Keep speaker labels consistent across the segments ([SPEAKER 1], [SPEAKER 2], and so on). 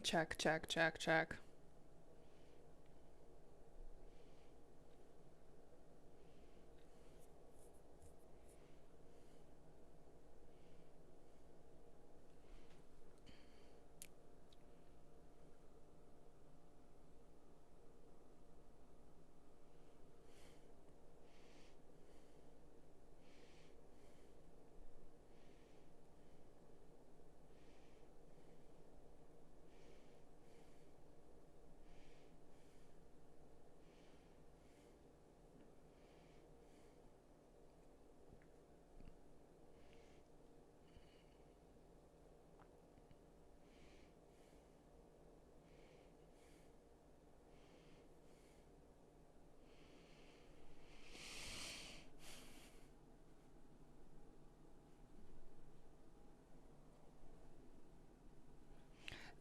[SPEAKER 1] Check, check, check, check.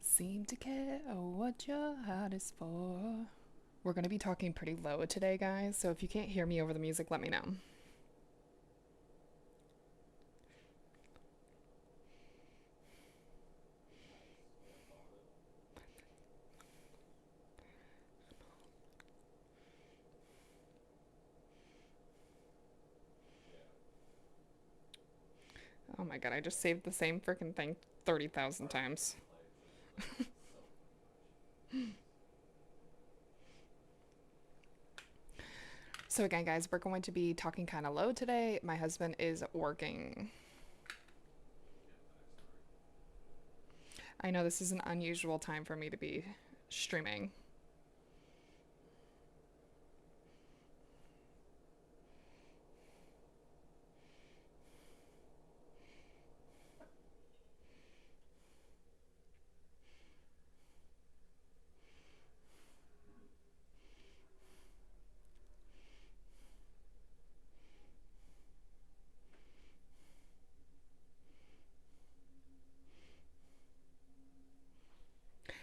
[SPEAKER 1] Seem to care what your heart is for. We're going to be talking pretty low today, guys, so if you can't hear me over the music, let me know. Oh my god, I just saved the same freaking thing 30,000 times. So, again, guys, we're going to be talking kind of low today. My husband is working. I know this is an unusual time for me to be streaming.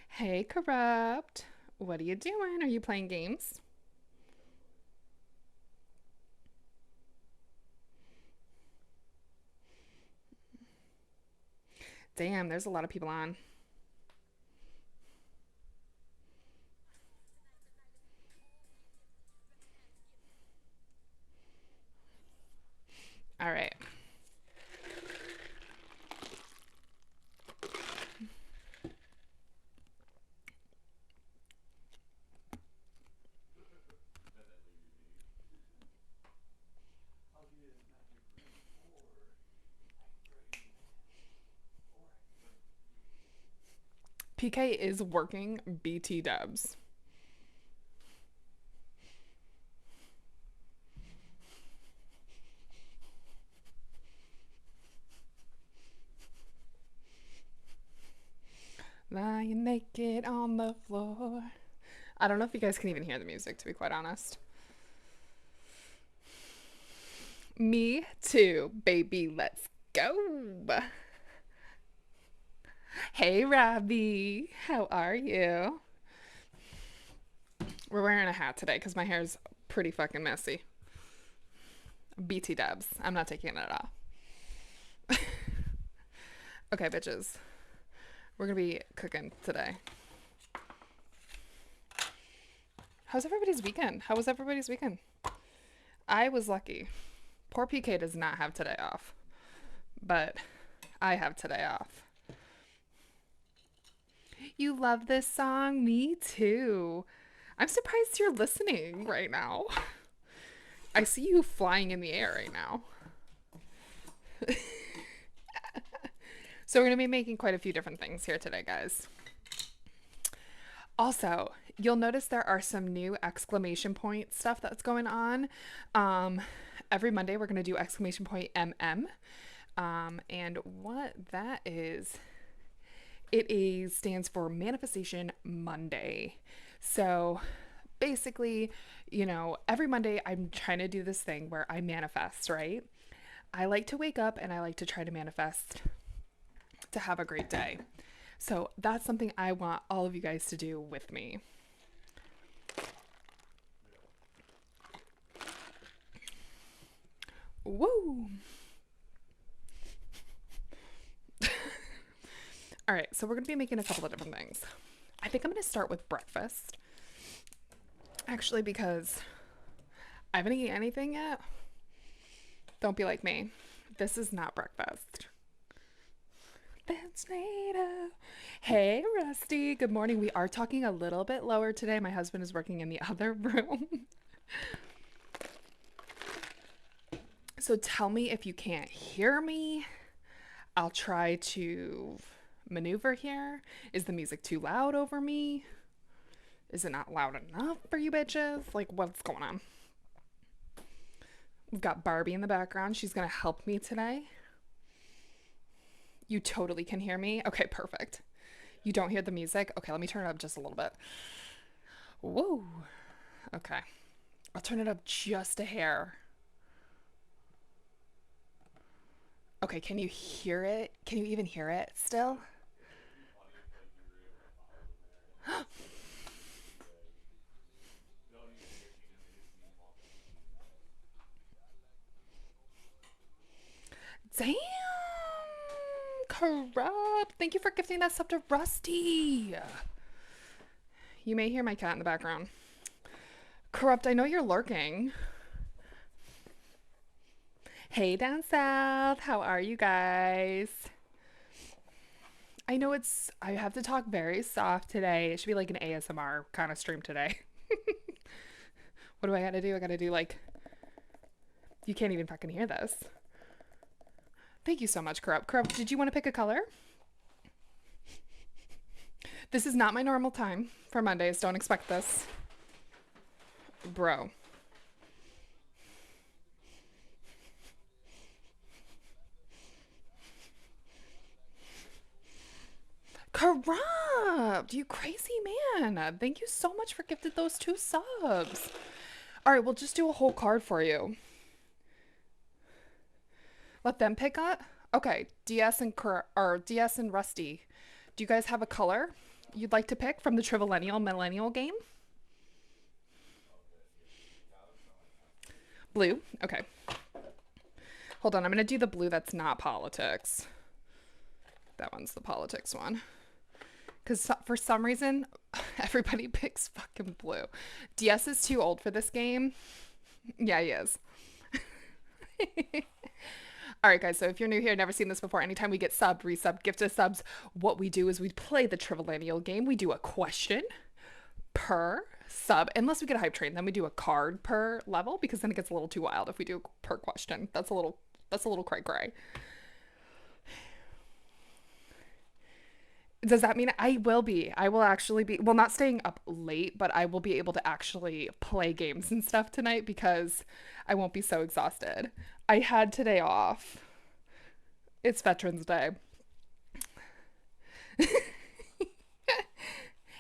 [SPEAKER 1] Hey, Corrupt. What are you doing? Are you playing games? Damn, there's a lot of people on. All right. PK is working BT dubs. Lying naked on the floor. I don't know if you guys can even hear the music, to be quite honest. Me too, baby. Let's go. Hey, Robbie. How are you? We're wearing a hat today because my hair's pretty fucking messy. BT dubs. I'm not taking it off. Okay, bitches. We're gonna be cooking today. How's everybody's weekend? How was everybody's weekend? I was lucky. Poor PK does not have today off, but I have today off. You love this song? Me too. I'm surprised you're listening right now. I see you flying in the air right now. So, we're going to be making quite a few different things here today, guys. Also, you'll notice there are some new exclamation point stuff that's going on. Every Monday, we're going to do exclamation point MM. And what that is, it is stands for Manifestation Monday. So basically, every Monday I'm trying to do this thing where I manifest, right? I like to wake up and I like to try to manifest to have a great day. So that's something I want all of you guys to do with me. Woo! All right, so we're going to be making a couple of different things. I think I'm going to start with breakfast. Actually, because I haven't eaten anything yet. Don't be like me. This is not breakfast. That's native. Hey, Rusty. Good morning. We are talking a little bit lower today. My husband is working in the other room. So tell me if you can't hear me. I'll try to maneuver here. Is the music too loud over me? Is it not loud enough for you bitches? Like, what's going on? We've got Barbie in the background. She's going to help me today. You totally can hear me? Okay, perfect. You don't hear the music? Okay, let me turn it up just a little bit. Whoa. Okay. I'll turn it up just a hair. Okay, can you hear it? Can you even hear it still? Damn! Corrupt! Thank you for gifting that sub to Rusty! You may hear my cat in the background. Corrupt, I know you're lurking. Hey down south, how are you guys? I know I have to talk very soft today. It should be like an ASMR kind of stream today. What do I gotta do? I gotta do like, you can't even fucking hear this. Thank you so much, Corrupt. Corrupt, did you want to pick a color? This is not my normal time for Mondays. Don't expect this. Bro. Corrupt! You crazy man. Thank you so much for gifting those 2 subs. All right, we'll just do a whole card for you. Let them pick up? Okay, DS and Rusty. Do you guys have a color you'd like to pick from the Trivillennial Millennial game? Blue? Okay. Hold on, I'm going to do the blue that's not politics. That one's the politics one. Because for some reason, everybody picks fucking blue. DS is too old for this game. Yeah, he is. All right, guys, so if you're new here, never seen this before, anytime we get sub, resub, gifted subs, what we do is we play the Trivillennial game. We do a question per sub, unless we get a hype train, then we do a card per level, because then it gets a little too wild if we do per question. That's a little cray. Does that mean I will actually be, well, not staying up late, but I will be able to actually play games and stuff tonight because I won't be so exhausted. I had today off. It's Veterans Day.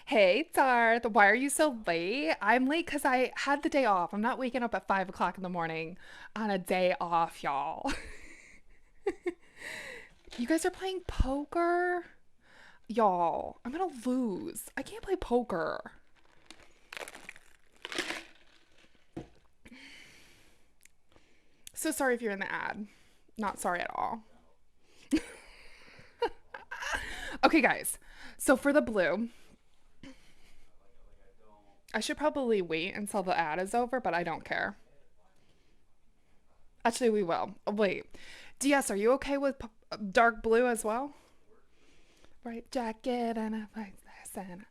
[SPEAKER 1] Hey, Darth. Why are you so late? I'm late because I had the day off. I'm not waking up at 5 o'clock in the morning on a day off, y'all. You guys are playing poker? Y'all, I'm gonna lose. I can't play poker. So sorry if you're in the ad. Not sorry at all. Okay, guys. So for the blue, I should probably wait until the ad is over, but I don't care. Actually, we will. Wait. DS, are you okay with dark blue as well? Right jacket and a white dress and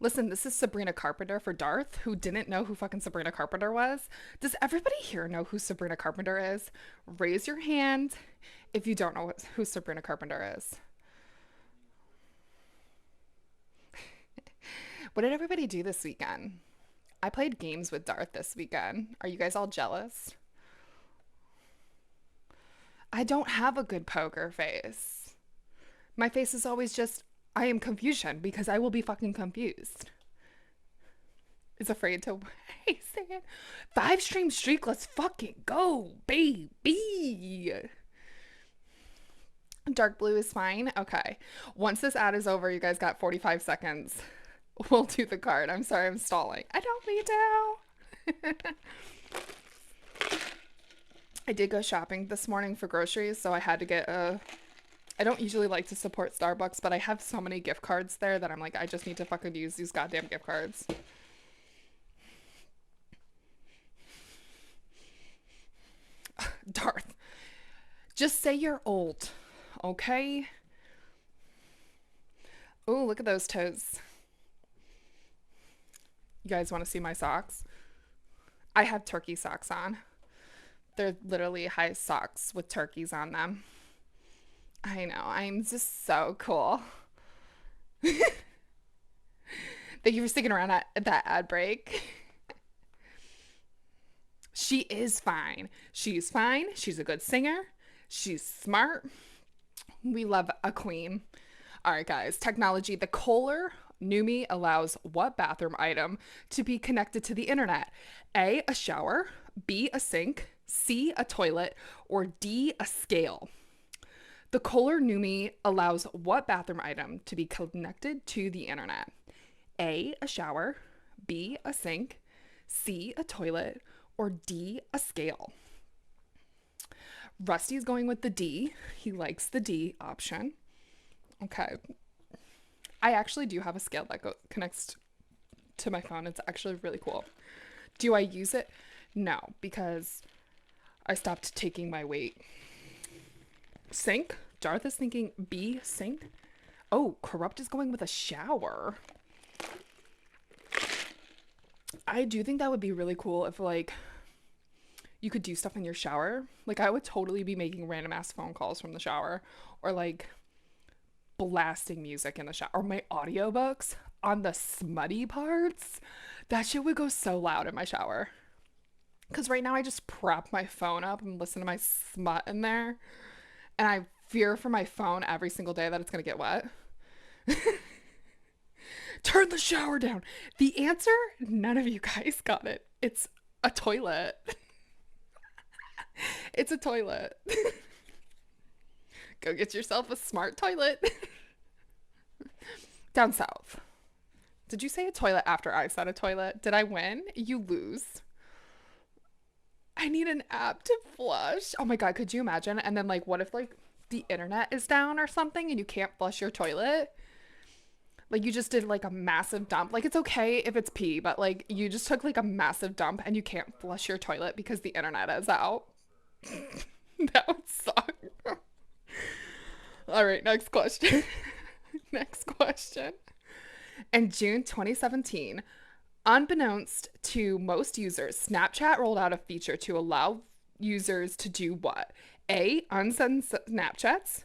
[SPEAKER 1] Listen, this is Sabrina Carpenter for Darth, who didn't know who fucking Sabrina Carpenter was. Does everybody here know who Sabrina Carpenter is? Raise your hand if you don't know who Sabrina Carpenter is. What did everybody do this weekend? I played games with Darth this weekend. Are you guys all jealous? I don't have a good poker face. My face is always just, I am confusion because I will be fucking confused. Is afraid to say it. 5 stream streak, let's fucking go, baby. Dark blue is fine. Okay. Once this ad is over, you guys got 45 seconds. We'll do the card. I'm sorry, I'm stalling. I don't mean to. I did go shopping this morning for groceries, so I had to get a. I don't usually like to support Starbucks, but I have so many gift cards there that I'm like, I just need to fucking use these goddamn gift cards. Darth, just say you're old, okay? Oh, look at those toes. You guys want to see my socks? I have turkey socks on. They're literally high socks with turkeys on them. I know, I'm just so cool. Thank you for sticking around at that ad break. She is fine. She's fine. She's a good singer. She's smart. We love a queen. All right, guys. Technology. The Kohler NUMI allows what bathroom item to be connected to the internet? A, a shower, B, a sink, C, a toilet, or D, a scale. The Kohler NUMI allows what bathroom item to be connected to the internet? A, a shower, B, a sink, C, a toilet, or D, a scale. Rusty's going with the D. He likes the D option. Okay. I actually do have a scale that connects to my phone. It's actually really cool. Do I use it? No, because I stopped taking my weight. Sink? Darth is thinking B, sink. Oh, Corrupt is going with a shower. I do think that would be really cool if, like, you could do stuff in your shower. Like, I would totally be making random ass phone calls from the shower, or like blasting music in the shower, or my audiobooks on the smutty parts. That shit would go so loud in my shower. Because right now I just prop my phone up and listen to my smut in there. And I fear for my phone every single day that it's going to get wet. Turn the shower down. The answer, none of you guys got it. It's a toilet. It's a toilet. Go get yourself a smart toilet. Down south. Did you say a toilet after I said a toilet? Did I win? You lose. I need an app to flush. Oh my God, could you imagine? And then, like, what if, like, the internet is down or something and you can't flush your toilet? Like, you just did, like, a massive dump. Like, it's okay if it's pee, but, like, you just took, like, a massive dump and you can't flush your toilet because the internet is out. That would suck. All right, next question. Next question. In June 2017, unbeknownst to most users, Snapchat rolled out a feature to allow users to do what? A, unsend Snapchats.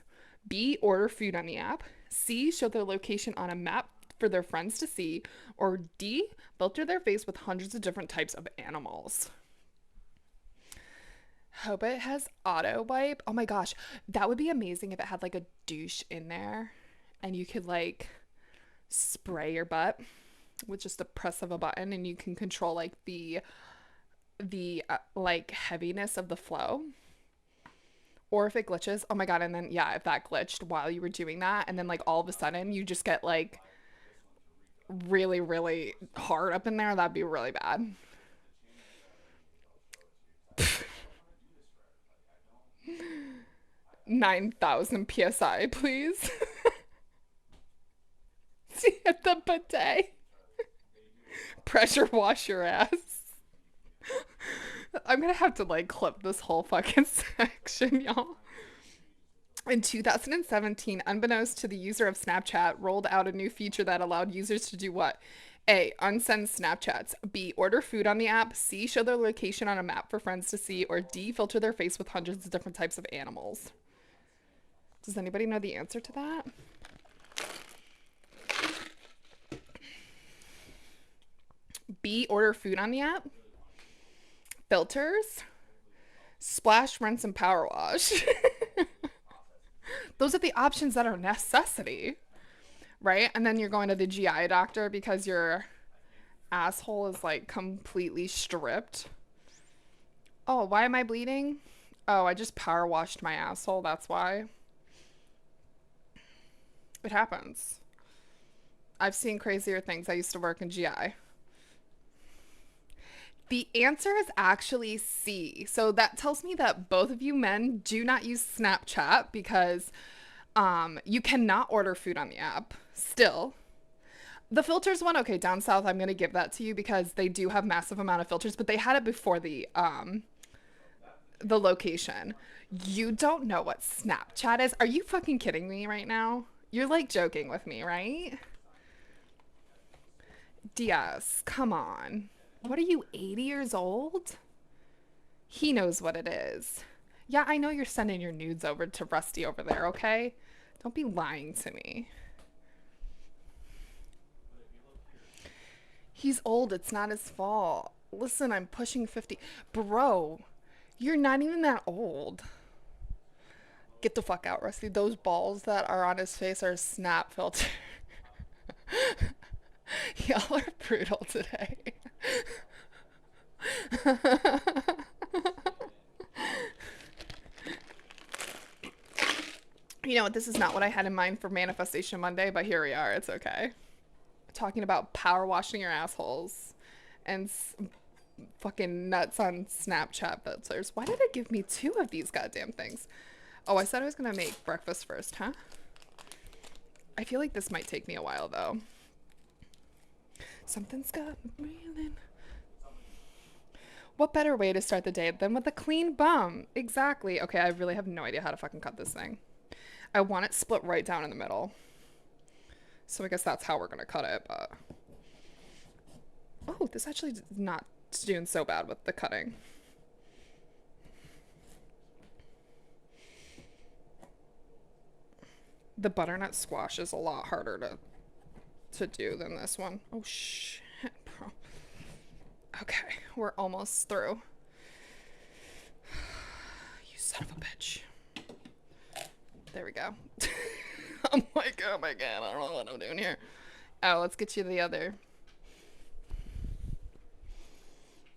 [SPEAKER 1] B, order food on the app. C, show their location on a map for their friends to see. Or D, filter their face with hundreds of different types of animals. Hope it has auto wipe. Oh my gosh, that would be amazing if it had like a douche in there and you could like spray your butt with just a press of a button, and you can control like the like heaviness of the flow. Or if it glitches, oh my God, and then yeah, if that glitched while you were doing that and then like all of a sudden you just get like really really hard up in there, that'd be really bad. 9,000 psi, please. See, at the bidet. Pressure wash your ass. I'm gonna have to like clip this whole fucking section, y'all. In 2017, unbeknownst to the user of Snapchat, rolled out a new feature that allowed users to do what? A, unsend Snapchats. B, order food on the app. C, show their location on a map for friends to see. Or D, filter their face with hundreds of different types of animals. Does anybody know the answer to that? B, order food on the app. Filters. Splash, rinse, and power wash. Those are the options that are necessity, right? And then you're going to the GI doctor because your asshole is like completely stripped. Oh, why am I bleeding? Oh, I just power washed my asshole. That's why. It happens. I've seen crazier things. I used to work in GI. The answer is actually C. So that tells me that both of you men do not use Snapchat because you cannot order food on the app still. The filters one, okay, down south, I'm gonna give that to you because they do have massive amount of filters, but they had it before the location. You don't know what Snapchat is? Are you fucking kidding me right now? You're like joking with me, right? Diaz, come on. What are you, 80 years old? He knows what it is. Yeah, I know you're sending your nudes over to Rusty over there, okay? Don't be lying to me. He's old. It's not his fault. Listen, I'm pushing 50. Bro, you're not even that old. Get the fuck out, Rusty. Those balls that are on his face are snap filter. Y'all are brutal today. You know what? This is not what I had in mind for Manifestation Monday, but here we are. It's okay. Talking about power washing your assholes and fucking nuts on Snapchat filters. Why did it give me 2 of these goddamn things? Oh, I said I was gonna make breakfast first, huh? I feel like this might take me a while though. Something's got me breathing. What better way to start the day than with a clean bum? Exactly. Okay, I really have no idea how to fucking cut this thing. I want it split right down in the middle. So I guess that's how we're gonna cut it, but... Oh, this actually is not doing so bad with the cutting. The butternut squash is a lot harder to do than this one. Oh shit, bro. Okay, we're almost through. You son of a bitch. There we go. I'm like, oh my god, I don't know what I'm doing here. Oh, let's get you the other.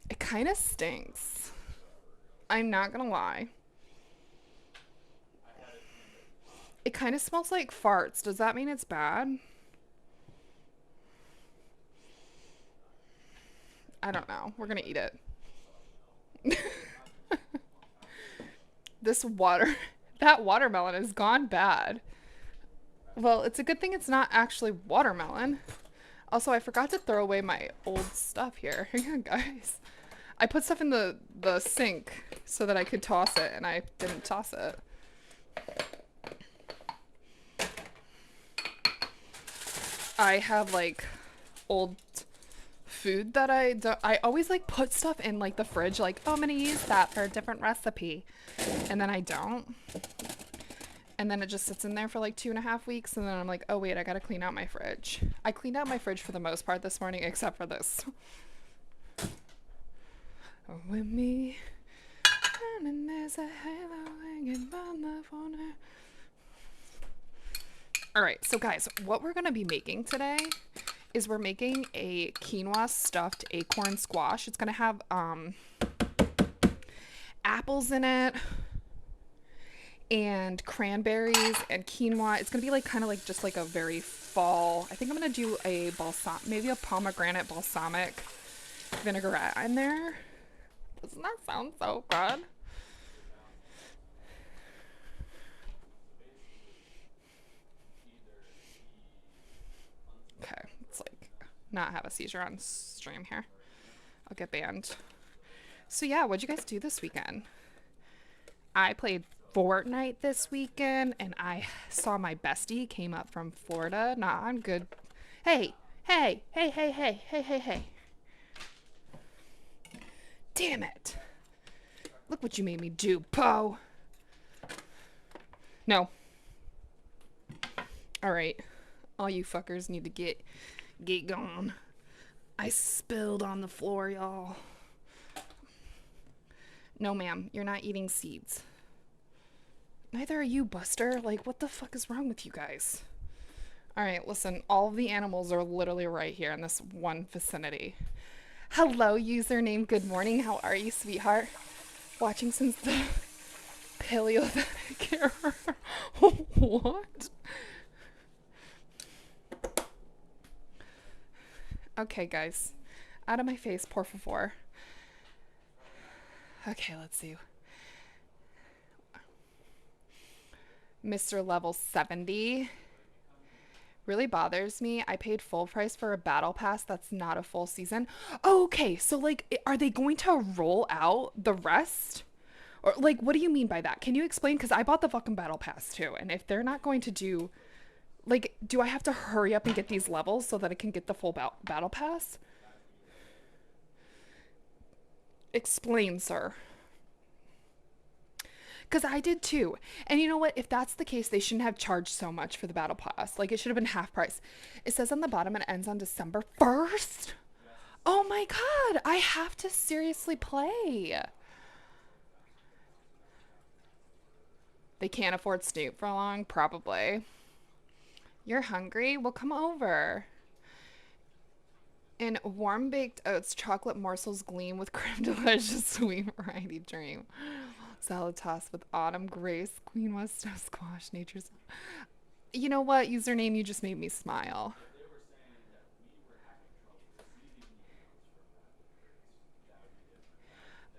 [SPEAKER 1] It kind of stinks. I'm not gonna lie. It kind of smells like farts. Does that mean it's bad? I don't know. We're gonna eat it. This water, that watermelon has gone bad. Well, it's a good thing it's not actually watermelon. Also, I forgot to throw away my old stuff here. Hang on, guys. I put stuff in the sink so that I could toss it, and I didn't toss it. I have, like, old food that I always, like, put stuff in, like, the fridge, like, oh, I'm gonna use that for a different recipe. And then I don't. And then it just sits in there for like 2.5 weeks, and then I'm like, oh wait, I gotta clean out my fridge. I cleaned out my fridge for the most part this morning, except for this. With me, and there's a halo hanging on the phone. All right, so guys, what we're gonna be making today is we're making a quinoa stuffed acorn squash. It's gonna have apples in it, and cranberries and quinoa. It's gonna be like kind of like just like a very fall. I think I'm gonna do a maybe a pomegranate balsamic vinaigrette in there. Doesn't that sound so good? Okay, let's like not have a seizure on stream here. I'll get banned. So yeah, what'd you guys do this weekend? I played Fortnite this weekend, and I saw my bestie came up from Florida. Nah, I'm good. Hey, hey, hey, hey, hey, hey, hey, hey. Damn it. Look what you made me do, Poe. No. Alright. All you fuckers need to get gone. I spilled on the floor, y'all. No, ma'am. You're not eating seeds. Neither are you, Buster. Like, what the fuck is wrong with you guys? Alright, listen. All of the animals are literally right here in this one vicinity. Hello, username. Good morning. How are you, sweetheart? Watching since the Paleolithic era. What? Okay, guys. Out of my face, por favor. Okay, let's see. Mr. Level 70 really bothers me. I paid full price for a battle pass that's not a full season. Oh, okay, so like, are they going to roll out the rest? Or like, what do you mean by that? Can you explain? Because I bought the fucking battle pass too, and if they're not going to do, like, do I have to hurry up and get these levels so that I can get the full battle pass? Explain, sir. Because I did too. And you know what? If that's the case, they shouldn't have charged so much for the battle pass. Like, it should have been half price. It says on the bottom it ends on December 1st. Oh my god, I have to seriously play. They can't afford Snoop for long? Probably. You're hungry? Well, come over. And warm baked oats, chocolate morsels gleam with creme delicious sweet variety dream. Salad tossed with autumn grace, Queen West squash, nature's. You know what? Username, you just made me smile.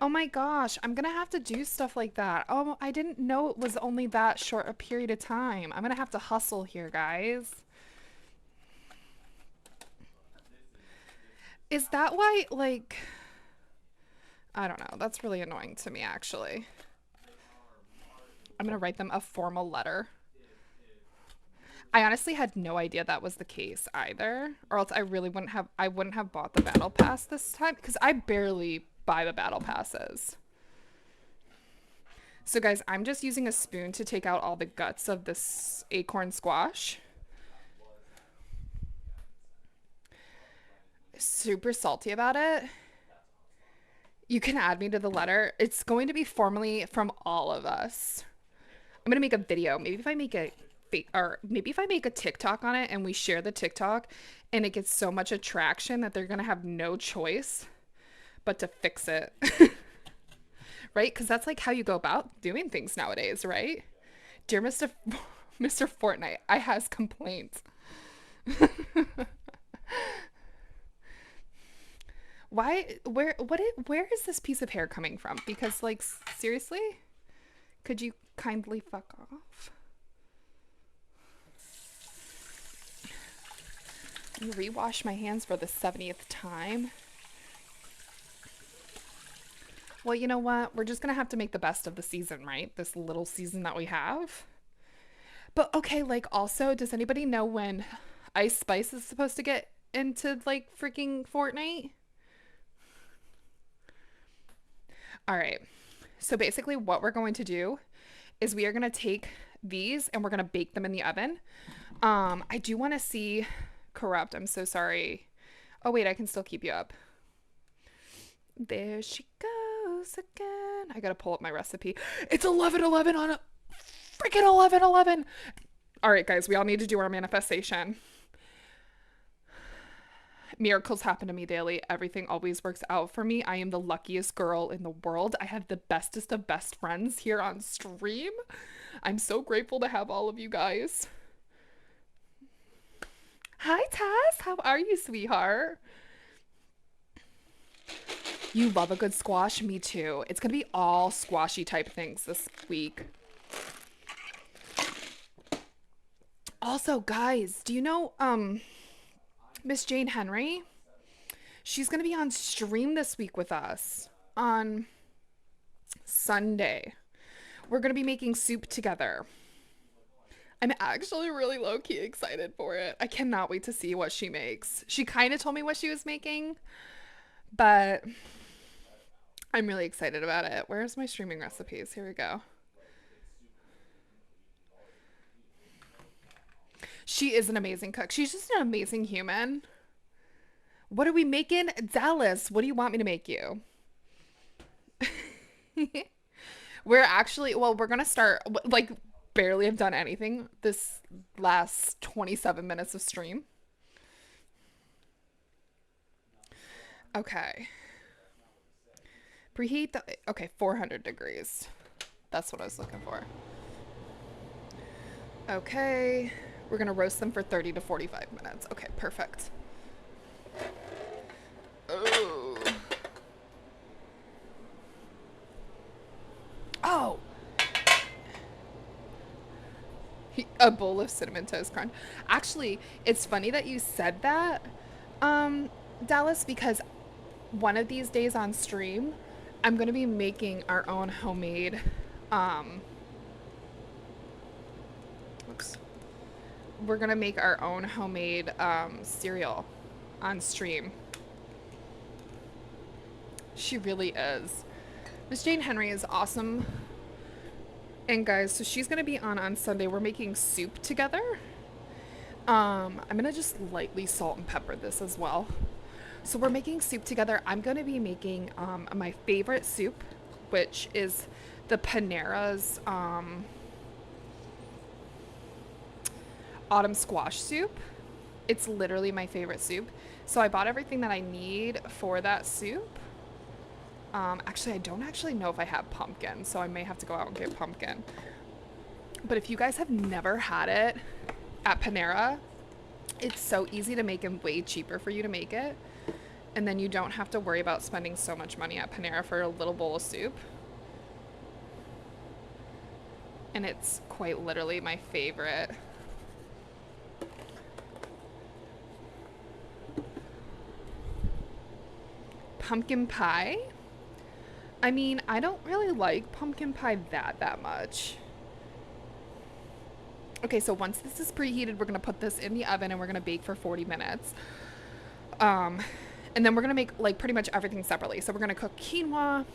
[SPEAKER 1] Oh my gosh, I'm gonna have to do stuff like that. Oh, I didn't know it was only that short a period of time. I'm gonna have to hustle here, guys. Is that why, like, I don't know. That's really annoying to me, actually. I'm gonna write them a formal letter. I honestly had no idea that was the case either, or else I wouldn't have bought the battle pass this time because I barely buy the battle passes. So guys, I'm just using a spoon to take out all the guts of this acorn squash. Super salty about it. You can add me to the letter. It's going to be formally from all of us. I'm gonna make a video. Maybe if I make a or maybe if I make a TikTok on it and we share the TikTok and it gets so much attraction that they're gonna have no choice but to fix it. Right? Because that's like how you go about doing things nowadays, right? Dear Mr. Fortnite, I has complaints. Where is this piece of hair coming from? Because like seriously? Could you kindly fuck off? Let me rewash my hands for the 70th time. Well, you know what? We're just gonna have to make the best of the season, right? This little season that we have. But okay, like also, does anybody know when Ice Spice is supposed to get into like freaking Fortnite? All right. So basically what we're going to do is we are going to take these and we're going to bake them in the oven. I do want to see Corrupt. I'm so sorry. Oh wait, I can still keep you up. There she goes again. I got to pull up my recipe. It's 11:11 on a freaking 11:11. All right, guys, we all need to do our manifestation. Miracles happen to me daily. Everything always works out for me. I am the luckiest girl in the world. I have the bestest of best friends here on stream. I'm so grateful to have all of you guys. Hi, Tess. How are you, sweetheart? You love a good squash? Me too. It's going to be all squashy type things this week. Also, guys, do you know, Miss Jane Henry? She's going to be on stream this week with us on Sunday. We're going to be making soup together. I'm actually really low-key excited for it. I cannot wait to see what she makes. She kind of told me what she was making, but I'm really excited about it. Where's my streaming recipes? Here we go. She is an amazing cook. She's just an amazing human. What are we making? Dallas, what do you want me to make you? We're actually, well, we're going to start, like, barely have done anything this last 27 minutes of stream. Okay. Preheat the, okay, 400 degrees. That's what I was looking for. Okay. We're going to roast them for 30 to 45 minutes. Okay, perfect. Oh. Oh, a bowl of cinnamon toast crunch. Actually, it's funny that you said that, Dallas, because one of these days on stream, I'm going to be making our own homemade, um, oops, we're going to make our own homemade cereal on stream. She really is. Miss Jane Henry is awesome. And guys, so she's going to be on Sunday. We're making soup together. I'm going to just lightly salt and pepper this as well. So we're making soup together. I'm going to be making my favorite soup, which is the Panera's autumn squash soup. It's literally my favorite soup. So I bought everything that I need for that soup. Actually, I don't actually know if I have pumpkin, so I may have to go out and get pumpkin. But if you guys have never had it at Panera, it's so easy to make and way cheaper for you to make it. And then you don't have to worry about spending so much money at Panera for a little bowl of soup. And it's quite literally my favorite. Pumpkin pie? I mean, I don't really like pumpkin pie that much. Okay, so once this is preheated, we're going to put this in the oven and we're going to bake for 40 minutes. And then we're going to make like pretty much everything separately. So we're going to cook quinoa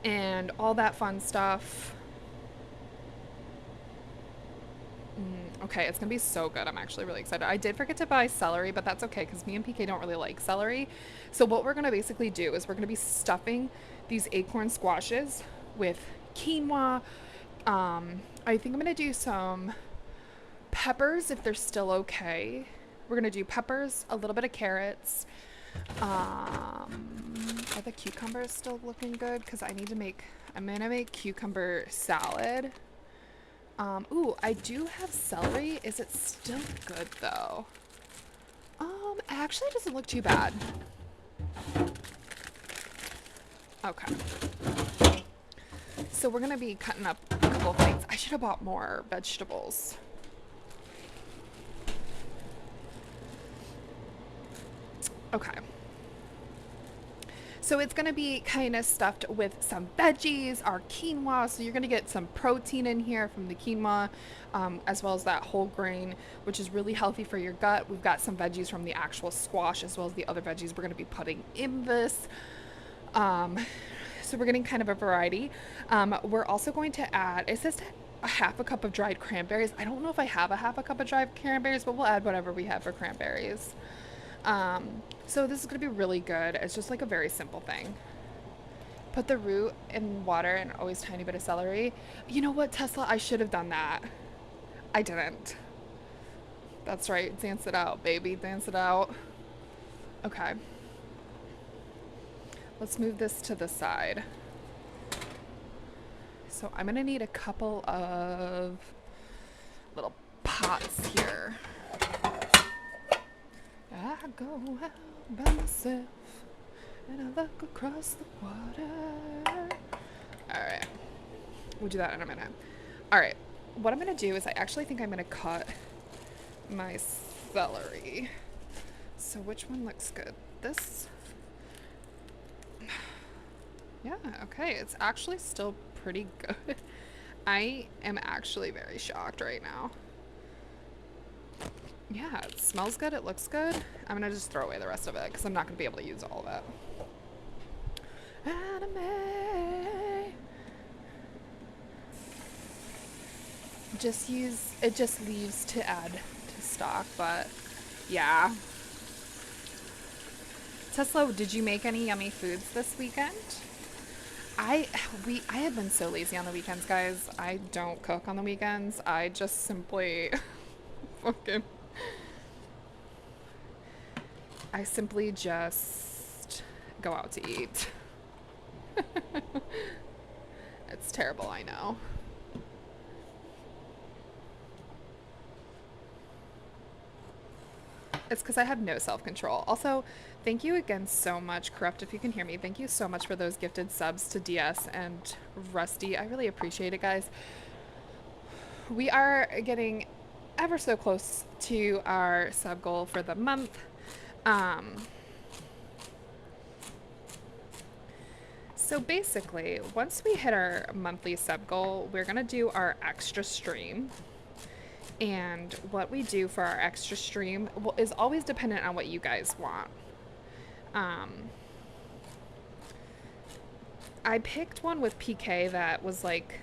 [SPEAKER 1] and all that fun stuff. Okay, it's going to be so good. I'm actually really excited. I did forget to buy celery, but that's okay because me and PK don't really like celery. So what we're going to basically do is we're going to be stuffing these acorn squashes with quinoa. I think I'm going to do some peppers if they're still okay. We're going to do peppers, a little bit of carrots. Are the cucumbers still looking good? Because I'm going to make cucumber salad. Ooh, I do have celery. Is it still good though? Actually it doesn't look too bad. Okay. So we're gonna be cutting up a couple of things. I should have bought more vegetables. Okay. So it's going to be kind of stuffed with some veggies, our quinoa. So you're going to get some protein in here from the quinoa, as well as that whole grain, which is really healthy for your gut. We've got some veggies from the actual squash, as well as the other veggies we're going to be putting in this. So we're getting kind of a variety. We're also going to add, it says a half a cup of dried cranberries. I don't know if I have a half a cup of dried cranberries, but we'll add whatever we have for cranberries. So this is going to be really good. It's just like a very simple thing. Put the root in water and always tiny bit of celery. You know what, Tesla? I should have done that. I didn't. That's right. Dance it out, baby. Dance it out. Okay. Let's move this to the side. So I'm going to need a couple of little pots here. I go out by myself and I look across the water. Alright. We'll do that in a minute. Alright. What I'm going to do is I actually think I'm going to cut my celery. So which one looks good? This? Yeah, okay. It's actually still pretty good. I am actually very shocked right now. Yeah, it smells good. It looks good. I'm going to just throw away the rest of it because I'm not going to be able to use all of it. Anime. It just leaves to add to stock, but yeah. Tesla, did you make any yummy foods this weekend? I have been so lazy on the weekends, guys. I don't cook on the weekends. I just simply I simply just go out to eat. It's terrible, I know. It's because I have no self-control. Also, thank you again so much, Corrupt, if you can hear me. Thank you so much for those gifted subs to DS and Rusty. I really appreciate it, guys. We are getting ever so close to our sub goal for the month. So basically, once we hit our monthly sub goal, we're going to do our extra stream. And what we do for our extra stream is always dependent on what you guys want. I picked one with PK that was like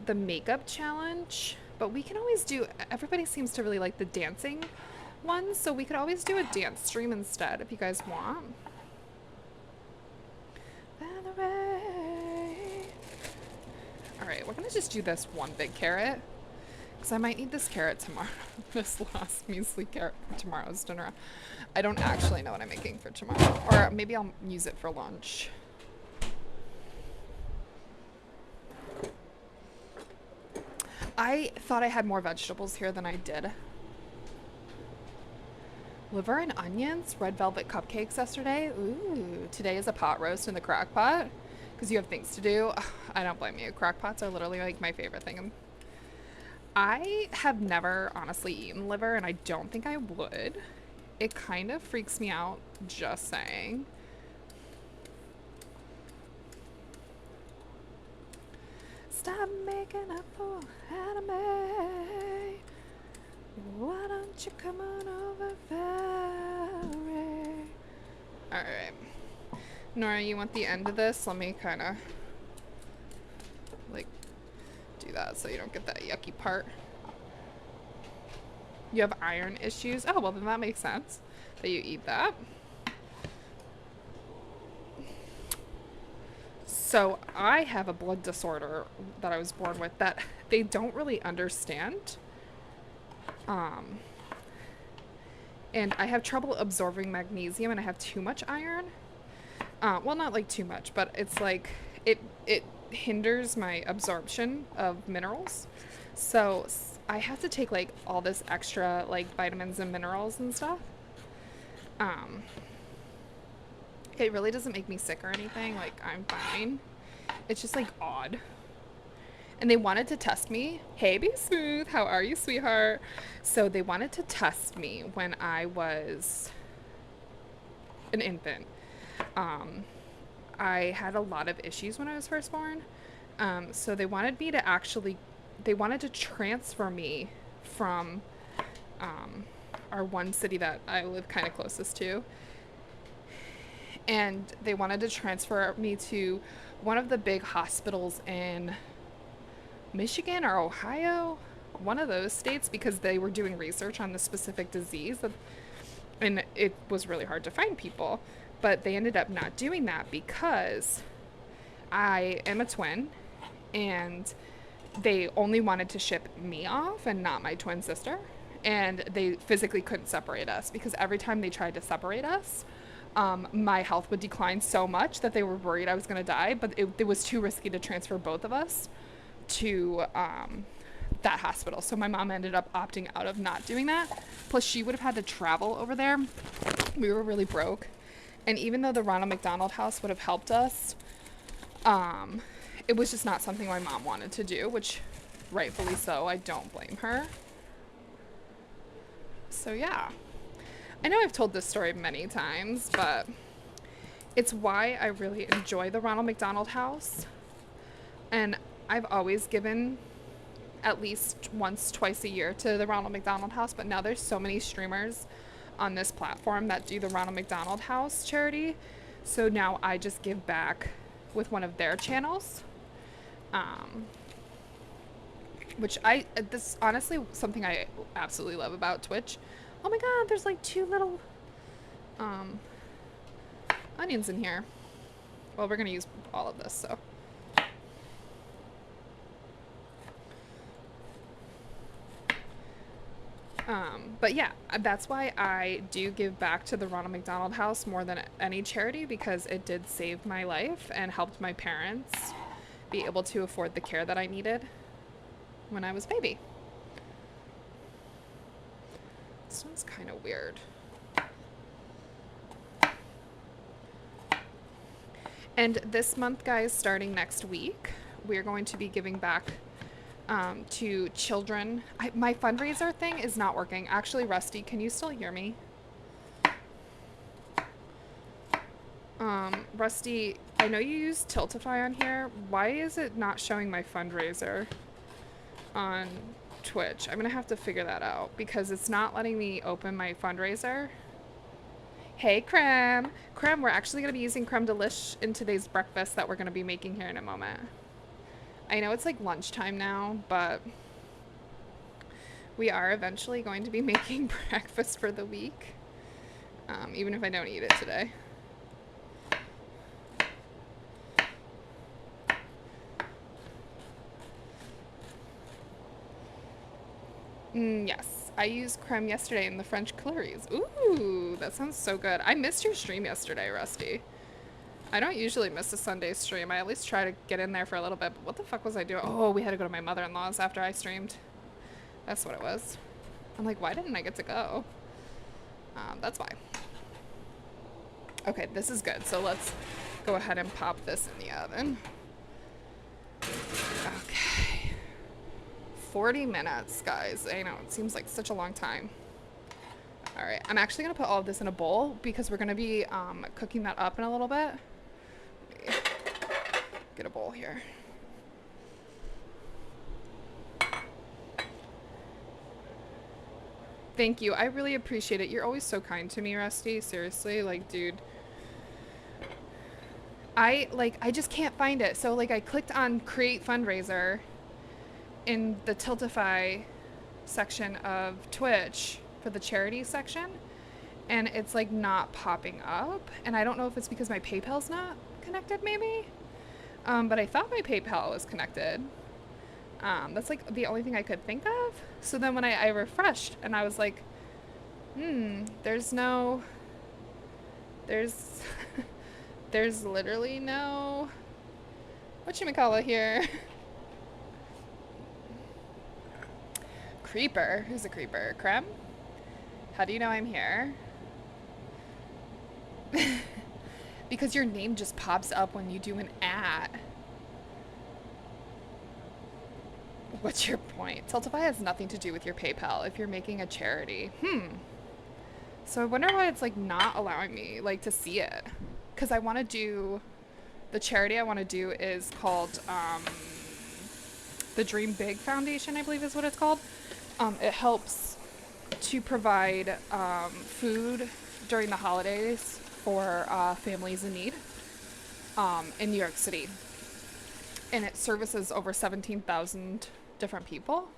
[SPEAKER 1] the makeup challenge, but we can always do, everybody seems to really like the dancing one, so we could always do a dance stream instead if you guys want. Alright, we're gonna just do this one big carrot, because I might need this carrot tomorrow. This last measly carrot for tomorrow's dinner. I don't actually know what I'm making for tomorrow, or maybe I'll use it for lunch. I thought I had more vegetables here than I did. Liver and onions, red velvet cupcakes yesterday. Ooh, today is a pot roast in the crock pot because you have things to do. Ugh, I don't blame you. Crock pots are literally like my favorite thing. I have never honestly eaten liver, and I don't think I would. It kind of freaks me out, just saying. Stop making a fool out of me. Why don't you come on over, Valerie? Alright. Nora, you want the end of this? Let me kind of, like, do that so you don't get that yucky part. You have iron issues? Oh, well, then that makes sense that you eat that. So I have a blood disorder that I was born with that they don't really understand. And I have trouble absorbing magnesium, and I have too much iron. Well, not like too much, but it's like it hinders my absorption of minerals. So I have to take like all this extra like vitamins and minerals and stuff. It really doesn't make me sick or anything. Like, I'm fine. It's just like odd. And they wanted to test me. Hey, Be Smooth, how are you, sweetheart? So they wanted to test me when I was an infant. I had a lot of issues when I was first born. So they wanted me to actually, they wanted to transfer me from our one city that I live kind of closest to. And they wanted to transfer me to one of the big hospitals in Michigan or Ohio, one of those states, because they were doing research on the specific disease. And it was really hard to find people. But they ended up not doing that because I am a twin, and they only wanted to ship me off and not my twin sister. And they physically couldn't separate us because every time they tried to separate us, my health would decline so much that they were worried I was going to die, but it was too risky to transfer both of us to that hospital. So my mom ended up opting out of not doing that. Plus, she would have had to travel over there. We were really broke. And even though the Ronald McDonald House would have helped us, it was just not something my mom wanted to do, which rightfully so. I don't blame her. So yeah. I know I've told this story many times, but it's why I really enjoy the Ronald McDonald House. And I've always given at least once, twice a year to the Ronald McDonald House, but now there's so many streamers on this platform that do the Ronald McDonald House charity. So now I just give back with one of their channels. Which this honestly something I absolutely love about Twitch. Oh my god, there's like 2 little onions in here. Well, we're gonna use all of this, so. But yeah, that's why I do give back to the Ronald McDonald House more than any charity, because it did save my life and helped my parents be able to afford the care that I needed when I was a baby. It's one's kind of weird. And this month, guys, starting next week, we're going to be giving back to children. My fundraiser thing is not working. Actually, Rusty, can you still hear me? Rusty, I know you use Tiltify on here. Why is it not showing my fundraiser on Twitch? I'm gonna have to figure that out because it's not letting me open my fundraiser. Hey, Creme. Creme, we're actually gonna be using creme delish in today's breakfast that we're gonna be making here in a moment. I know it's like lunchtime now, but we are eventually going to be making breakfast for the week, even if I don't eat it today. Yes, I used creme yesterday in the French curries. Ooh, that sounds so good. I missed your stream yesterday, Rusty. I don't usually miss a Sunday stream. I at least try to get in there for a little bit, but what the fuck was I doing? Oh, we had to go to my mother-in-law's after I streamed. That's what it was. I'm like, why didn't I get to go? That's why. Okay, this is good. So let's go ahead and pop this in the oven. Okay. 40 minutes, guys. I know, it seems like such a long time. All right, I'm actually gonna put all of this in a bowl because we're gonna be cooking that up in a little bit. Get a bowl here. Thank you. I really appreciate it. You're always so kind to me, Rusty. Seriously, like, dude. I just can't find it. So, like, I clicked on Create Fundraiser in the Tiltify section of Twitch for the charity section, and it's, like, not popping up. And I don't know if it's because my PayPal's not connected, maybe? But I thought my PayPal was connected. That's like the only thing I could think of. So then when I refreshed and I was like, there's there's literally no whatchamacallit here. Creeper. Who's a creeper? Creme? How do you know I'm here? Because your name just pops up when you do an ad. What's your point? Tiltify has nothing to do with your PayPal if you're making a charity. So I wonder why it's like not allowing me like to see it. Because I want to do, the charity I want to do is called the Dream Big Foundation, I believe is what it's called. It helps to provide food during the holidays for families in need in New York City. And it services over 17,000 different people.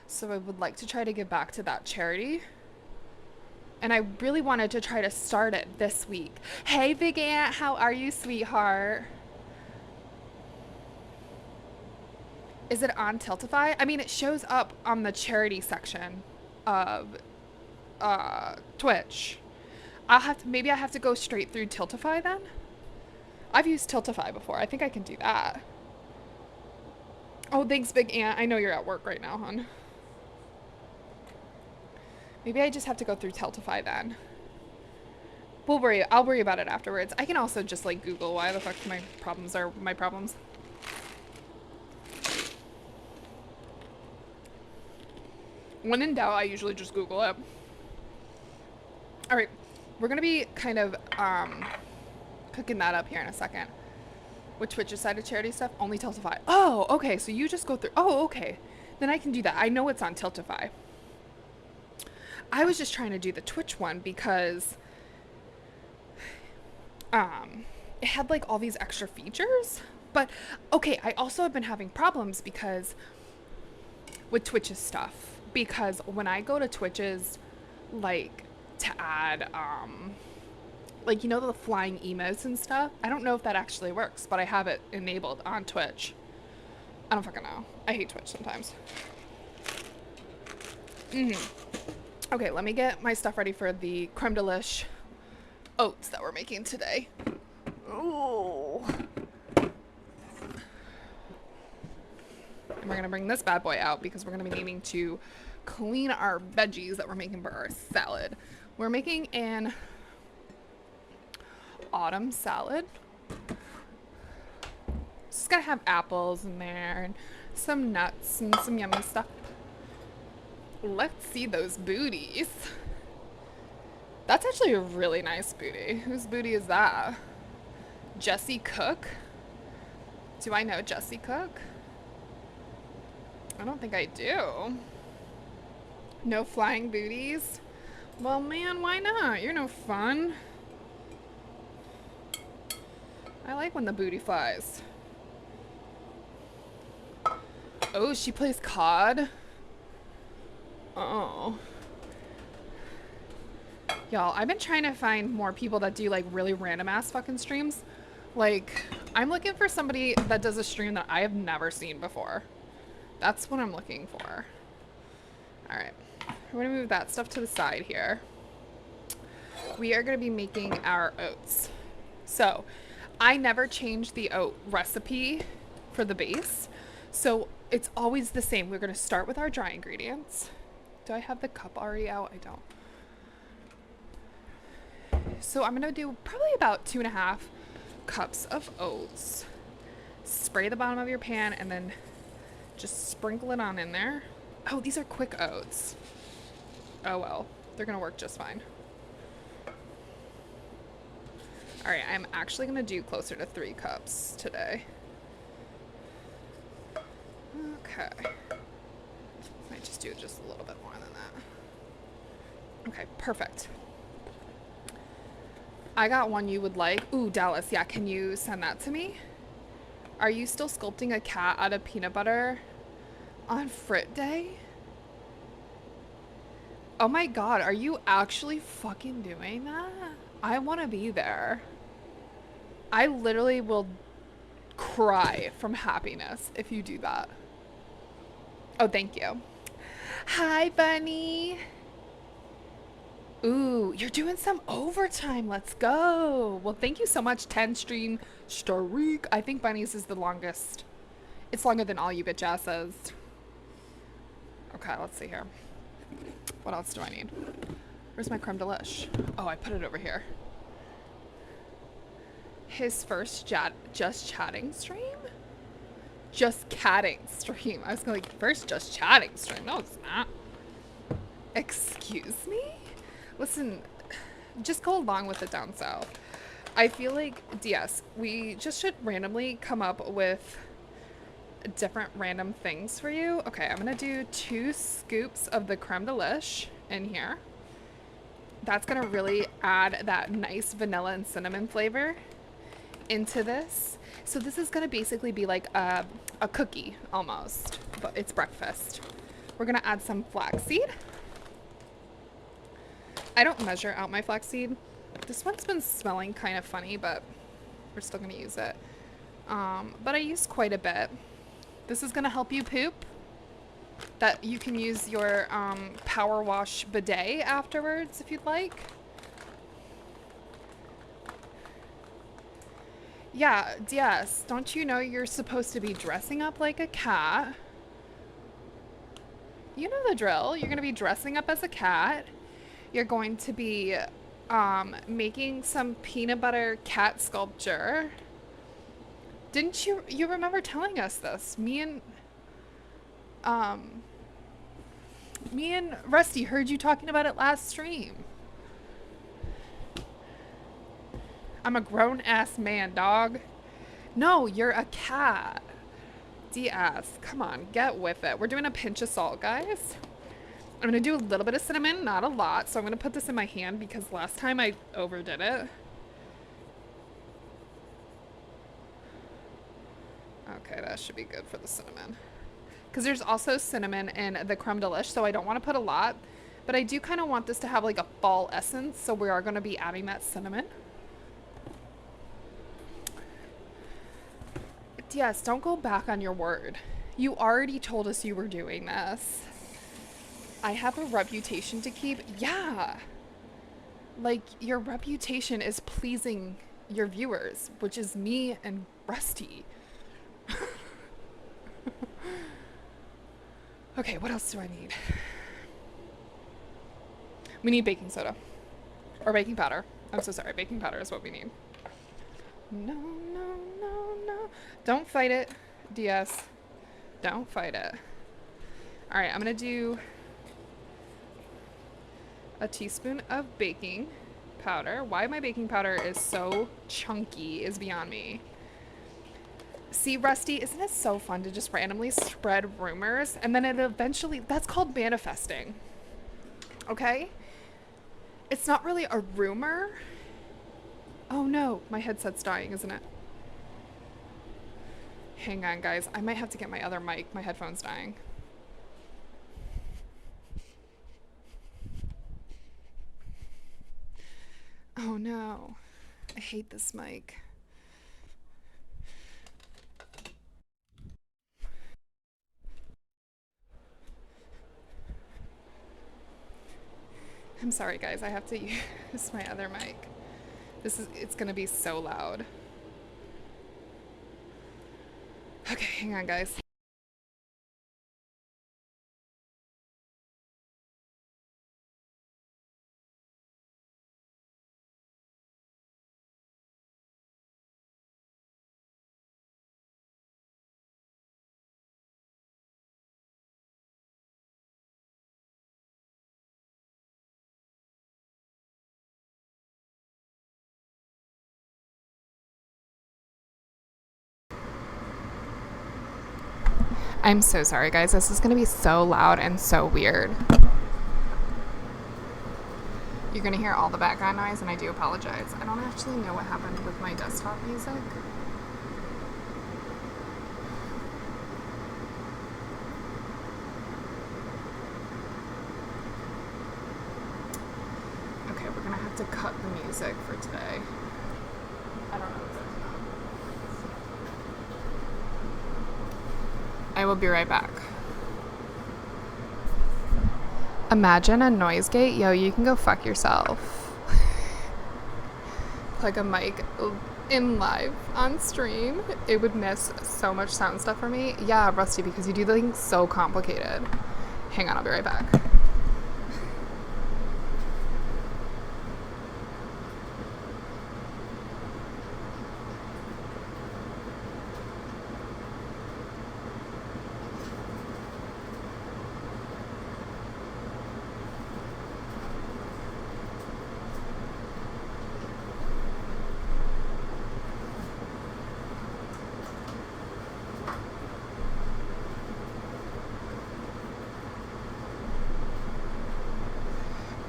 [SPEAKER 1] So I would like to try to give back to that charity. And I really wanted to try to start it this week. Hey, Big Aunt, how are you, sweetheart? Is it on Tiltify? I mean, it shows up on the charity section of Twitch. Maybe I have to go straight through Tiltify then? I've used Tiltify before. I think I can do that. Oh, thanks, Big Aunt. I know you're at work right now, hon. Maybe I just have to go through Tiltify then. I'll worry about it afterwards. I can also just like Google why the fuck my problems are my problems. When in doubt, I usually just Google it. All right, we're gonna be kind of cooking that up here in a second. With Twitch's side of charity stuff, only Tiltify. Oh, okay, so you just go through. Oh, okay, then I can do that. I know it's on Tiltify. I was just trying to do the Twitch one because it had like all these extra features. But okay, I also have been having problems because with Twitch's stuff, because when I go to Twitch's, like, to add like, you know, the flying emotes and stuff, I don't know if that actually works, but I have it enabled on Twitch. I don't fucking know. I hate Twitch sometimes. Okay, let me get my stuff ready for the creme delish oats that we're making today. Ooh. And we're gonna bring this bad boy out because we're gonna be needing to clean our veggies that we're making for our salad. We're making an autumn salad. Just gotta have apples in there and some nuts and some yummy stuff. Let's see those booties. That's actually a really nice booty. Whose booty is that? Jessie Cook? Do I know Jessie Cook? I don't think I do. No flying booties? Well, man, why not? You're no fun. I like when the booty flies. Oh, she plays COD? Oh. Y'all, I've been trying to find more people that do like really random ass fucking streams. Like, I'm looking for somebody that does a stream that I have never seen before. That's what I'm looking for. Alright. We're gonna move that stuff to the side here. We are gonna be making our oats. So, I never change the oat recipe for the base. So, it's always the same. We're gonna start with our dry ingredients. Do I have the cup already out? I don't. So I'm gonna do probably about 2.5 cups of oats. Spray the bottom of your pan and then just sprinkle it on in there. Oh, these are quick oats. Oh well, they're gonna work just fine. All right, I'm actually gonna do closer to 3 cups today. Okay. Might just do just a little bit more than that. Okay, perfect. I got one you would like. Ooh, Dallas, yeah, can you send that to me? Are you still sculpting a cat out of peanut butter on Frit Day? Oh my god, are you actually fucking doing that? I want to be there. I literally will cry from happiness if you do that. Oh, thank you. Hi, bunny. Ooh, you're doing some overtime. Let's go. Well, thank you so much, 10 stream streak. I think Bunny's is the longest. It's longer than all you bitch asses. Okay, let's see here. What else do I need? Where's my creme delish? Oh, I put it over here. His first just chatting stream? Just catting stream. I was going like, first just chatting stream. No, it's not. Excuse me? Listen, just go along with it down south. I feel like, yes, we just should randomly come up with different random things for you. Okay, I'm gonna do 2 scoops of the creme delish in here. That's gonna really add that nice vanilla and cinnamon flavor into this. So this is gonna basically be like a cookie almost, but it's breakfast. We're gonna add some flaxseed. I don't measure out my flaxseed. This one's been smelling kind of funny, but we're still gonna use it. But I use quite a bit. This is gonna help you poop. That you can use your power wash bidet afterwards if you'd like. Yeah, yes. Don't you know you're supposed to be dressing up like a cat? You know the drill. You're gonna be dressing up as a cat. You're going to be making some peanut butter cat sculpture. Didn't you remember telling us this? Me and Rusty heard you talking about it last stream. I'm a grown-ass man, dog. No, you're a cat. DS, come on, get with it. We're doing a pinch of salt, guys. I'm gonna do a little bit of cinnamon, not a lot. So I'm gonna put this in my hand because last time I overdid it. Okay, that should be good for the cinnamon. Because there's also cinnamon in the creme delish, so I don't want to put a lot. But I do kind of want this to have like a fall essence, so we are going to be adding that cinnamon. Yes, don't go back on your word. You already told us you were doing this. I have a reputation to keep. Yeah. Like, your reputation is pleasing your viewers, which is me and Rusty. Okay, what else do I need? We need baking soda. Or baking powder. I'm so sorry. Baking powder is what we need. No, no, no, no. Don't fight it, DS. Don't fight it. All right, I'm going to do a teaspoon of baking powder. Why my baking powder is so chunky is beyond me. See, Rusty, isn't it so fun to just randomly spread rumors and then it eventually, that's called manifesting. Okay? It's not really a rumor. Oh no, my headset's dying, isn't it? Hang on, guys. I might have to get my other mic. My headphone's dying. Oh no. I hate this mic. I'm sorry, guys. I have to use my other mic. It's gonna be so loud. Okay, hang on, guys. I'm so sorry, guys. This is gonna be so loud and so weird. You're gonna hear all the background noise, and I do apologize. I don't actually know what happened with my desktop music. Okay, we're gonna have to cut the music for today. I don't know what's going on. I will be right back. Imagine a noise gate. Yo, you can go fuck yourself. Plug a mic in live on stream. It would miss so much sound stuff for me. Yeah, Rusty, because you do things so complicated. Hang on, I'll be right back.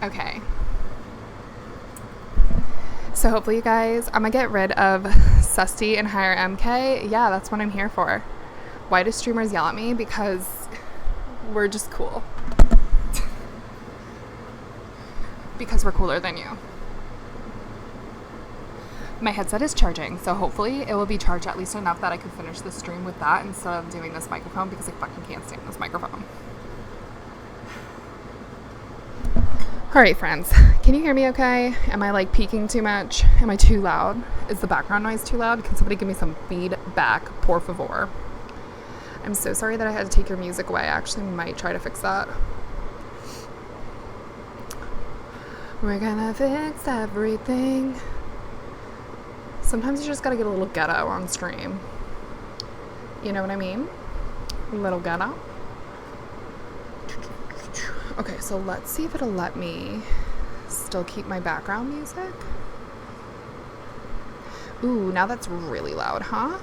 [SPEAKER 1] Okay. So hopefully you guys, I'm gonna get rid of Susty and hire MK. Yeah, that's what I'm here for. Why do streamers yell at me? Because we're just cool. Because we're cooler than you. My headset is charging, so hopefully it will be charged at least enough that I can finish the stream with that instead of doing this microphone, because I fucking can't stand this microphone. Alright, friends, can you hear me okay? Am I like peaking too much? Am I too loud? Is the background noise too loud? Can somebody give me some feedback, por favor? I'm so sorry that I had to take your music away. I actually might try to fix that. We're gonna fix everything. Sometimes you just gotta get a little ghetto on stream. You know what I mean? A little ghetto. Okay, so let's see if it'll let me still keep my background music. Ooh, now that's really loud, huh?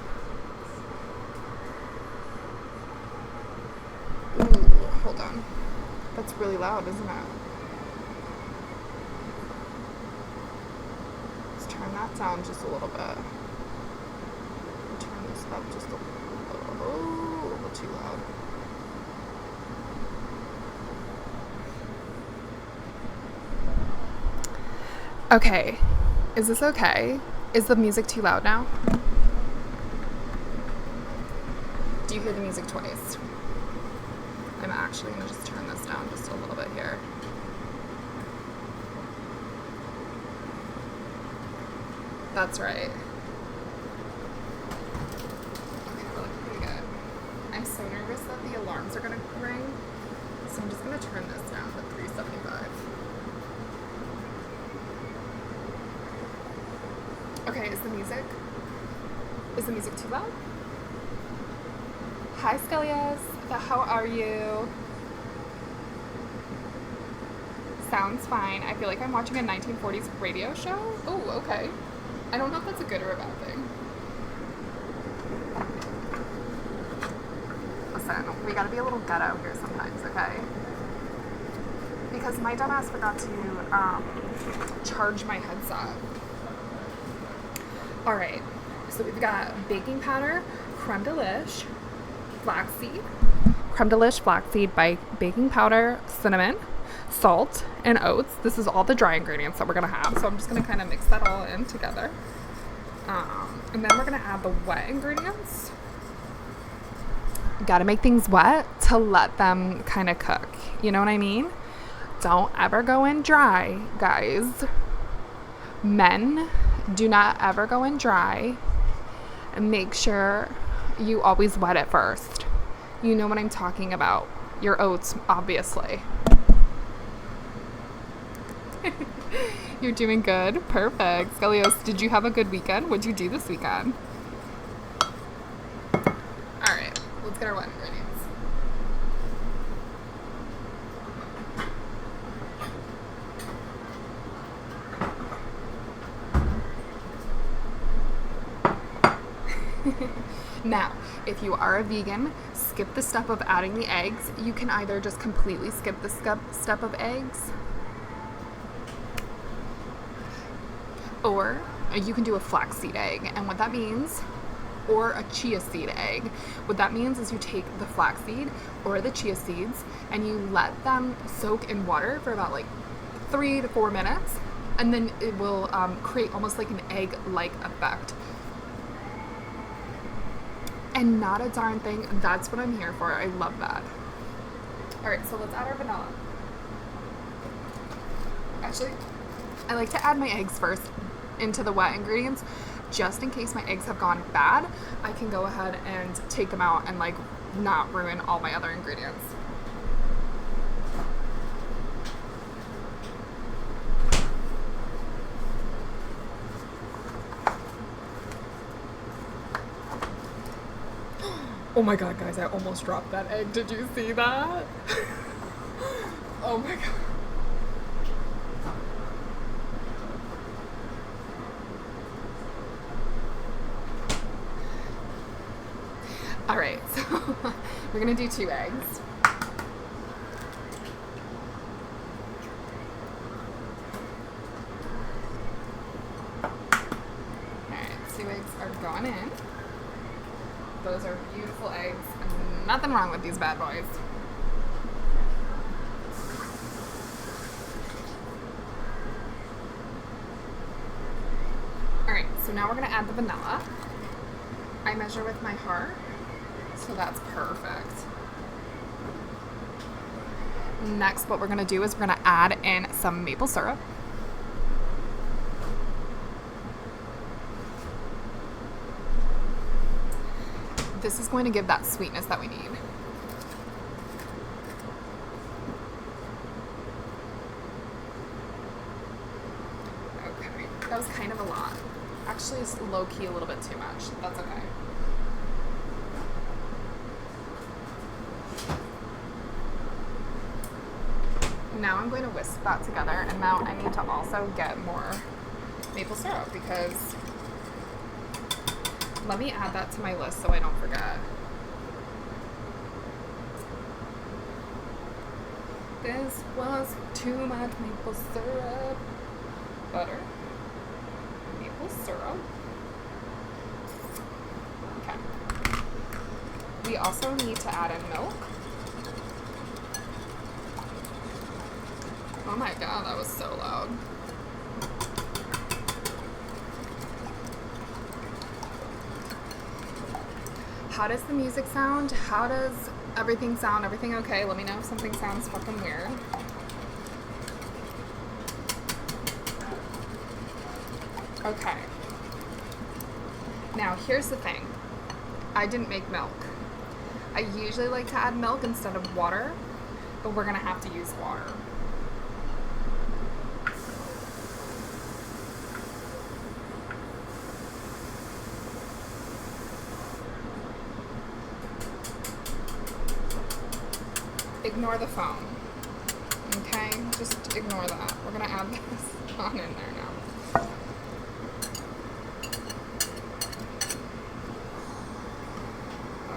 [SPEAKER 1] Ooh, hold on. That's really loud, isn't it? Let's turn that down just a little bit. Turn this up just a little too loud. Okay, is this okay? Is the music too loud now? Do you hear the music twice? I'm actually gonna just turn this down just a little bit here. That's right. Okay, we're looking pretty good. I'm so nervous that the alarms are gonna ring, so I'm just gonna turn this down to 375. Okay, is the music too loud? Hi, Scalias. How are you? Sounds fine. I feel like I'm watching a 1940s radio show. Oh, okay. I don't know if that's a good or a bad thing. Listen, we gotta be a little ghetto here sometimes, okay? Because my dumbass forgot to charge my headset. Alright, so we've got baking powder, creme de lish, flaxseed, by baking powder, cinnamon, salt, and oats. This is all the dry ingredients that we're gonna have. So I'm just gonna kind of mix that all in together. And then we're gonna add the wet ingredients. Gotta make things wet to let them kind of cook. You know what I mean? Don't ever go in dry, guys. Men, do not ever go in dry. And make sure you always wet it first. You know what I'm talking about. Your oats, obviously. You're doing good. Perfect. Scalios, did you have a good weekend? What'd you do this weekend? Alright, let's get our wet ingredients. Now, if you are a vegan, skip the step of adding the eggs. You can either just completely skip the step of eggs, or you can do a flaxseed egg. And what that means, or a chia seed egg. What that means is you take the flaxseed or the chia seeds and you let them soak in water for about like 3 to 4 minutes, and then it will create almost like an egg-like effect. And not a darn thing. That's what I'm here for. I love that. Alright, so let's add our vanilla. Actually, I like to add my eggs first into the wet ingredients, just in case my eggs have gone bad. I can go ahead and take them out and like not ruin all my other ingredients. Oh my god, guys, I almost dropped that egg. Did you see that? Oh my god. Alright, so we're gonna do 2 eggs. Alright, 2 eggs are going in. Those are beautiful eggs. Nothing wrong with these bad boys. Alright, so now we're going to add the vanilla. I measure with my heart, so that's perfect. Next, what we're going to do is we're going to add in some maple syrup. This is going to give that sweetness that we need. Okay, that was kind of a lot. Actually, it's low-key a little bit too much. That's okay. Now I'm going to whisk that together, and now I need to also get more maple syrup because let me add that to my list so I don't forget. This was too much maple syrup. Butter. Maple syrup. Okay. We also need to add in milk. Oh my god, that was so loud. How does the music sound? How does everything sound? Everything okay? Let me know if something sounds fucking weird. Okay. Now, here's the thing. I didn't make milk. I usually like to add milk instead of water, but we're gonna have to use water. ignore the phone. Okay? Just ignore that. We're going to add this on in there now.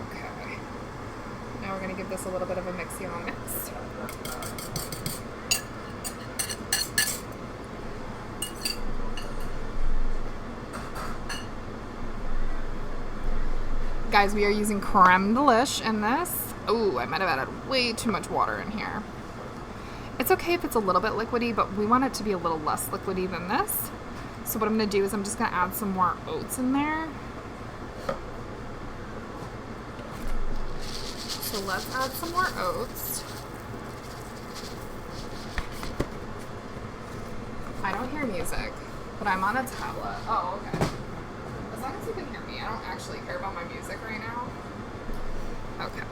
[SPEAKER 1] Okay. Now we're going to give this a little bit of a mixy-on mix. Guys, we are using creme delish in this. Ooh, I might have added way too much water in here. It's okay if it's a little bit liquidy, but we want it to be a little less liquidy than this. So what I'm gonna do is I'm just gonna add some more oats in there. So let's add some more oats. I don't hear music, but I'm on a tablet. Oh, okay. As long as you can hear me, I don't actually care about my music right now. Okay.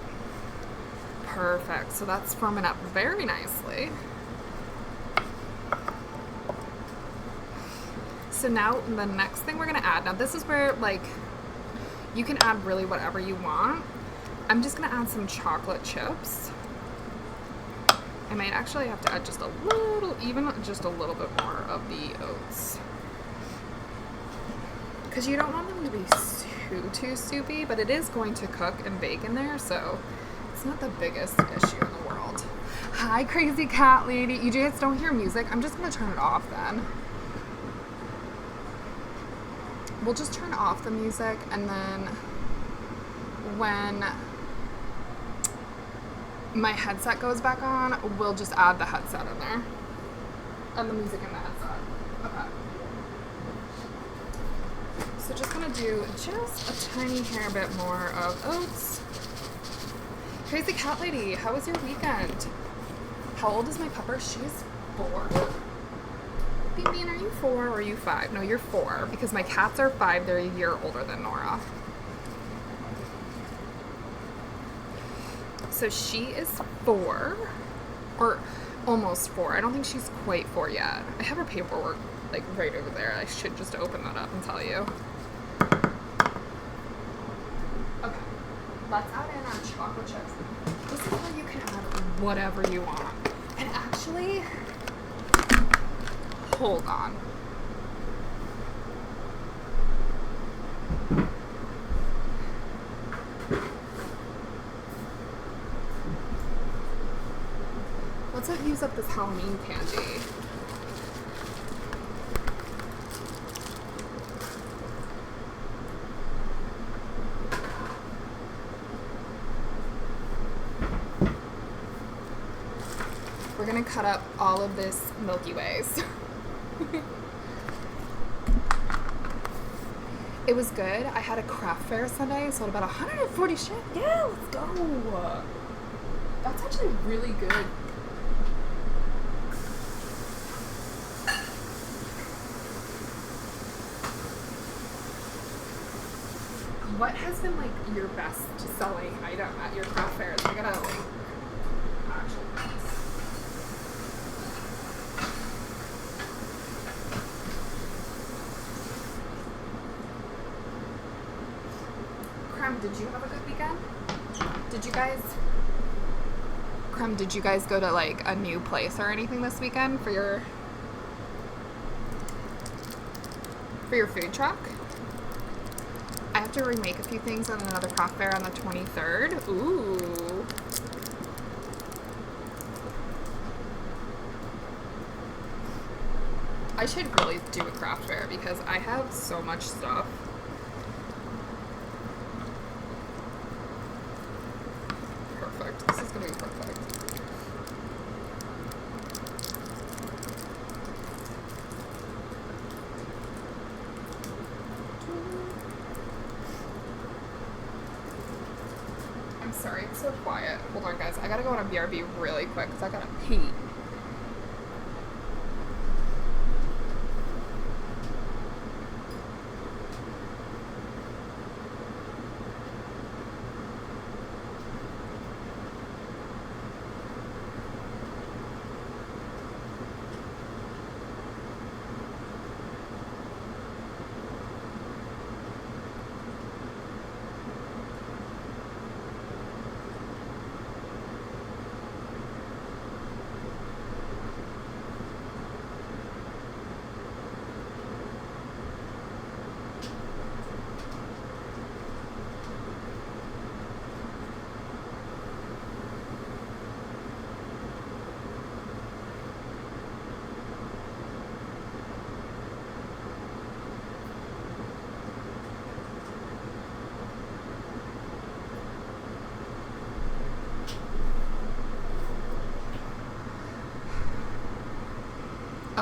[SPEAKER 1] Perfect. So that's firming up very nicely. So now the next thing we're going to add, now this is where like you can add really whatever you want. I'm just going to add some chocolate chips. I might actually have to add just a little, even just a little bit more of the oats. Because you don't want them to be too soupy, but it is going to cook and bake in there, so it's not the biggest issue in the world. Hi, crazy cat lady. You guys don't hear music? I'm just going to turn it off then. We'll just turn off the music, and then when my headset goes back on, we'll just add the headset in there. And the music in the headset. Okay. So just gonna do just a tiny hair bit more of oats. Crazy cat lady, how was your weekend? How old is my pupper? She's 4. Bean Bean, are you 4 or are you 5? No, you're 4 because my cats are 5. They're a year older than Nora. So she is 4 or almost 4. I don't think she's quite 4 yet. I have her paperwork like right over there. I should just open that up and tell you. Okay, let's add in our chocolate chips. This is where you can add whatever you want. And actually, hold on. Let's not use up this Halloween candy. We're gonna cut up all of this Milky Ways. It was good. I had a craft fair Sunday, sold about 140 shit. Yeah, let's go. That's actually really good. What has been like your best selling item at your craft fairs? I gotta like actually. Creme, did you have a good weekend? Did you guys go to like a new place or anything this weekend for your food truck? I have to remake a few things on another craft fair on the 23rd. Ooh. I should really do a craft fair because I have so much stuff. Perfect. This is gonna be perfect. I'm sorry, it's so quiet. Hold on, guys. I gotta go on a BRB really quick because I gotta pee.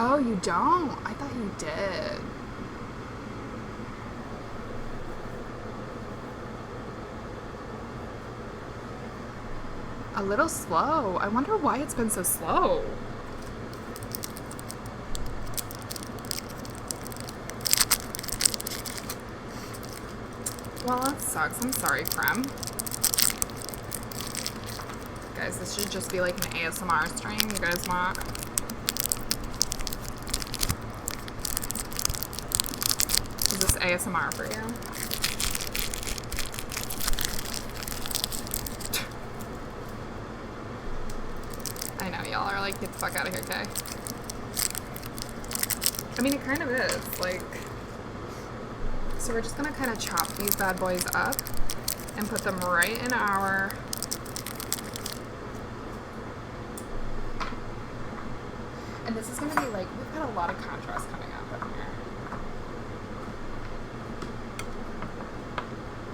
[SPEAKER 1] Oh, you don't? I thought you did. A little slow. I wonder why it's been so slow. Well, that sucks. I'm sorry, Creme. Guys, this should just be like an ASMR stream. You guys want? Is this ASMR for you? I know, y'all are like, get the fuck out of here, Kay. I mean, it kind of is. Like, so we're just gonna kind of chop these bad boys up and put them right in our and this is gonna be like, we've got a lot of contrast coming up in here.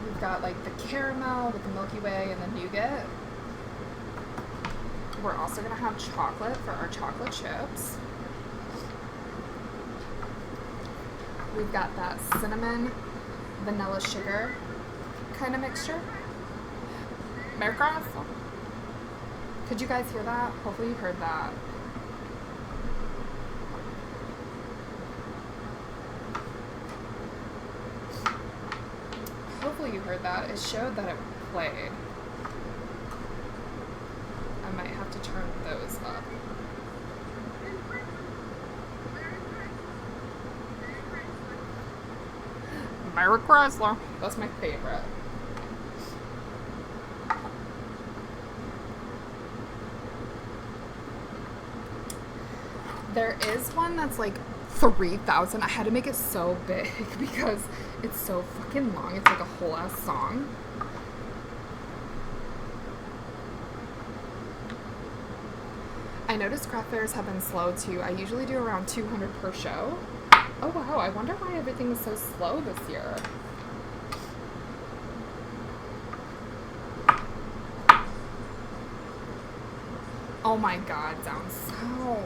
[SPEAKER 1] We've got like the caramel with the Milky Way and the nougat. We're also gonna have chocolate for our chocolate chips. We've got that cinnamon, vanilla sugar kind of mixture. Merry Christmas. Could you guys hear that? Hopefully you heard that. Hopefully you heard that. It showed that it played. I might have to turn those up. Merry Chrysler. That's my favorite. There is one that's like 3,000. I had to make it so big because it's so fucking long. It's like a whole ass song. I noticed craft fairs have been slow too. I usually do around 200 per show. Oh wow, I wonder why everything is so slow this year. Oh my god, down south.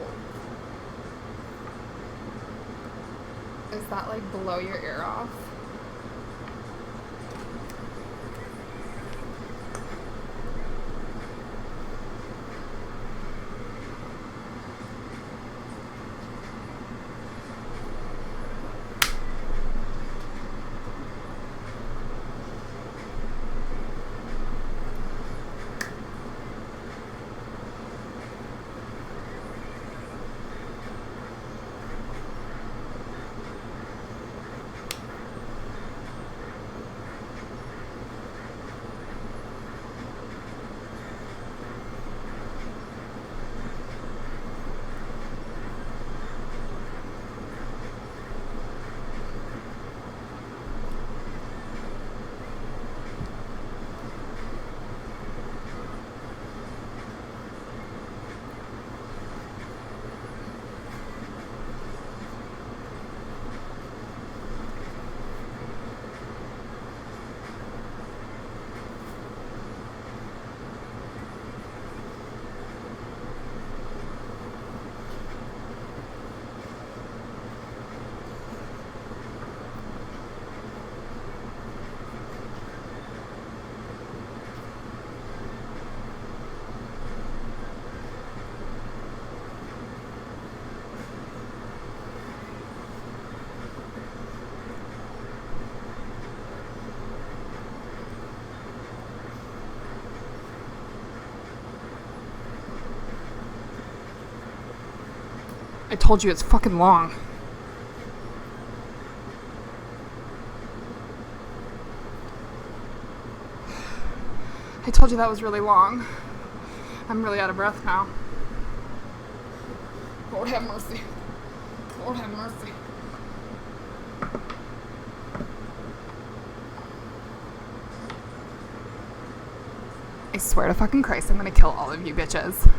[SPEAKER 1] Is that like blow your ear off? I told you it's fucking long. I told you that was really long. I'm really out of breath now. Lord have mercy. Lord have mercy. I swear to fucking Christ, I'm gonna kill all of you bitches.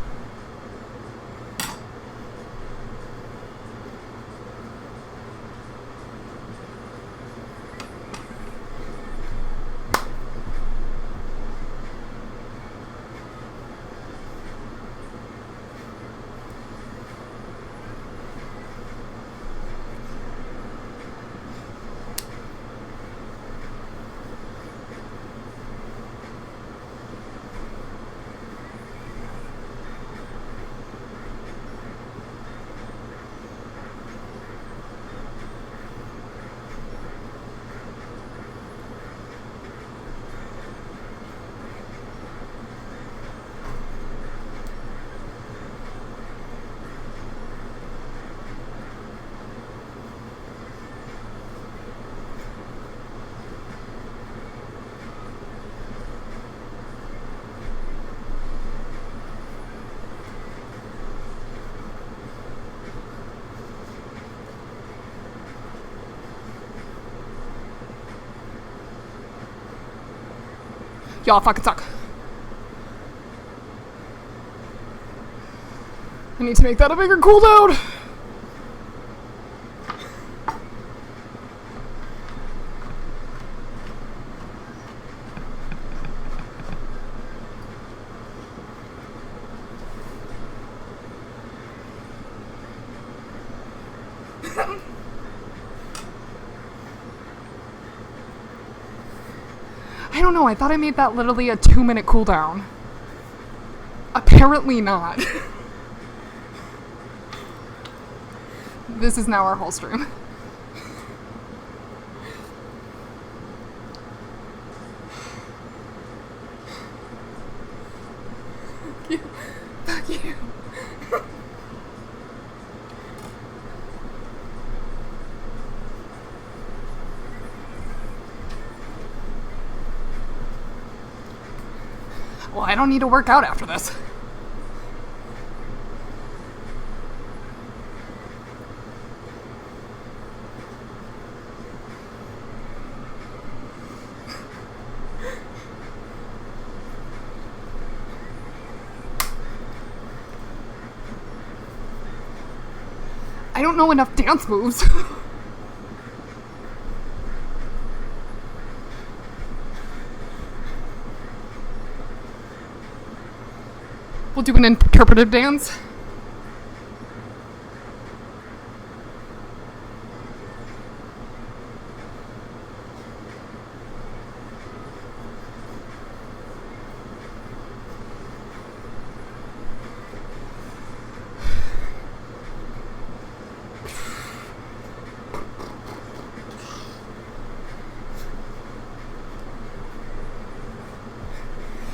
[SPEAKER 1] Y'all fucking suck. I need to make that a bigger cooldown. I don't know, I thought I made that literally a 2-minute cooldown. Apparently not. This is now our whole stream. Fuck you. Fuck you. Well, I don't need to work out after this. I don't know enough dance moves. We'll do an interpretive dance.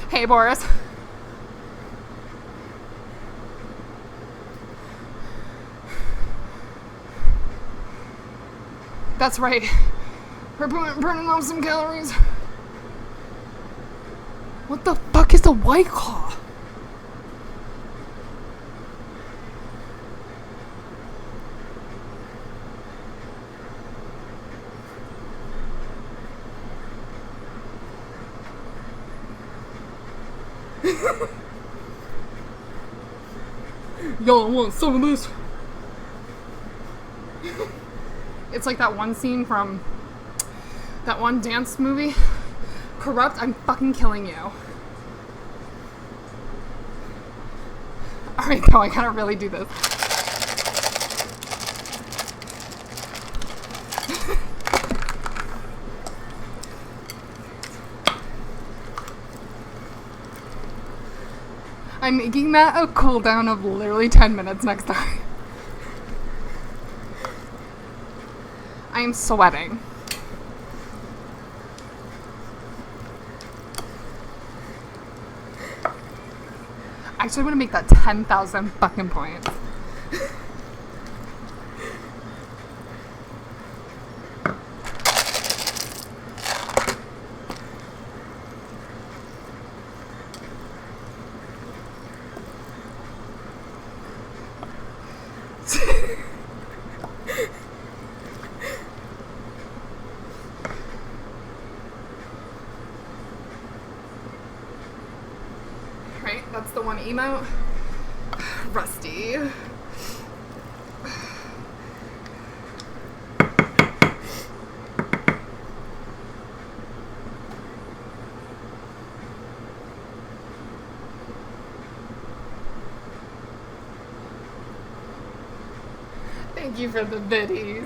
[SPEAKER 1] Hey, Boris. That's right. We're burning off some calories. What the fuck is a White Claw? Y'all want some of this? It's like that one scene from that one dance movie. Corrupt, I'm fucking killing you. Alright, go, I gotta really do this. I'm making that a cooldown of literally 10 minutes next time. I am sweating. Actually, I'm gonna make that 10,000 fucking points. Right, that's the one emote. Rusty. Thank you for the biddies.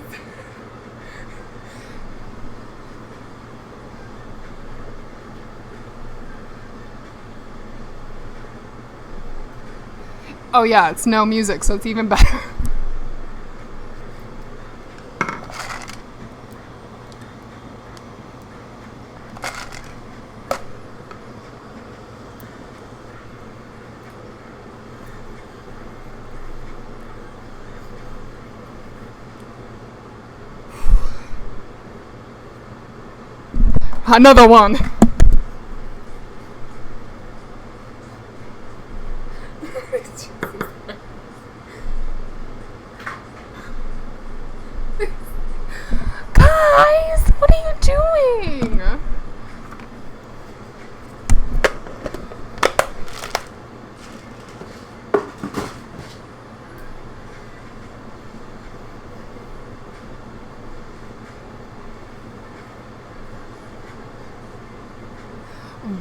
[SPEAKER 1] Oh yeah, it's no music, so it's even better. Another one. Guys, what are you doing?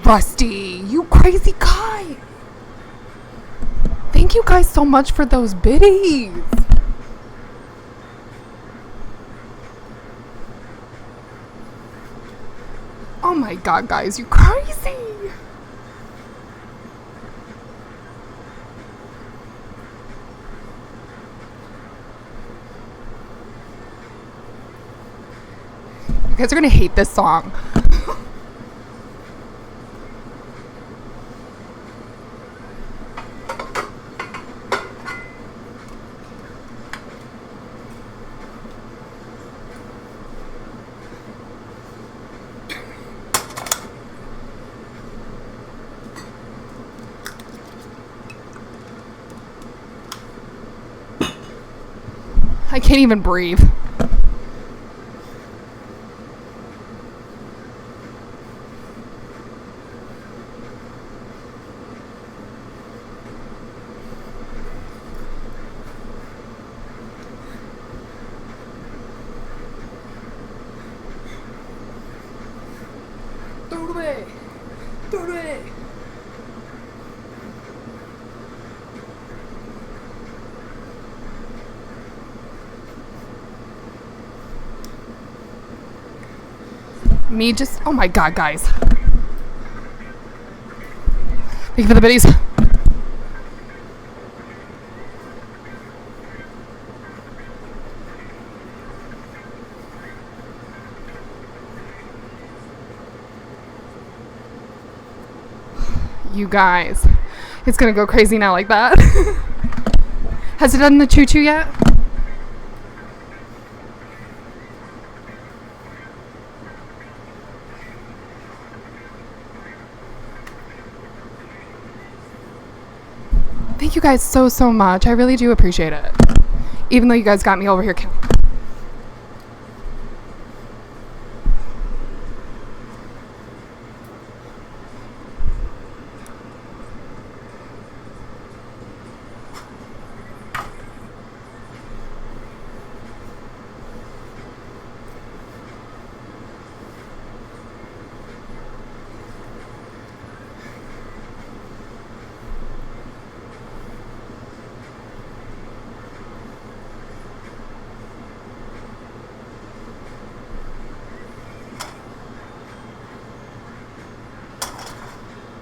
[SPEAKER 1] Rusty, you crazy guy. Thank you guys so much for those biddies. Oh my god, guys, you crazy. You guys are gonna hate this song. I can't even breathe. Throw it away. Throw it away. Me just, oh my god, guys. Thank you for the biddies. You guys, it's gonna go crazy now like that. Has it done the choo-choo yet? Thank you guys so much. I really do appreciate it. Even though you guys got me over here.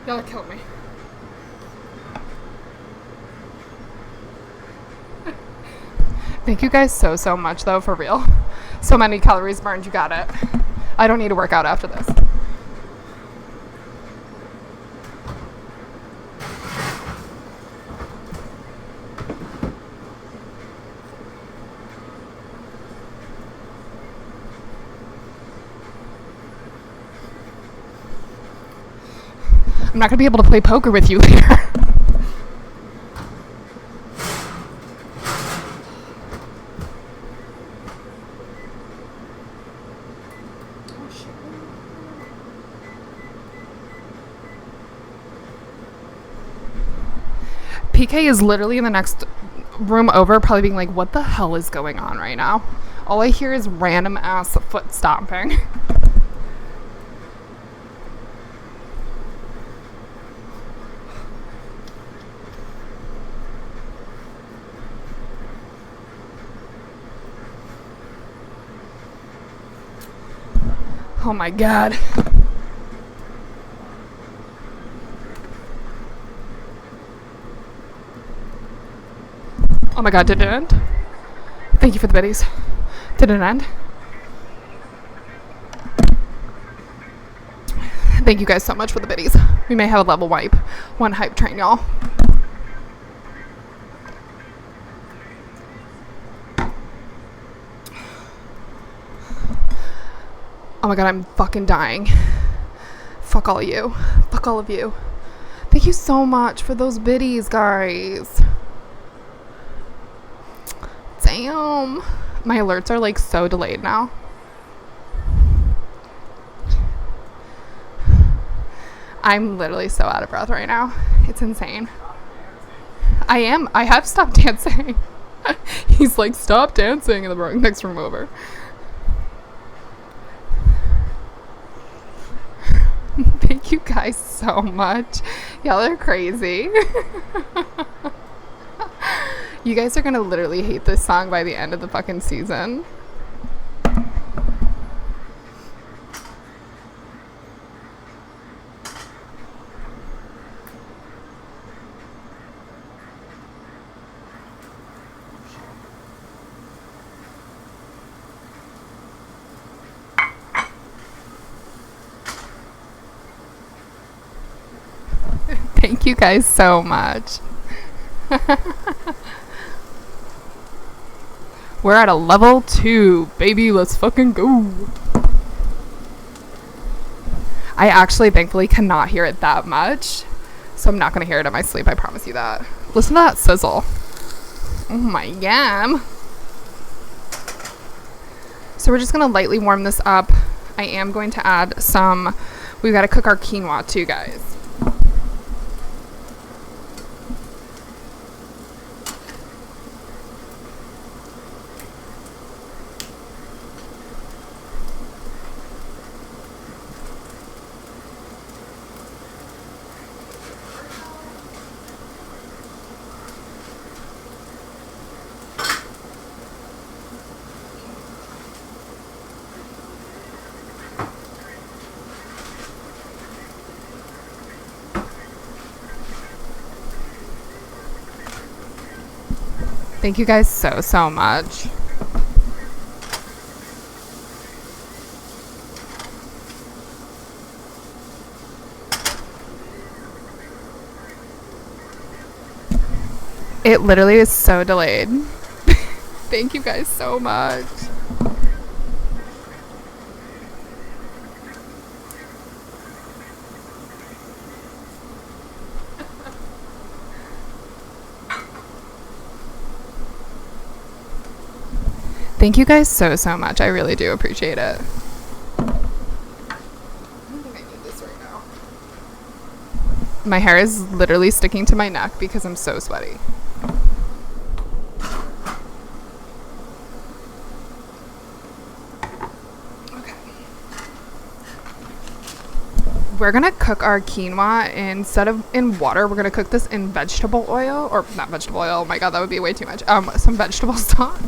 [SPEAKER 1] Y'all killed me. Thank you guys so much though, for real. So many calories burned, you got it. I don't need to work out after this. I'm not gonna be able to play poker with you later. PK is literally in the next room over, probably being like, what the hell is going on right now? All I hear is random ass foot stomping. Oh my god. Oh my god, did it end? Thank you for the biddies. Did it end? Thank you guys so much for the biddies. We may have a level wipe. One hype train, y'all. Oh my god, I'm fucking dying. Fuck all of you. Fuck all of you. Thank you so much for those biddies, guys. Damn. My alerts are like so delayed now. I'm literally so out of breath right now. It's insane. I am. I have stopped dancing. He's like, stop dancing in the next room over. Thank Thank you guys so much. Y'all are crazy. You guys are gonna literally hate this song by the end of the fucking season. Thank you guys so much. We're at a level 2, baby. Let's fucking go. I actually thankfully cannot hear it that much, so I'm not going to hear it in my sleep. I promise you that. Listen to that sizzle. Oh my god. So we're just going to lightly warm this up. I am going to add some, we've got to cook our quinoa too, guys. Thank you guys so much. It literally is so delayed. Thank you guys so much. Thank you guys so much. I really do appreciate it. I don't think I need this right now. My hair is literally sticking to my neck because I'm so sweaty. Okay. We're gonna cook our quinoa instead of in water. We're gonna cook this in vegetable oil, or not vegetable oil. Oh my god, that would be way too much. Some vegetable stock.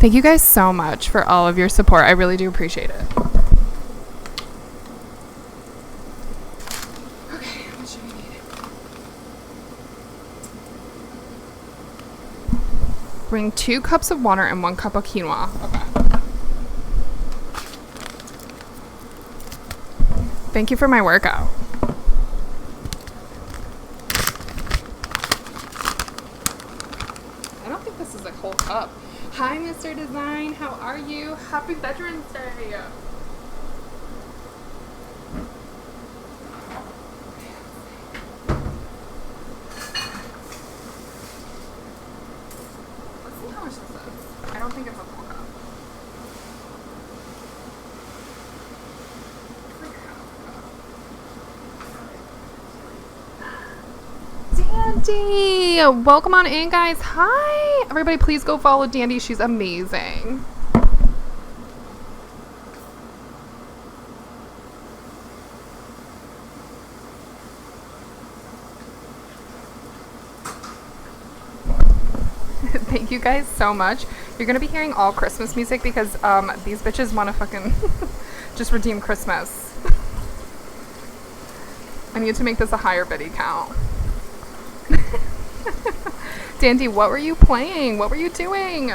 [SPEAKER 1] Thank you guys so much for all of your support. I really do appreciate it. Okay, what should we need? Bring 2 cups of water and 1 cup of quinoa. Okay. Thank you for my workout. I don't think this is a whole cup. Hi, Mr. Design. How are you? Happy Veterans Day. Let's see how much this is. I don't think it's a full cup. Dandy! Welcome on in, guys. Hi! Everybody, please go follow Dandy. She's amazing. Thank you guys so much. You're gonna be hearing all Christmas music because these bitches want to fucking just redeem Christmas. I need to make this a higher biddy count. Dandy, what were you playing? What were you doing?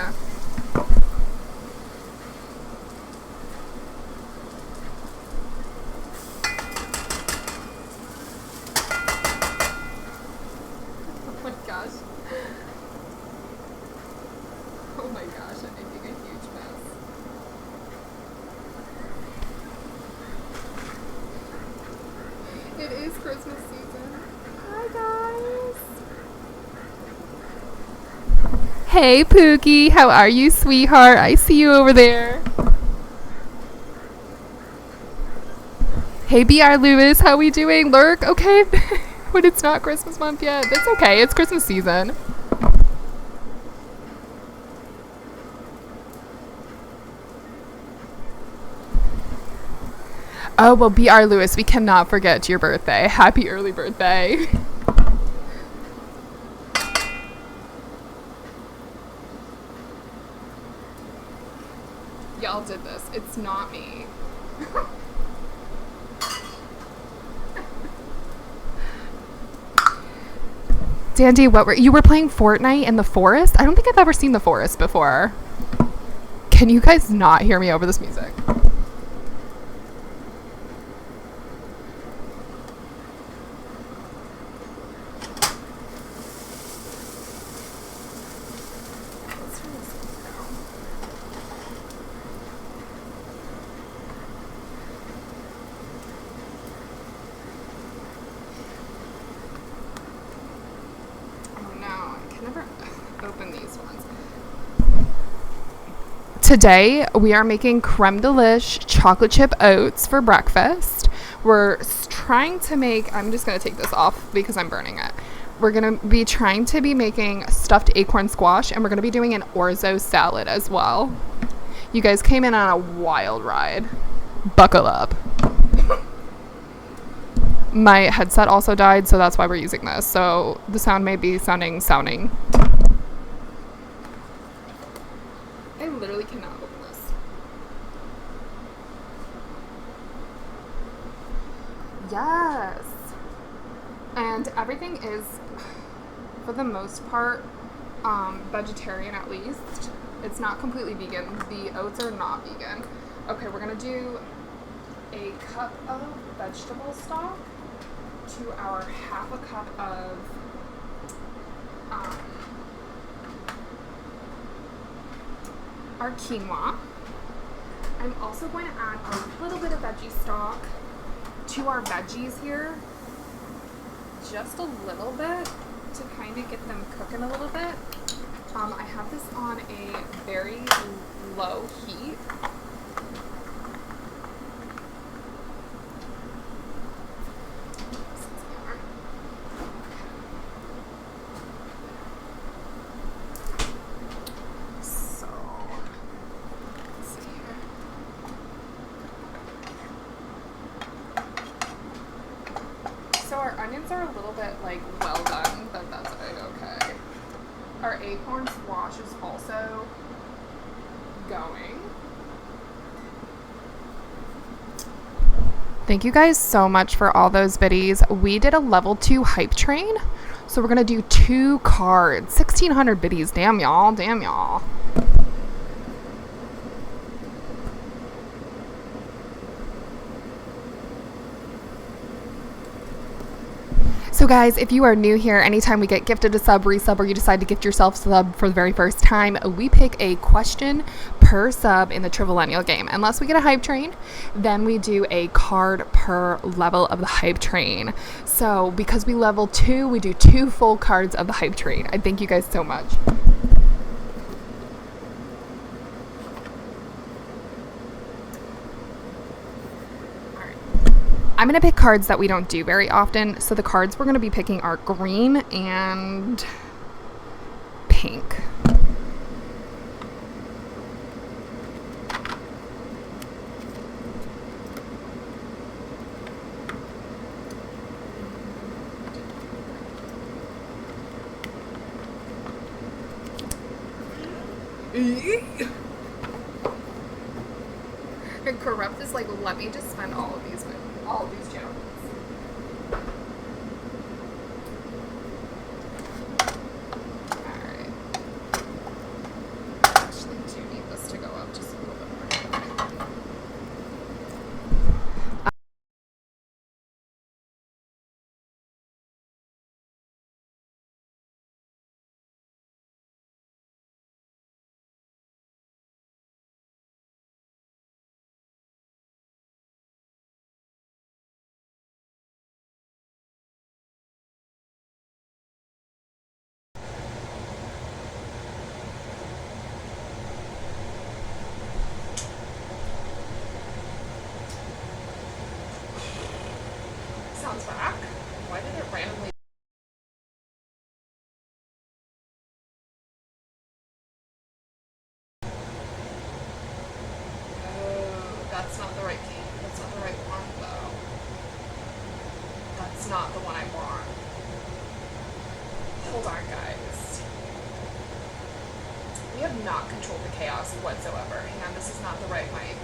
[SPEAKER 1] Christmas season. Hi, guys. Hey, Pookie. How are you, sweetheart? I see you over there. Hey, BR Lewis. How we doing? Lurk? Okay. When it's not Christmas month yet. That's okay. It's Christmas season. Oh, well, BR Lewis, we cannot forget your birthday. Happy early birthday. Y'all did this. It's not me. Dandy, you were playing Fortnite in the forest? I don't think I've ever seen the forest before. Can you guys not hear me over this music? Open these ones. Today we are making creme de lish chocolate chip oats for breakfast. We're trying to make, I'm just going to take this off because I'm burning it. We're going to be trying to be making stuffed acorn squash, and we're going to be doing an orzo salad as well. You guys came in on a wild ride. Buckle up. My headset also died, so that's why we're using this. So the sound may be sounding. I literally cannot open this. Yes. And everything is, for the most part, vegetarian at least. It's not completely vegan. The oats are not vegan. Okay, we're going to do a cup of vegetable stock to our half a cup of our quinoa. I'm also going to add a little bit of veggie stock to our veggies here. Just a little bit to kind of get them cooking a little bit. I have this on a very low heat. So our onions are a little bit like well done, but that's okay. Our acorn squash is also going. Thank you guys so much for all those biddies. We did a level 2 hype train, so we're gonna do 2 cards, 1,600 biddies. Damn y'all. So guys, if you are new here, anytime we get gifted a sub, resub, or you decide to gift yourself a sub for the very first time, we pick a question per sub in the Trivillennial game. Unless we get a hype train, then we do a card per level of the hype train. So because we level 2, we do 2 full cards of the hype train. I thank you guys so much. I'm going to pick cards that we don't do very often. So the cards we're going to be picking are green and pink. And corrupt is like, let me just spend all of these gems. Alright. Actually do need this to go up just a little bit more. We have not controlled the chaos whatsoever. Hang on, this is not the right mic.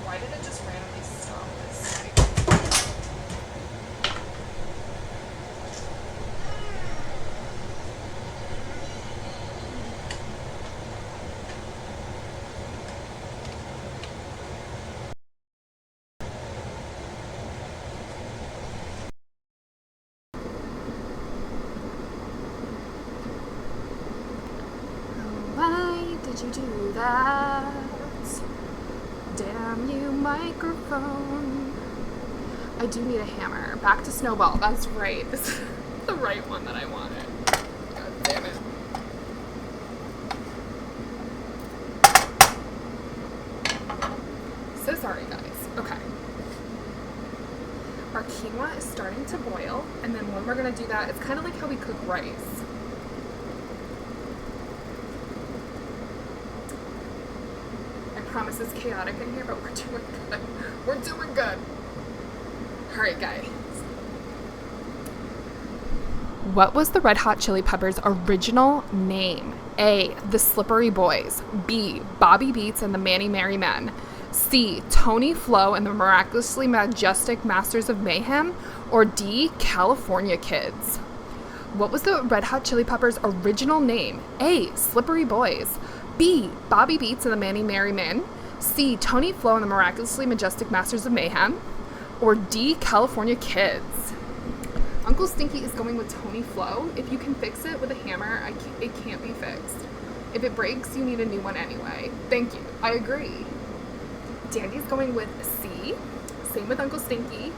[SPEAKER 1] Why did it just randomly stop this mic? Why did you do that? Damn you, microphone. I do need a hammer. Back to Snowball. That's right. This is the right one that I wanted. God damn it. So sorry, guys. Okay. Our quinoa is starting to boil, and then when we're gonna do that, it's kind of like how we cook rice. I promise it's chaotic in here, but we're doing good. We're doing good. All right, guys. What was the Red Hot Chili Peppers' original name? A, the Slippery Boys. B, Bobby Beats and the Manny Merry Men. C, Tony Flo and the Miraculously Majestic Masters of Mayhem. Or D, California Kids. What was the Red Hot Chili Peppers' original name? A, Slippery Boys. B, Bobby Beats and the Manny Merry Men. C, Tony Flo and the Miraculously Majestic Masters of Mayhem. Or D, California Kids. Uncle Stinky is going with Tony Flo. If you can fix it with a hammer, it can't be fixed. If it breaks, you need a new one anyway. Thank you. I agree. Dandy's going with C. Same with Uncle Stinky.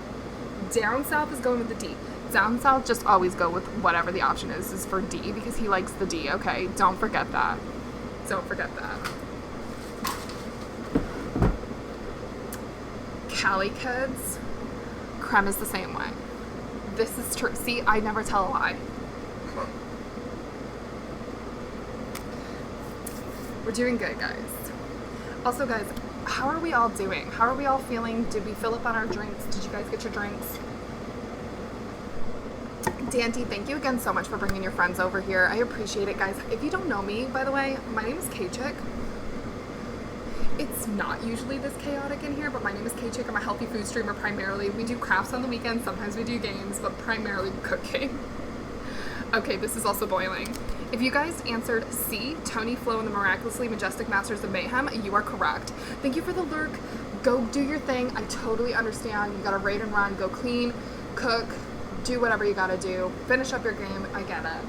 [SPEAKER 1] Down South is going with the D. Down South, just always go with whatever the option is for D, because he likes the D, okay? Don't forget that. Don't forget that. Cali Kids. Creme is the same way. This is true. See, I never tell a lie. We're doing good, guys. Also, guys, how are we all doing? How are we all feeling? Did we fill up on our drinks? Did you guys get your drinks? Dandy, thank you again so much for bringing your friends over here. I appreciate it, guys. If you don't know me, by the way, my name is Kaychick. It's not usually this chaotic in here, but my name is Kaychick. I'm a healthy food streamer primarily. We do crafts on the weekends. Sometimes we do games, but primarily cooking. Okay, this is also boiling. If you guys answered C, Tony Flo and the Miraculously Majestic Masters of Mayhem, you are correct. Thank you for the lurk. Go do your thing. I totally understand. You gotta raid and run, go clean, cook, do whatever you gotta do. Finish up your game. I get it.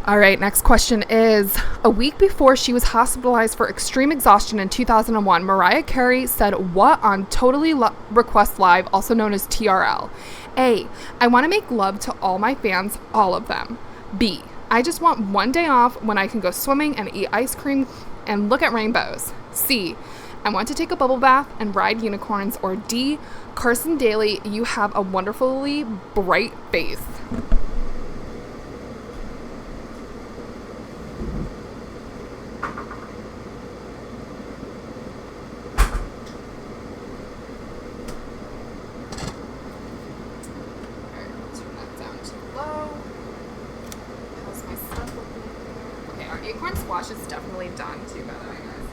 [SPEAKER 1] All right, next question is, a week before she was hospitalized for extreme exhaustion in 2001, Mariah Carey said what on Totally Request Live, also known as TRL? A, I want to make love to all my fans, all of them. B, I just want one day off when I can go swimming and eat ice cream and look at rainbows. C, I want to take a bubble bath and ride unicorns. Or D, Carson Daly, you have a wonderfully bright face. Acorn squash is definitely done too, by the way, guys.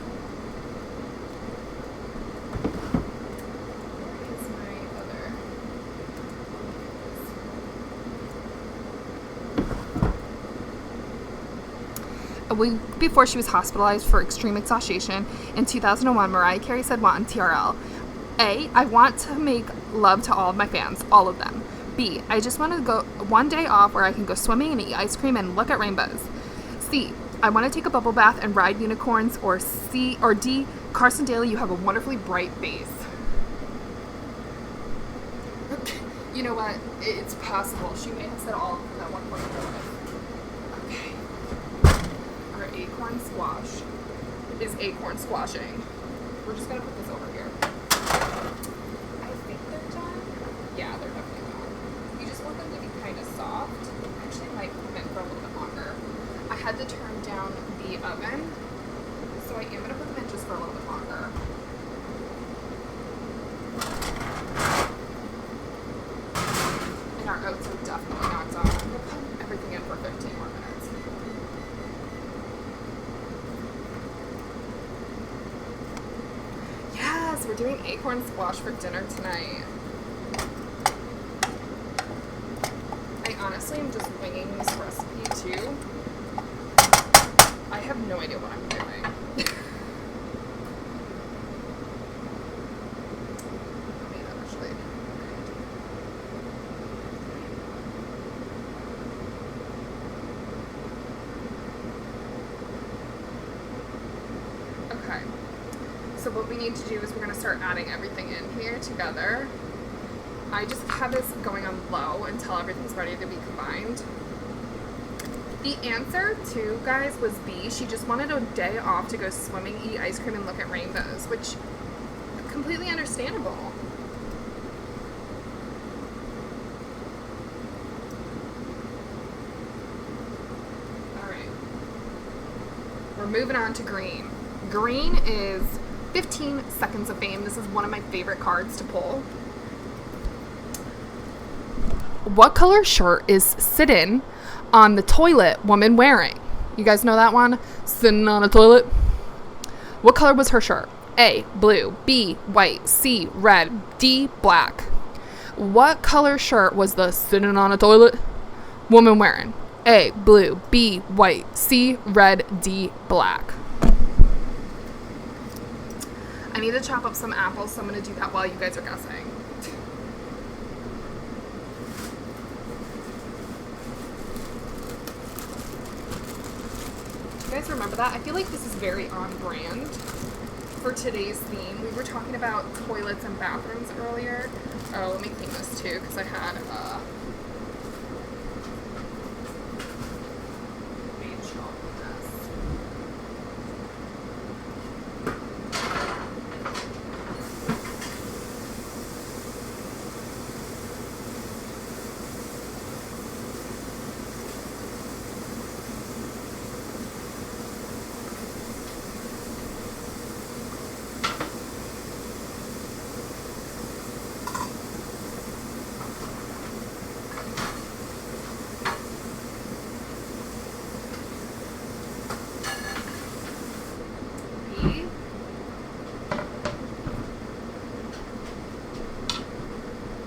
[SPEAKER 1] Where is my other? A week before she was hospitalized for extreme exhaustion in 2001, Mariah Carey said what on TRL? A, I want to make love to all of my fans, all of them. B, I just want to go one day off where I can go swimming and eat ice cream and look at rainbows. C, I want to take a bubble bath and ride unicorns. Or C or D, Carson Daly, you have a wonderfully bright face. You know what? It's possible. She may have said all of that one point in her life. Okay. Our acorn squash is acorn squashing. We're just going to put this over here. I think they're done. Yeah, they're definitely done. You just want them to be kind of soft. Actually, I might put them in for a little bit longer. I had to turn down the oven, so I am going to put them in just for a little bit longer. And our oats are definitely not done. I'm going to put everything in for 15 more minutes. So we're doing acorn squash for dinner tonight. I honestly am just winging this recipe too. I have no idea what I'm doing. Okay. So what we need to do is we're going to start adding everything in here together. I just have this going on low until everything's ready to be combined. The answer too, guys, was B. She just wanted a day off to go swimming, eat ice cream, and look at rainbows, which completely understandable. All right. We're moving on to green. Green is 15 Seconds of Fame. This is one of my favorite cards to pull. What color shirt is sitting on the toilet woman wearing? You guys know that one? Sitting on a toilet. What color was her shirt? A, blue. B, white. C, red. D, black. What color shirt was the sitting on a toilet woman wearing? A, blue. B, white. C, red. D, black. I need to chop up some apples, so I'm going to do that while you guys are guessing. Do you guys remember that? I feel like this is very on brand for today's theme. We were talking about toilets and bathrooms earlier. Oh, let me clean this too, because I had made chalk with this.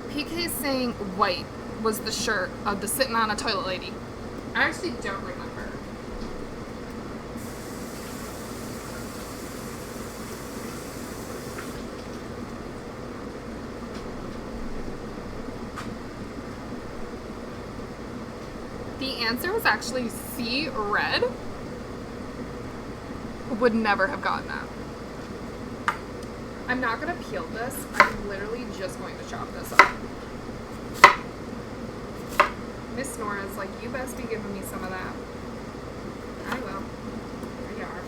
[SPEAKER 1] PK saying white was the shirt of the sitting on a toilet lady. I actually don't remember. The answer was actually C, red. Would never have gotten that. I'm not going to peel this. I'm literally just going to chop this up. Miss Nora's like, you best be giving me some of that. I will. There you are.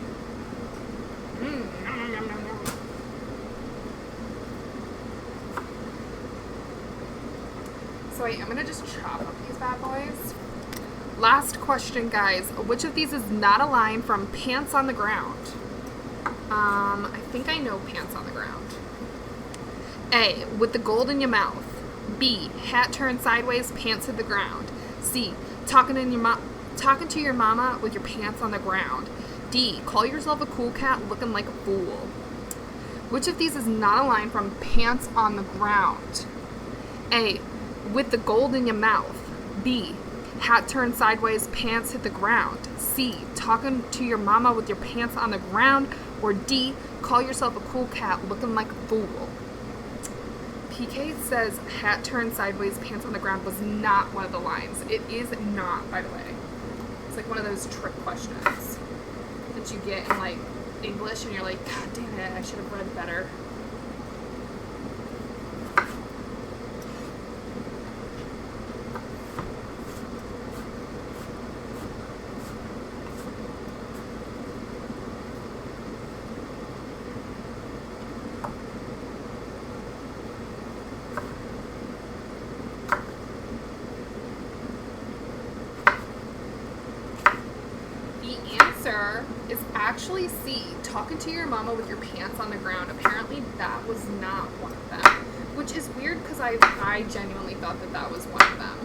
[SPEAKER 1] Nom, nom, nom, nom. So I'm going to just chop up these bad boys. Last question, guys. Which of these is not a line from Pants on the Ground? I think I know Pants on the Ground. A, with the gold in your mouth. B, hat turned sideways, pants hit the ground. C, talking to your mama with your pants on the ground. D, call yourself a cool cat looking like a fool. Which of these is not a line from Pants on the Ground? A, with the gold in your mouth. B, hat turned sideways, pants hit the ground. C, talking to your mama with your pants on the ground. Or D, call yourself a cool cat looking like a fool. PK says hat turned sideways, pants on the ground was not one of the lines. It is not, by the way. It's like one of those trick questions that you get in like English and you're like, God damn it, I should have read better. Is actually C, talking to your mama with your pants on the ground. Apparently that was not one of them, which is weird because I genuinely thought that that was one of them.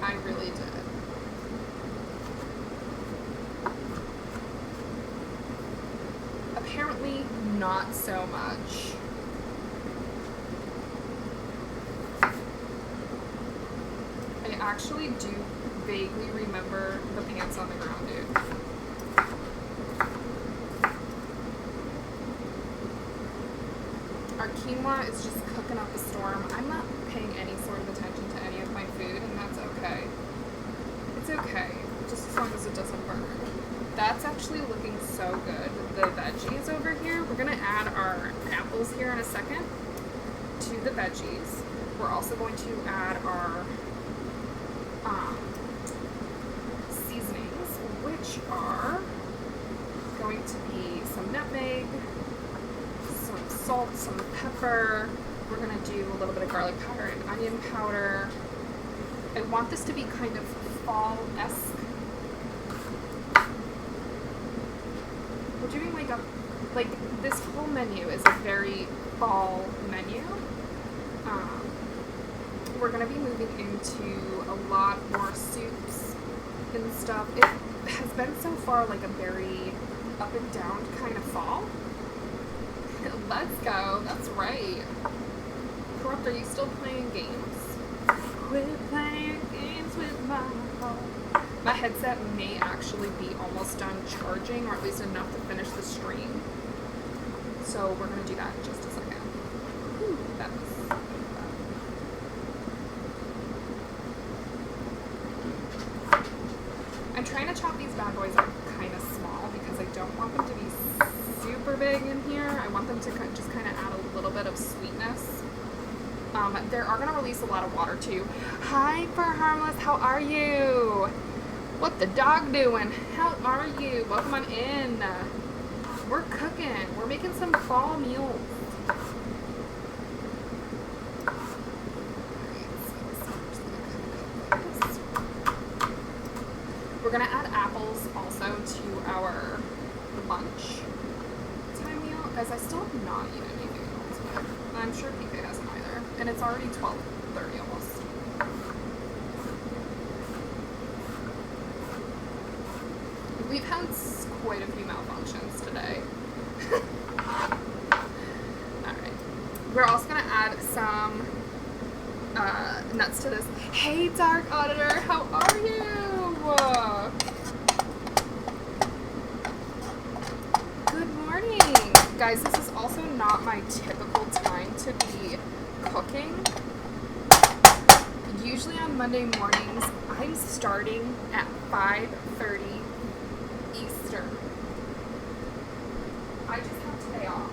[SPEAKER 1] I really did. Apparently not. not so much. I actually do vaguely remember the pants on the ground, dude. Our quinoa is just cooking up a storm. I'm not paying any sort of attention to any of my food, and that's okay. It's okay, just as long as it doesn't burn. That's actually looking so good. The veggies over here, we're gonna add our apples here in a second to the veggies. We're also going to add our seasonings, which are going to be some nutmeg, some salt, some pepper. We're gonna do a little bit of garlic powder and onion powder. I want this to be kind of fall-esque. We're doing like this whole menu is a very fall menu. We're gonna be moving into a lot more soups and stuff. It has been so far like a very up and down kind of fall. Let's go, that's right. Corrupt, are you still playing games? We're playing games with my heart. My headset may actually be almost done charging, or at least enough to finish the stream. So we're gonna do that in just a second. Ooh, that was bad. I'm trying to chop these bad boys up kind of small because I don't want them to be super big in here. I want them to just kind of add a little bit of sweetness. They are going to release a lot of water too. Hi, Fur Harmless, how are you? What the dog doing? How are you? Welcome on in. We're cooking. We're making some fall meals. We're going to add apples also to our lunch time meal, as I still have not eaten anything else yet. I'm sure PK hasn't either. And it's already 12:30 almost. We've had quite a few malfunctions today. Alright. We're also going to add some nuts to this. Hey, Dark Auditor, how are you? Good morning. Guys, this is also not my typical time to be cooking. Usually on Monday mornings, I'm starting at 5:30 Eastern. I just have today off.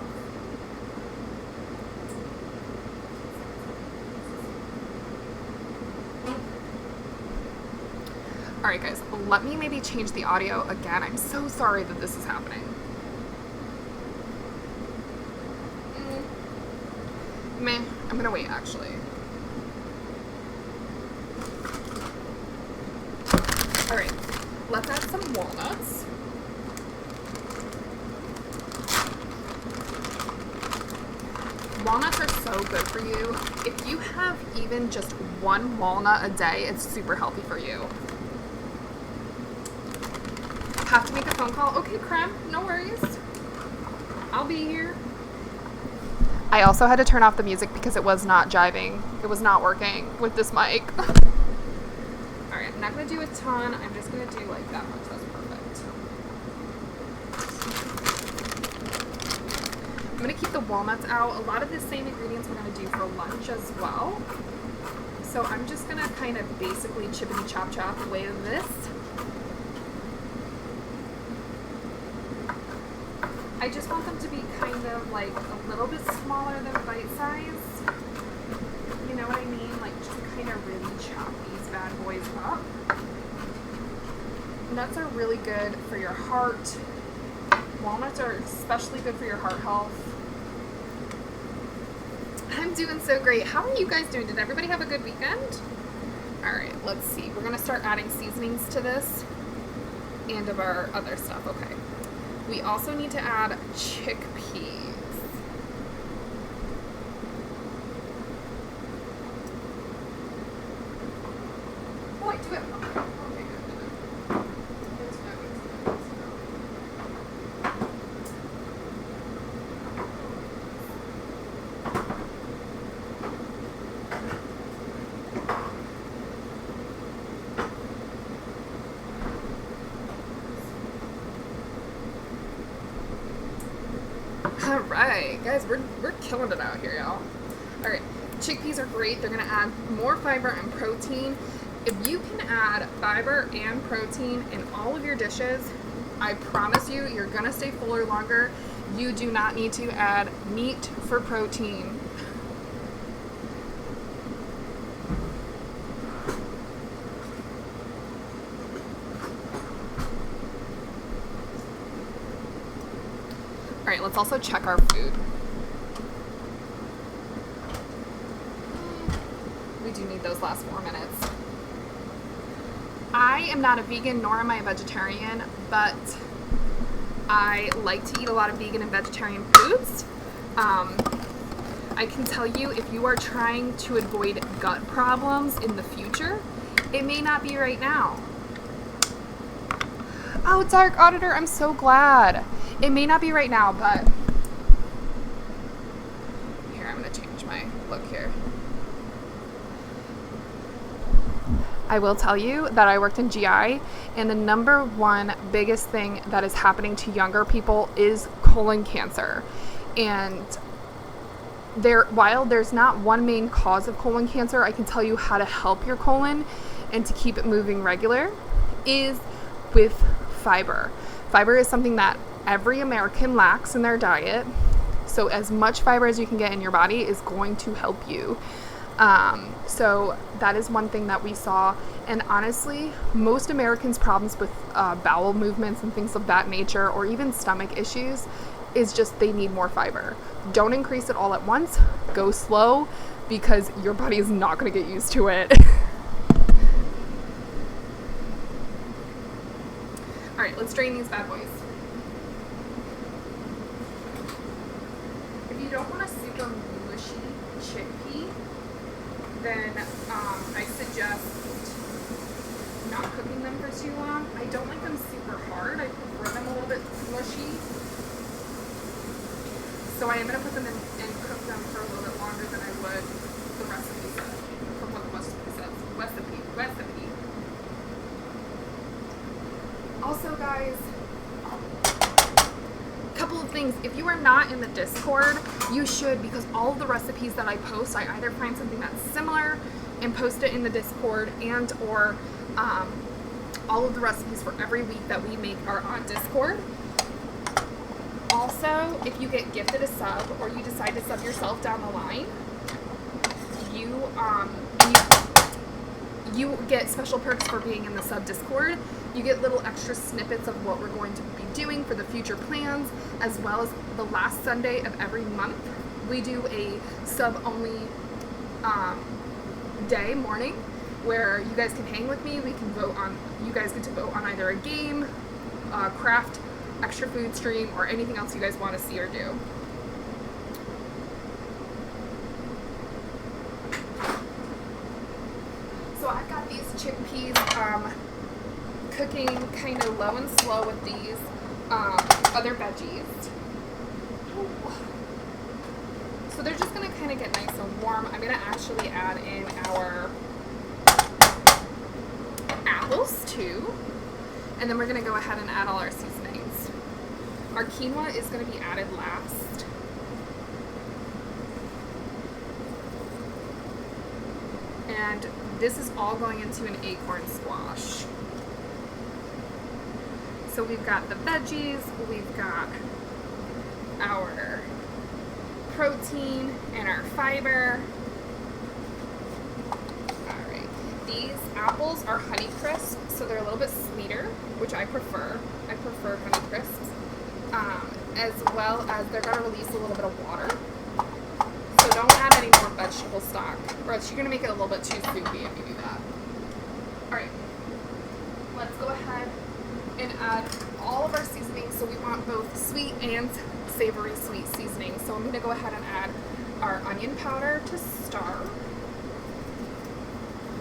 [SPEAKER 1] Alright guys, let me maybe change the audio again. I'm so sorry that this is happening. Meh, I'm gonna wait actually. Alright, let's add some walnuts. Walnuts are so good for you. If you have even just one walnut a day, it's super healthy for you. Have to make a phone call? Okay, Creme, no worries. I'll be here. I also had to turn off the music because it was not jiving. It was not working with this mic. Alright, I'm not going to do a ton. I'm just going to do like that much. That's perfect. I'm going to keep the walnuts out. A lot of the same ingredients we're going to do for lunch as well. So I'm just going to kind of basically chippity chop chop away this. I just want them to be kind of like a little bit smaller than bite size. You know what I mean? Like just kind of really chop these bad boys up. Nuts are really good for your heart. Walnuts are especially good for your heart health. I'm doing so great. How are you guys doing? Did everybody have a good weekend? Alright, let's see. We're going to start adding seasonings to this and of our other stuff. Okay. We also need to add chickpeas. Oh, I do have one. Okay, good. Good to know. All right, guys, we're killing it out here, y'all. All right, chickpeas are great. They're gonna add more fiber and protein. If you can add fiber and protein in all of your dishes, I promise you, you're gonna stay fuller longer. You do not need to add meat for protein. All right, let's also check our food. We do need those last 4 minutes. I am not a vegan, nor am I a vegetarian, but I like to eat a lot of vegan and vegetarian foods. I can tell you, if you are trying to avoid gut problems in the future, it may not be right now. Oh, Dark Auditor, I'm so glad. It may not be right now, but here, I'm gonna change my look here. I will tell you that I worked in GI, and the number one biggest thing that is happening to younger people is colon cancer. And while there's not one main cause of colon cancer, I can tell you how to help your colon and to keep it moving regular is with fiber. Fiber is something that every American lacks in their diet. So as much fiber as you can get in your body is going to help you. So that is one thing that we saw. And honestly, most Americans' problems with bowel movements and things of that nature, or even stomach issues, is just they need more fiber. Don't increase it all at once. Go slow, because your body is not going to get used to it. All right, let's drain these bad boys. If you don't want a super mushy chickpea, then I suggest not cooking them for too long. I don't like them super hard. I prefer them a little bit mushy. So I am going to put them in and cook them for a little bit longer than I would the recipe says. From what the recipe says. Recipe. Also, guys, couple of things. If you are not in the Discord, you should, because all of the recipes that I post, I either find something that's similar and post it in the Discord, and or all of the recipes for every week that we make are on Discord. Also, if you get gifted a sub, or you decide to sub yourself down the line, you get special perks for being in the sub Discord. You get little extra snippets of what we're going to be doing for the future plans, as well as the last Sunday of every month. We do a sub-only day, morning, where you guys can hang with me. We can vote on, you guys get to vote on either a game, craft, extra food stream, or anything else you guys want to see or do. So I've got these chickpeas cooking kind of low and slow with these other veggies. Ooh. So they're just going to kind of get nice and warm. I'm going to actually add in our apples too. And then we're going to go ahead and add all our seasonings. Our quinoa is going to be added last. And this is all going into an acorn squash. So we've got the veggies, we've got our protein and our fiber. All right, these apples are Honey Crisp, so they're a little bit sweeter, which I prefer. I prefer Honey Crisps, as well as they're gonna release a little bit of water. So don't add any more vegetable stock, or else you're gonna make it a little bit too soupy if you do that. All right, let's go ahead and add all of our seasonings. So we want both sweet and savory sweet seasoning. So I'm going to go ahead and add our onion powder to start.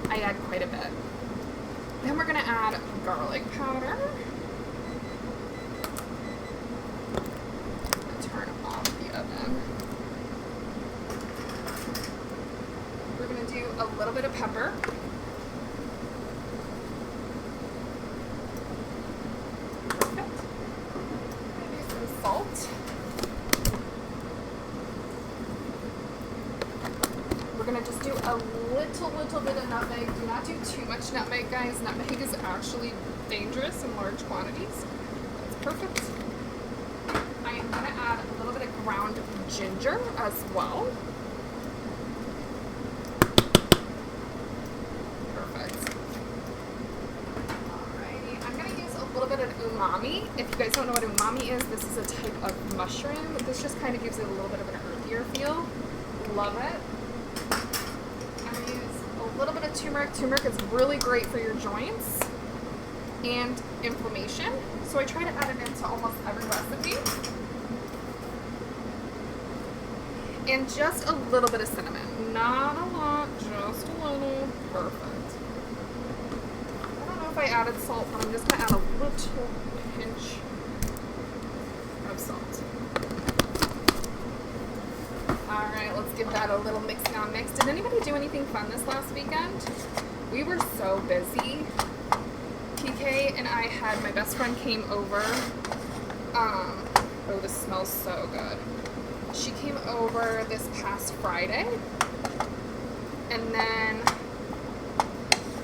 [SPEAKER 1] I add quite a bit. Then we're going to add garlic powder. Turn off the oven. We're going to do a little bit of pepper. Salt. little bit of nutmeg. Do not do too much nutmeg, guys. Nutmeg is actually dangerous in large quantities. That's perfect. I am going to add a little bit of ground ginger as well. Perfect. Alrighty, I'm going to use a little bit of umami. If you guys don't know what umami is, this is a type of mushroom. This just kind of gives it a little bit of an earthier feel. Love it. I'm going to use a little bit of turmeric. Turmeric is really great for your joints and inflammation. So I try to add it into almost every recipe. And just a little bit of cinnamon. Not a lot, just a little. Perfect. I don't know if I added salt, but I'm just going to add a little pinch of salt. Alright, let's give that a little mix now mix. Did anybody do anything fun this last weekend? We were so busy. PK and I had, my best friend came over. Oh, this smells so good. She came over this past Friday. And then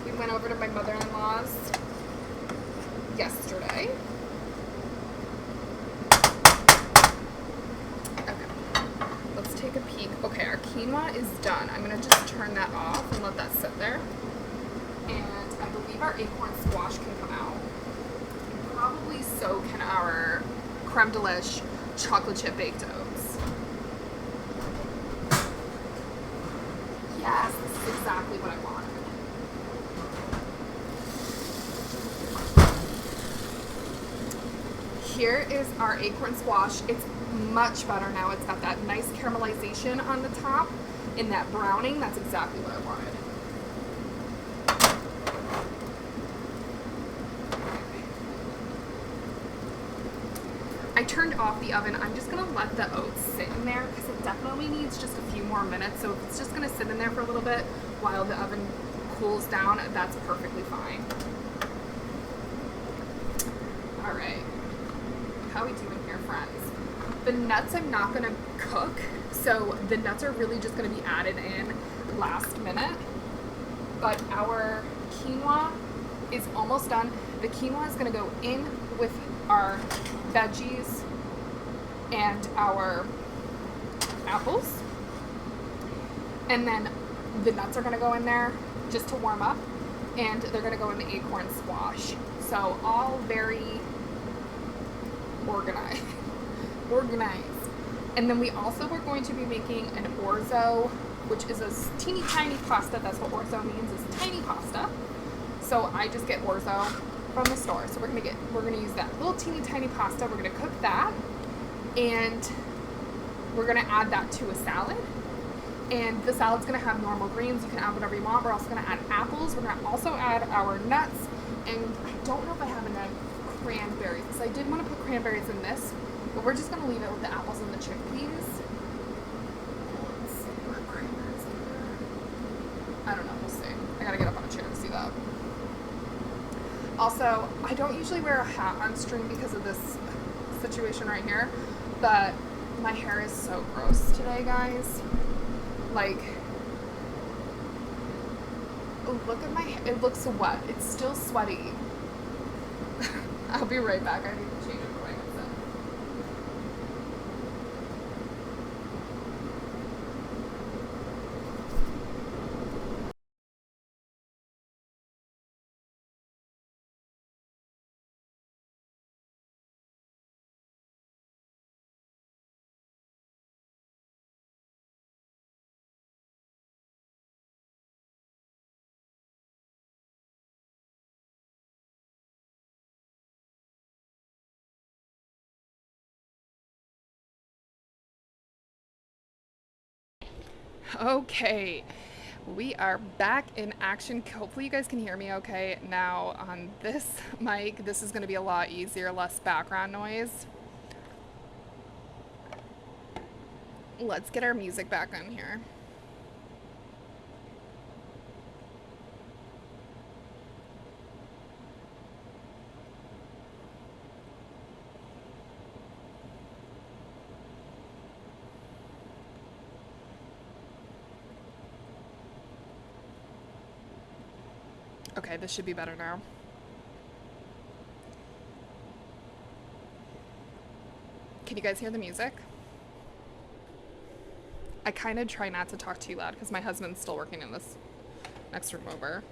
[SPEAKER 1] we went over to my mother-in-law's yesterday. Take a peek. Okay, our quinoa is done. I'm going to just turn that off and let that sit there. And I believe our acorn squash can come out. And probably so can our creme delish chocolate chip baked oats. Yes, this is exactly what I wanted. Here is our acorn squash. It's much better now. It's got that nice caramelization on the top and that browning. That's exactly what I wanted. I turned off the oven. I'm just going to let the oats sit in there because it definitely needs just a few more minutes. So if it's just going to sit in there for a little bit while the oven cools down, that's perfectly fine. All right. How are we doing here, friends? The nuts I'm not going to cook, so the nuts are really just going to be added in last minute. But our quinoa is almost done. The quinoa is going to go in with our veggies and our apples. And then the nuts are going to go in there just to warm up. And they're going to go in the acorn squash. So all very organized. And then we also were going to be making an orzo, which is a teeny tiny pasta. That's what orzo means, is tiny pasta. So I just get orzo from the store. So we're gonna use that little teeny tiny pasta. We're gonna cook that, and we're gonna add that to a salad. And the salad's gonna have normal greens. You can add whatever you want. We're also gonna add apples. We're gonna also add our nuts. And I don't know if I have enough cranberries. So I did want to put cranberries in this, but we're just going to leave it with the apples and the chickpeas. Let's see what cranberries in there. I don't know. We'll see. I gotta get up on a chair to see that. Also, I don't usually wear a hat on stream because of this situation right here, but my hair is so gross today, guys. Like, oh, look at my hair. It looks wet. It's still sweaty. I'll be right back. I need to change it for my headset. Okay, we are back in action. Hopefully you guys can hear me okay. Now on this mic, this is going to be a lot easier, less background noise. Let's get our music back on here. Okay, this should be better now. Can you guys hear the music? I kind of try not to talk too loud because my husband's still working in this next room over.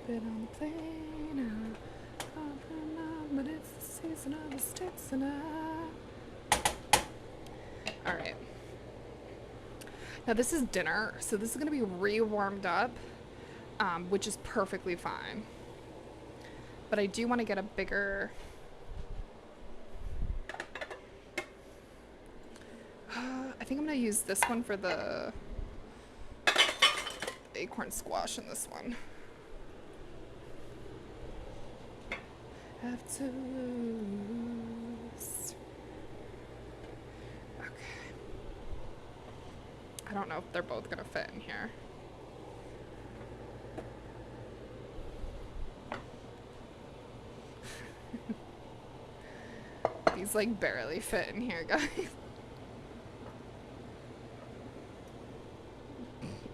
[SPEAKER 1] Been on the plane, but it's the season of the sticks and Alright. Now this is dinner, so this is going to be re-warmed up, which is perfectly fine. But I do want to get a bigger... I think I'm going to use this one for the acorn squash in this one. Have to lose. Okay. I don't know if they're both going to fit in here. These like barely fit in here, guys.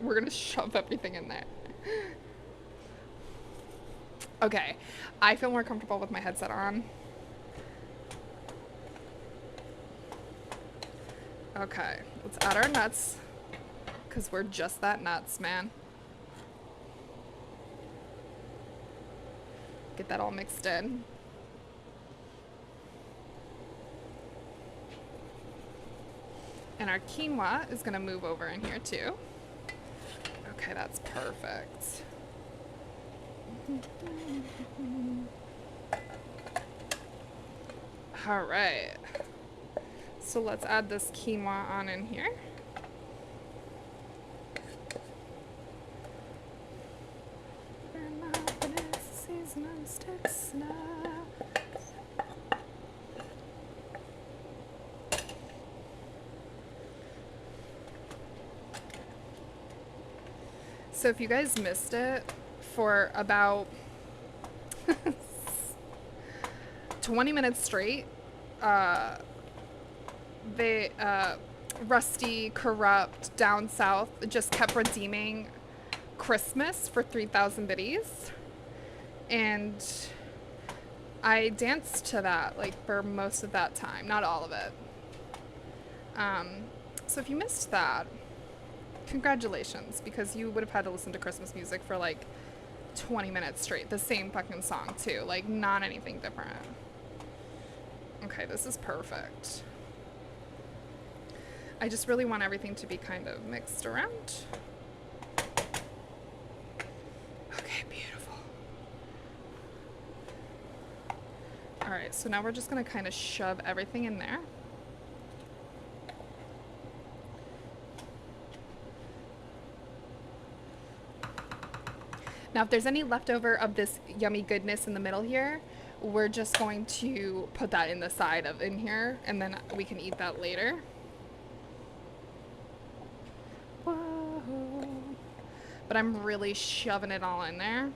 [SPEAKER 1] We're gonna shove everything in there. Okay, I feel more comfortable with my headset on. Okay, let's add our nuts, because we're just that nuts, man. Get that all mixed in. And our quinoa is gonna move over in here too. Okay, that's perfect. All right. So let's add this quinoa on in here. So if you guys missed it for about 20 minutes straight, Rusty, Corrupt, Down South just kept redeeming Christmas for 3,000 biddies. And I danced to that like for most of that time, not all of it. So if you missed that, congratulations, because you would have had to listen to Christmas music for like 20 minutes straight. The same fucking song too, like not anything different. Okay, this is perfect. I just really want everything to be kind of mixed around. Okay, beautiful. All right, so now we're just gonna kind of shove everything in there. Now, if there's any leftover of this yummy goodness in the middle here, we're just going to put that in the side of in here, and then we can eat that later. Whoa. But I'm really shoving it all in there.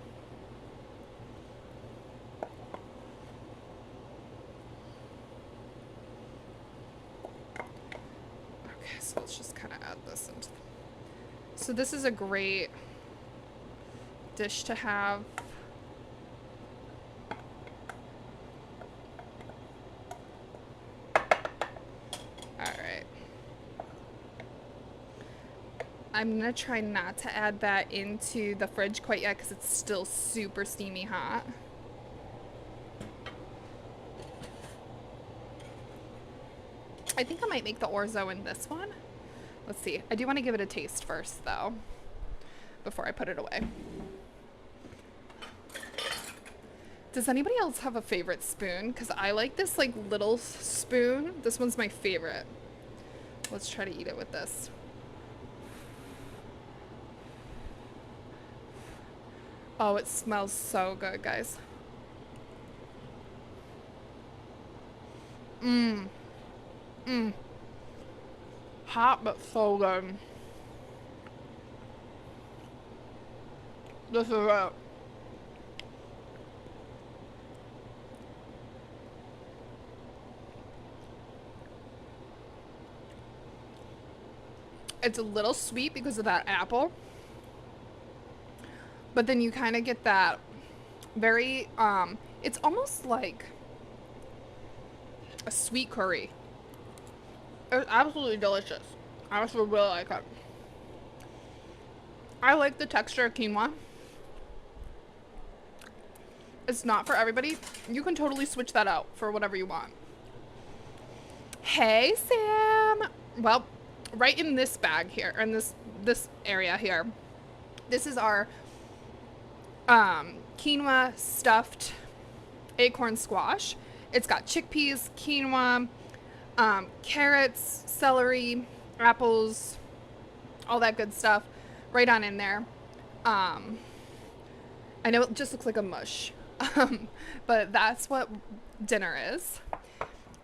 [SPEAKER 1] Okay, so let's just kind of add this into the... So this is a great dish to have. Alright. I'm gonna try not to add that into the fridge quite yet because it's still super steamy hot. I think I might make the orzo in this one. Let's see. I do want to give it a taste first though, before I put it away. Does anybody else have a favorite spoon? Because I like this like little spoon. This one's my favorite. Let's try to eat it with this. Oh, it smells so good, guys. Mmm. Mmm. Hot, but so good. This is it. It's a little sweet because of that apple. But then you kind of get that very, it's almost like a sweet curry. It's absolutely delicious. I actually really like it. I like the texture of quinoa. It's not for everybody. You can totally switch that out for whatever you want. Hey, Sam. Well, right in this bag here, in this area here, this is our quinoa stuffed acorn squash. It's got chickpeas, quinoa, carrots, celery, apples, all that good stuff right on in there. I know it just looks like a mush, but that's what dinner is.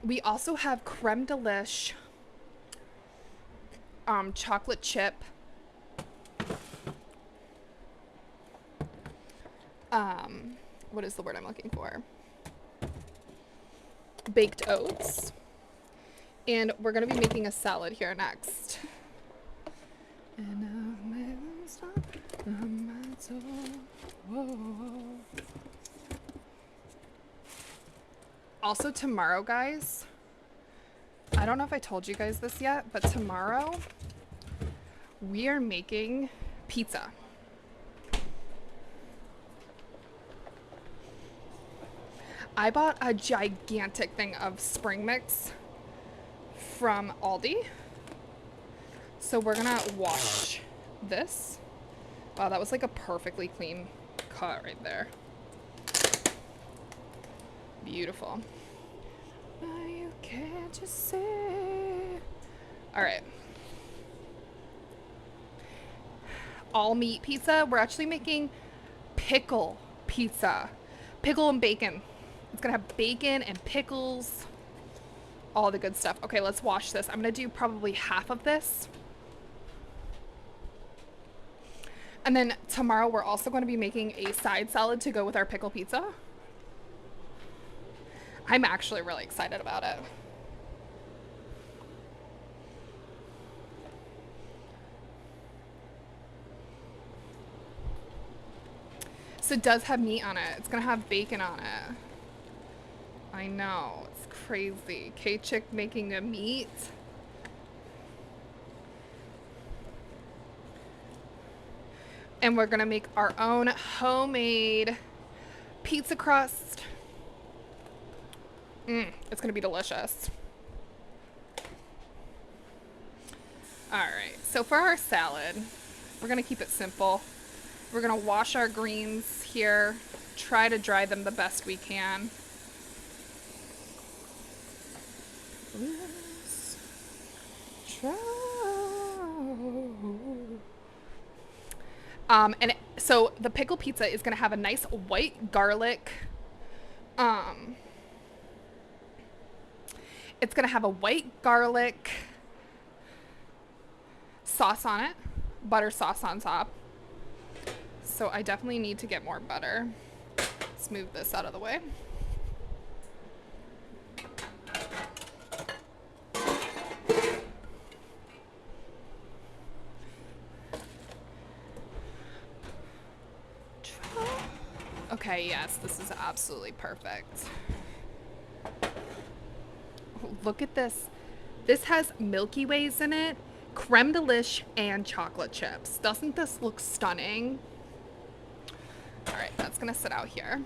[SPEAKER 1] We also have creme delish, chocolate chip, what is the word I'm looking for? Baked oats. And we're going to be making a salad here next. Also tomorrow, guys, I don't know if I told you guys this yet, but tomorrow we are making pizza. I bought a gigantic thing of spring mix from Aldi. So we're gonna wash this. Wow, that was like a perfectly clean cut right there. Beautiful. You can't just say. All right. All meat pizza. We're actually making pickle pizza. Pickle and bacon. It's gonna have bacon and pickles. All the good stuff. Okay, let's wash this. I'm gonna do probably half of this. And then tomorrow we're also going to be making a side salad to go with our pickle pizza. I'm actually really excited about it. So it does have meat on it. It's going to have bacon on it. I know. It's crazy. Kaychick making a meat. And we're gonna make our own homemade pizza crust. It's gonna be delicious. All right, so for our salad, we're gonna keep it simple. We're gonna wash our greens here, try to dry them the best we can. Let's try. So the pickle pizza is going to have a nice white garlic. It's going to have a white garlic sauce on it, butter sauce on top. So I definitely need to get more butter. Let's move this out of the way. Okay, yes, this is absolutely perfect. Look at this. This has Milky Ways in it, creme delish, and chocolate chips. Doesn't this look stunning? All right, that's gonna sit out here.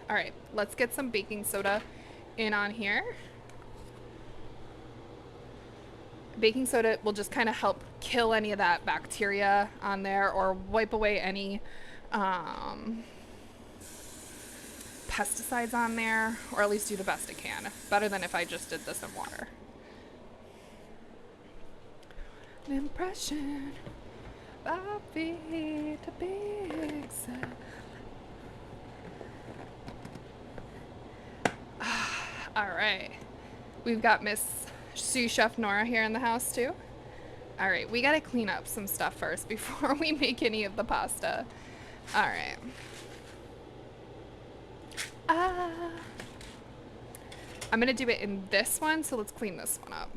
[SPEAKER 1] All right, let's get some baking soda in on here. Baking soda will just kind of help kill any of that bacteria on there or wipe away any pesticides on there, or at least do the best it can. Better than if I just did this in water. An impression of feet to big set. All right, we've got Miss Sous Chef Nora here in the house too. All right, we gotta clean up some stuff first before we make any of the pasta. All right. I'm gonna do it in this one, so let's clean this one up.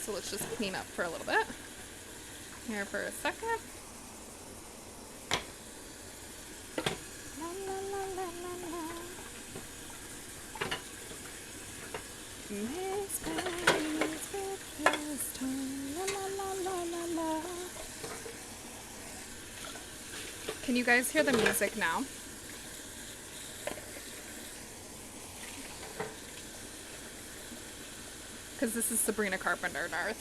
[SPEAKER 1] So let's just clean up for a little bit. Here for a second. La, la, la, la, la, la. Miss Patty's breakfast time. La, la, la, la, la, la. Can you guys hear the music now? Because this is Sabrina Carpenter, Darth.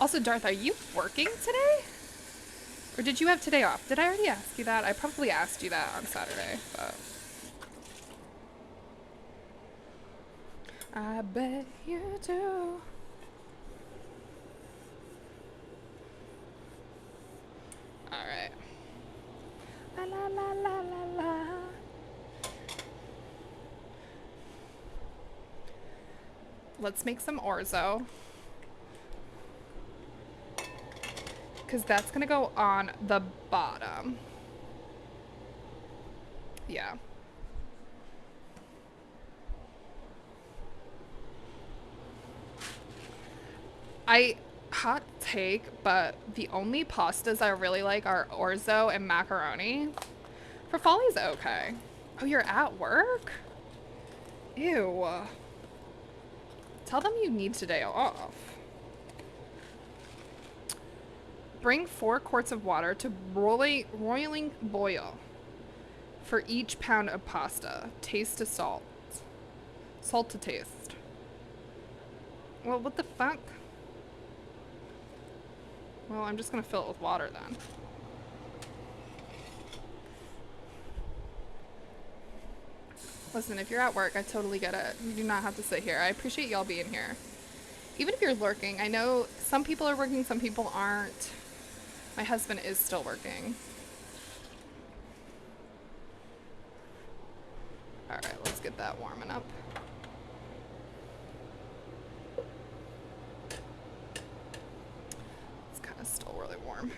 [SPEAKER 1] Also, Darth, are you working today? Or did you have today off? Did I already ask you that? I probably asked you that on Saturday, but... I bet you do. Alright. La la la la la la. Let's make some orzo. Because that's going to go on the bottom. Yeah. Hot take, but the only pastas I really like are orzo and macaroni. Farfalli's okay. Oh, you're at work? Ew. Tell them you need today off. Bring 4 quarts of water to roiling boil for each pound of pasta. Taste to salt. Salt to taste. Well, what the fuck? Well, I'm just gonna fill it with water then. Listen, if you're at work, I totally get it. You do not have to sit here. I appreciate y'all being here. Even if you're lurking, I know some people are working, some people aren't. My husband is still working. Alright, let's get that warming up. It's kind of still really warm.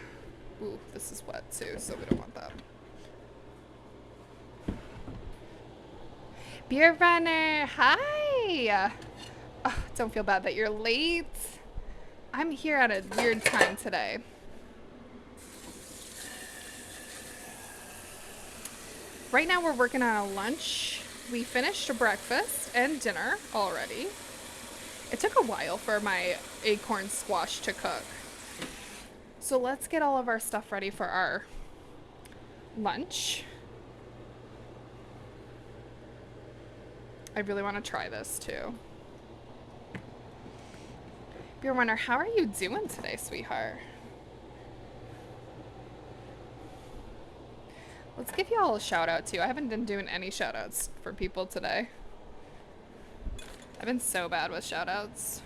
[SPEAKER 1] Ooh, this is wet too, so we don't want that. Beer runner, hi! Oh, don't feel bad that you're late. I'm here at a weird time today. Right now we're working on a lunch. We finished a breakfast and dinner already. It took a while for my acorn squash to cook. So let's get all of our stuff ready for our lunch. I really want to try this too. Beer Runner, how are you doing today, sweetheart? Let's give you all a shout out too. I haven't been doing any shout outs for people today. I've been so bad with shout outs.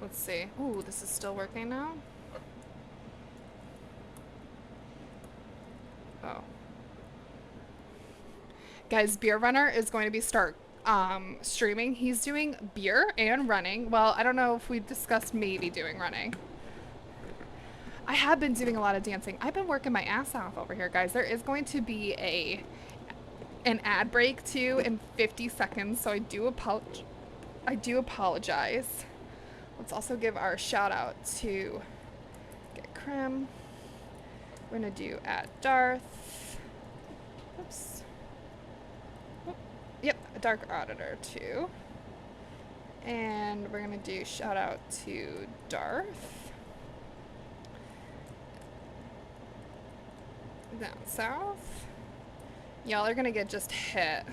[SPEAKER 1] Let's see. Ooh, this is still working now? Oh. Guys, Beer Runner is going to be streaming. He's doing beer and running. Well, I don't know if we discussed maybe doing running. I have been doing a lot of dancing. I've been working my ass off over here, guys. There is going to be an ad break too in 50 seconds, so I do apologize. Let's also give our shout out to Get Crim. We're gonna do at Darth. Oops. Oh, yep, a Dark Auditor too. And we're gonna do shout out to Darth. Down south. Y'all are gonna get just hit.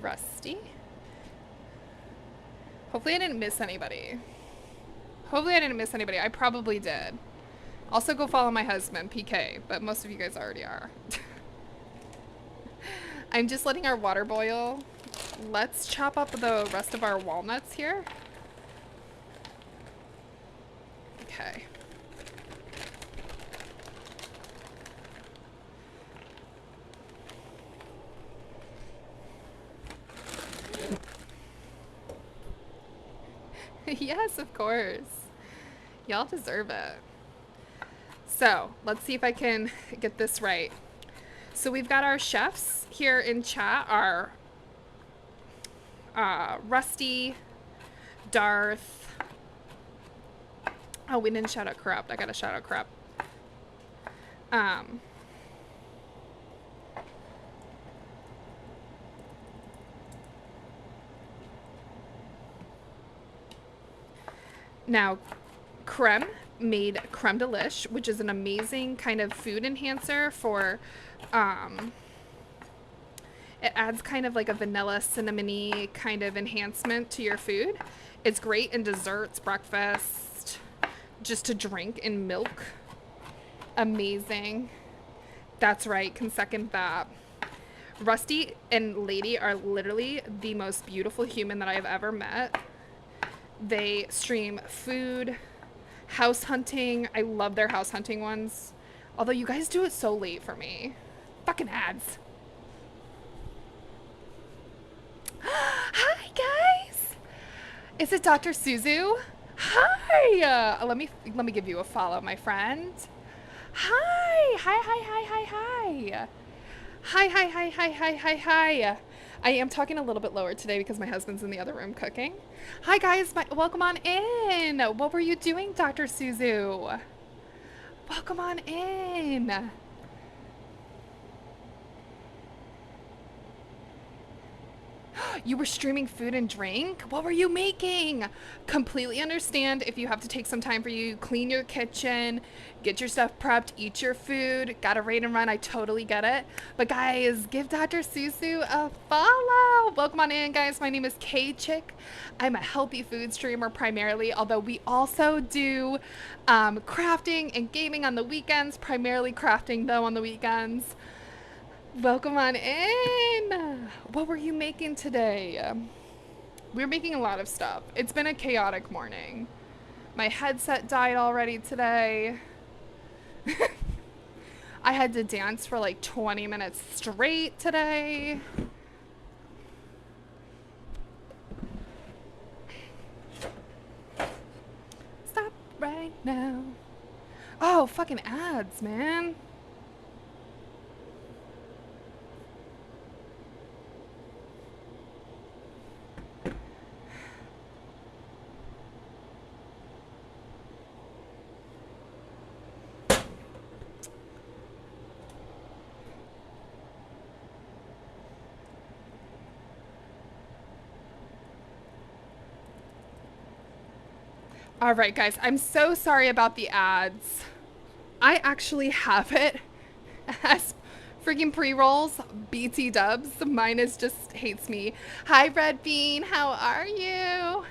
[SPEAKER 1] Rusty. Hopefully I didn't miss anybody. I probably did. Also go follow my husband, PK, but most of you guys already are. I'm just letting our water boil. Let's chop up the rest of our walnuts here. Okay. Yes, of course. Y'all deserve it. So, let's see if I can get this right. So we've got our chefs here in chat, our Rusty, Darth. Oh, we didn't shout out Corrupt. I gotta shout out Corrupt. Now, Creme made Creme Delish, which is an amazing kind of food enhancer for, it adds kind of like a vanilla cinnamony kind of enhancement to your food. It's great in desserts, breakfast, just to drink in milk. Amazing. That's right, can second that. Rusty and Lady are literally the most beautiful human that I have ever met. They stream food, house hunting. I love their house hunting ones. Although you guys do it so late for me. Fucking ads. Hi guys. Is it Dr. Suzu? Hi. Let me give you a follow, my friend. Hi. Hi, hi, hi, hi, hi. Hi, hi, hi, hi, hi, hi, hi. I am talking a little bit lower today because my husband's in the other room cooking. Hi guys, welcome on in. What were you doing, Dr. Suzu? Welcome on in. You were streaming food and drink? What were you making? Completely understand if you have to take some time for you, clean your kitchen, get your stuff prepped, eat your food, gotta raid and run. I totally get it. But guys, give Dr. Suzu a follow. Welcome on in, guys. My name is Kaychick. I'm a healthy food streamer primarily, although we also do crafting and gaming on the weekends, primarily crafting though on the weekends. Welcome on in. What were you making today? We're making a lot of stuff. It's been a chaotic morning. My headset died already today. I had to dance for like 20 minutes straight today. Stop right now. Oh, fucking ads, man. All right, guys, I'm so sorry about the ads. I actually have it as freaking pre-rolls, BT dubs. Mine is just hates me. Hi, Red Bean, how are you?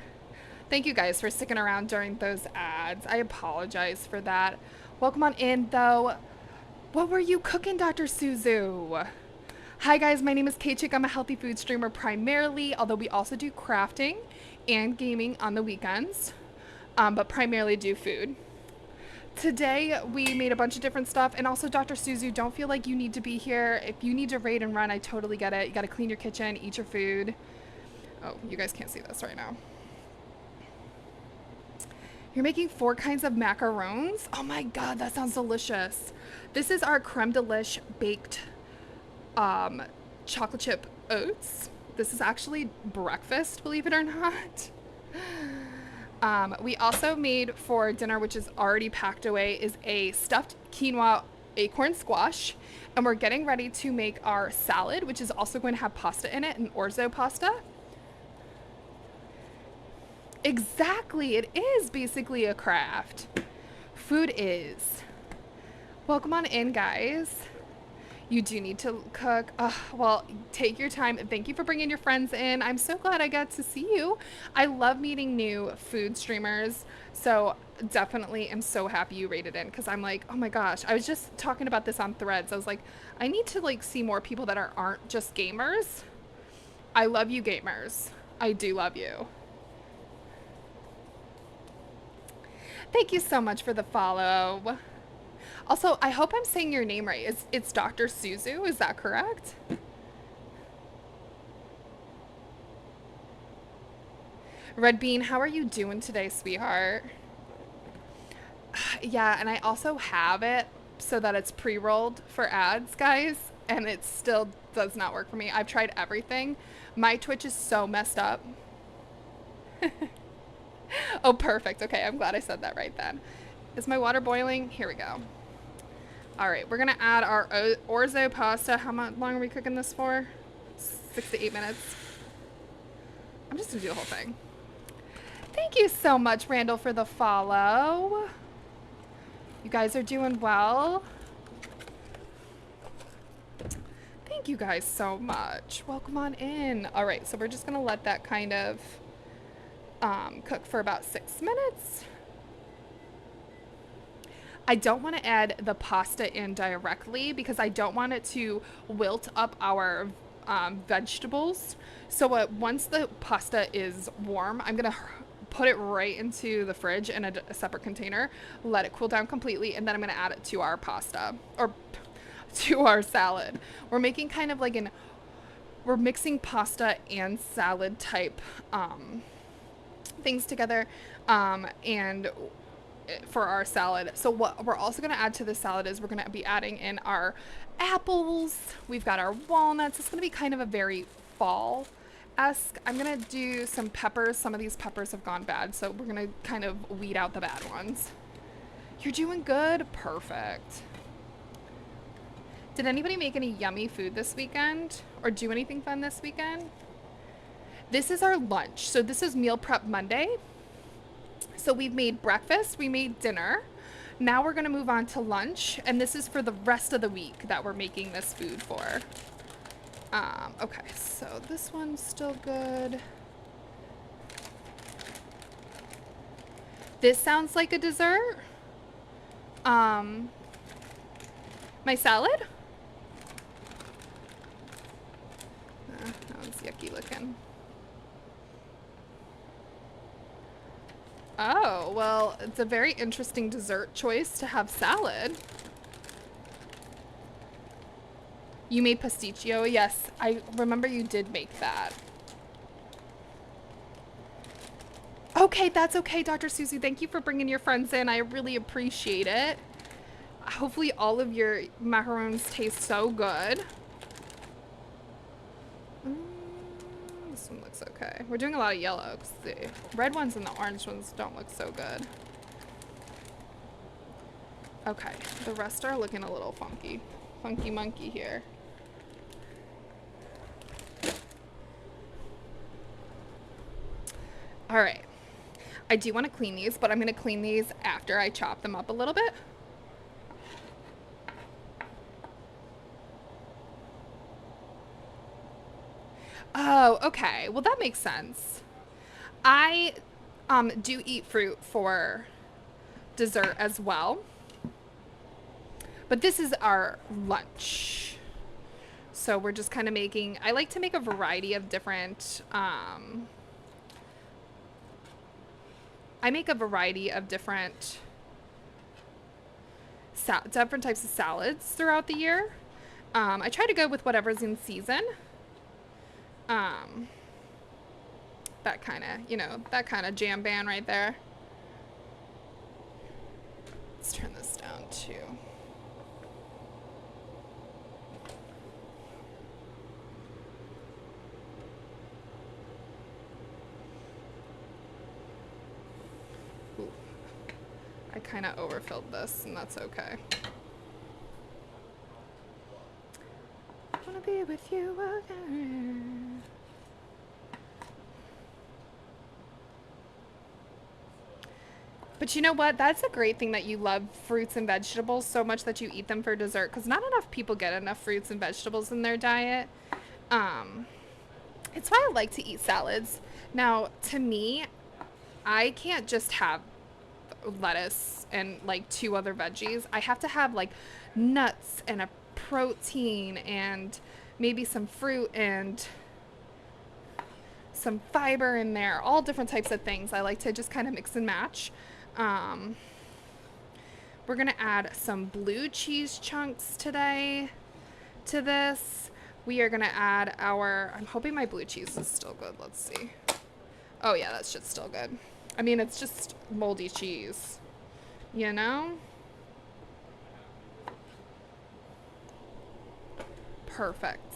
[SPEAKER 1] Thank you guys for sticking around during those ads. I apologize for that. Welcome on in, though. What were you cooking, Dr. Suzu? Hi, guys, my name is Kaychick. I'm a healthy food streamer primarily, although we also do crafting and gaming on the weekends. But primarily do food. Today we made a bunch of different stuff, and also Dr. Suzu, don't feel like you need to be here. If you need to raid and run, I totally get it. You gotta clean your kitchen, eat your food. Oh, you guys can't see this right now. You're making 4 kinds of macarons? Oh my god, that sounds delicious. This is our creme delish baked chocolate chip oats. This is actually breakfast, believe it or not. We also made for dinner, which is already packed away, is a stuffed quinoa acorn squash. And we're getting ready to make our salad, which is also going to have pasta in it, an orzo pasta. Exactly, it is basically a craft. Food is. Welcome on in, guys. You do need to cook. Well, take your time. Thank you for bringing your friends in. I'm so glad I got to see you. I love meeting new food streamers. So definitely am so happy you rated in, because I'm like, oh my gosh. I was just talking about this on Threads. I was like, I need to like see more people that aren't just gamers. I love you gamers. I do love you. Thank you so much for the follow. Also, I hope I'm saying your name right. It's Dr. Suzu, is that correct? Red Bean, how are you doing today, sweetheart? Yeah, and I also have it so that it's pre-rolled for ads, guys. and it still does not work for me. I've tried everything. My Twitch is so messed up. Oh, perfect. Okay, I'm glad I said that right then. Is my water boiling? Here we go. All right, we're gonna add our orzo pasta. How long are we cooking this for? 6 to 8 minutes. I'm just gonna do the whole thing. Thank you so much, Randall, for the follow. You guys are doing well. Thank you guys so much. Welcome on in. All right, so we're just gonna let that kind of cook for about 6 minutes. I don't want to add the pasta in directly because I don't want it to wilt up our vegetables. So once the pasta is warm, I'm going to put it right into the fridge in a separate container, let it cool down completely, and then I'm going to add it to our pasta or to our salad. We're making kind of like we're mixing pasta and salad type things together, and for our salad. So what we're also going to add to the salad is we're going to be adding in our apples. We've got our walnuts. It's going to be kind of a very fall-esque. I'm going to do some peppers. Some of these peppers have gone bad, so we're going to kind of weed out the bad ones. You're doing good? Perfect. Did anybody make any yummy food this weekend or do anything fun this weekend? This is our lunch. So this is Meal Prep Monday. So we've made breakfast, we made dinner. Now we're gonna move on to lunch, and this is for the rest of the week that we're making this food for. Okay, so this one's still good. This sounds like a dessert. My salad? That one's yucky looking. Oh, well, it's a very interesting dessert choice to have salad. You made pasticcio? Yes, I remember you did make that. Okay, that's okay, Dr. Susie. Thank you for bringing your friends in. I really appreciate it. Hopefully all of your macarons taste so good. This one looks okay. We're doing a lot of yellow because the red ones and the orange ones don't look so good. Okay, the rest are looking a little funky. Funky monkey here. All right. I do want to clean these, but I'm going to clean these after I chop them up a little bit. Oh, okay. Well, that makes sense. I do eat fruit for dessert as well. But this is our lunch. So we're just kind of making, I like to make a variety of different, I make a variety of different types of salads throughout the year. I try to go with whatever's in season. That kind of, you know, that kind of jam band right there. Let's turn this down too. Ooh. I kind of overfilled this, and that's okay. I wanna be with you again. But you know what? That's a great thing that you love fruits and vegetables so much that you eat them for dessert, because not enough people get enough fruits and vegetables in their diet. It's why I like to eat salads. Now, to me, I can't just have lettuce and like 2 other veggies. I have to have like nuts and a protein and maybe some fruit and some fiber in there, all different types of things. I like to just kind of mix and match. We're gonna add some blue cheese chunks today to this. We are gonna add I'm hoping my blue cheese is still good. Let's see. Oh yeah, that shit's still good. I mean, it's just moldy cheese, you know? Perfect.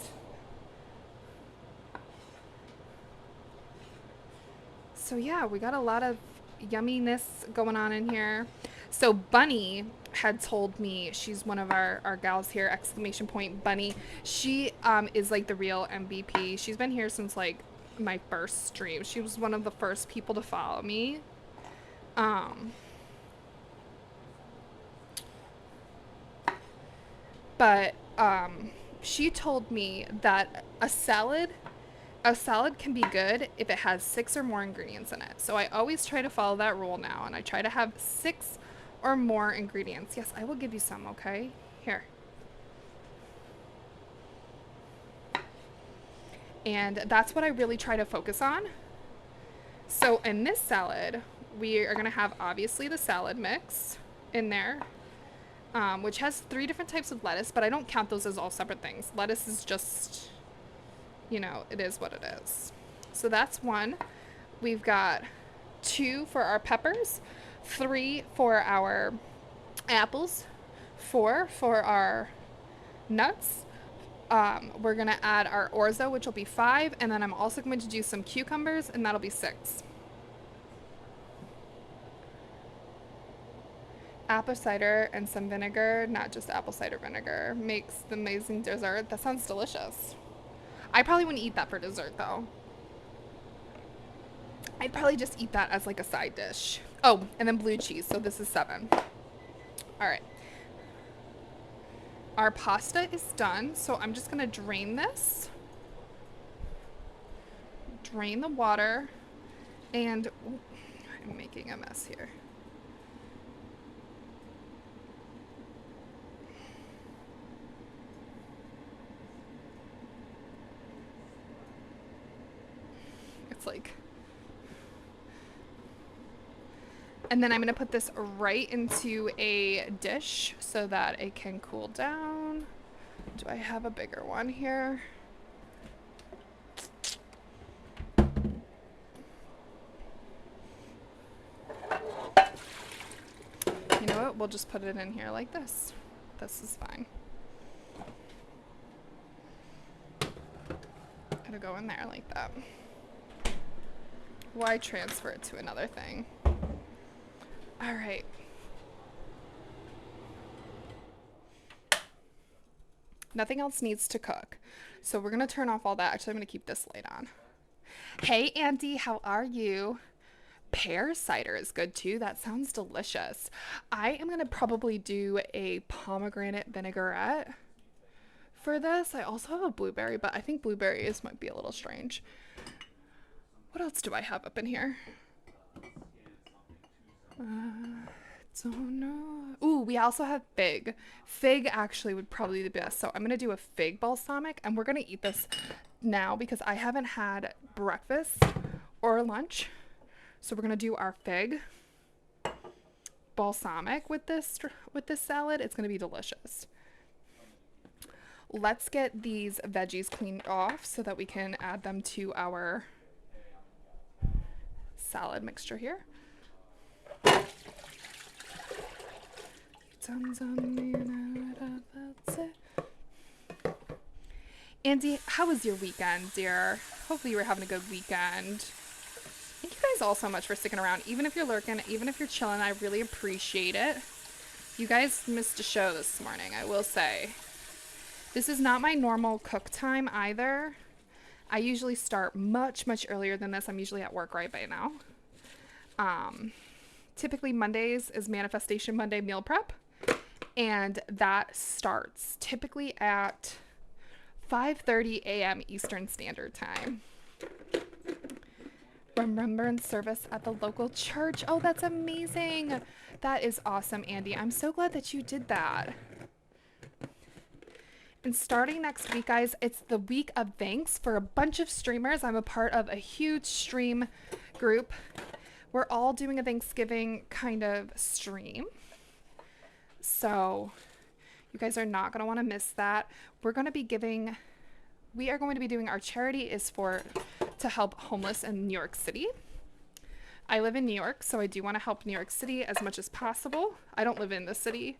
[SPEAKER 1] So yeah, we got a lot of yumminess going on in here. So Bunny had told me, she's one of our gals here, exclamation point Bunny. She is like the real MVP. She's been here since like my first stream. She was one of the first people to follow me. But she told me that a salad can be good if it has 6 or more ingredients in it. So I always try to follow that rule now, and I try to have 6 or more ingredients. Yes, I will give you some, okay? Here. And that's what I really try to focus on. So in this salad, we are gonna have obviously the salad mix in there, which has 3 different types of lettuce, but I don't count those as all separate things. Lettuce is just, you know, it is what it is. So that's 1. We've got 2 for our peppers, 3 for our apples, 4 for our nuts. We're gonna add our orzo, which will be 5, and then I'm also going to do some cucumbers, and that'll be 6. Apple cider and some vinegar, not just apple cider vinegar, makes the amazing dessert. That sounds delicious. I probably wouldn't eat that for dessert though. I'd probably just eat that as like a side dish. Oh, and then blue cheese. So this is 7. All right. Our pasta is done. So I'm just going to drain this. Drain the water. And ooh, I'm making a mess here. It's like, and then I'm gonna put this right into a dish so that it can cool down. Do I have a bigger one here? You know what? We'll just put it in here like this. This is fine. It'll go in there like that. Why transfer it to another thing? All right. Nothing else needs to cook. So we're going to turn off all that. Actually, I'm going to keep this light on. Hey, Andy, how are you? Pear cider is good too. That sounds delicious. I am going to probably do a pomegranate vinaigrette for this. I also have a blueberry, but I think blueberries might be a little strange. What else do I have up in here? Don't know. Ooh, we also have fig. Fig actually would probably be the best. So I'm going to do a fig balsamic, and we're going to eat this now because I haven't had breakfast or lunch. So we're going to do our fig balsamic with this salad. It's going to be delicious. Let's get these veggies cleaned off so that we can add them to our salad mixture here. Andy, how was your weekend, dear? Hopefully you were having a good weekend. Thank you guys all so much for sticking around. Even if you're lurking, even if you're chilling, I really appreciate it. You guys missed a show this morning, I will say. This is not my normal cook time either. I usually start much, much earlier than this. I'm usually at work right by now. Typically Mondays is Manifestation Monday meal prep. And that starts typically at 5:30 a.m. Eastern Standard Time. Remembrance service at the local church. Oh, that's amazing. That is awesome, Andy. I'm so glad that you did that. And starting next week, guys, it's the week of thanks for a bunch of streamers. I'm a part of a huge stream group. We're all doing a Thanksgiving kind of stream. So you guys are not going to want to miss that. We are going to be doing, our charity is to help homeless in New York City. I live in New York, so I do want to help New York City as much as possible. I don't live in the city.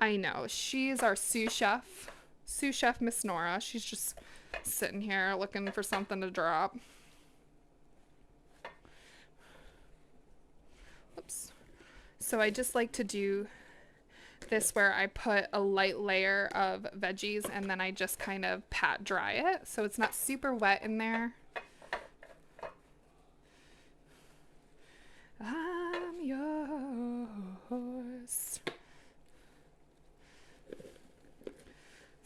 [SPEAKER 1] I know. She's our sous chef. Sous Chef Miss Nora. She's just sitting here looking for something to drop. Oops. So I just like to do this where I put a light layer of veggies and then I just kind of pat dry it so it's not super wet in there. I'm yours.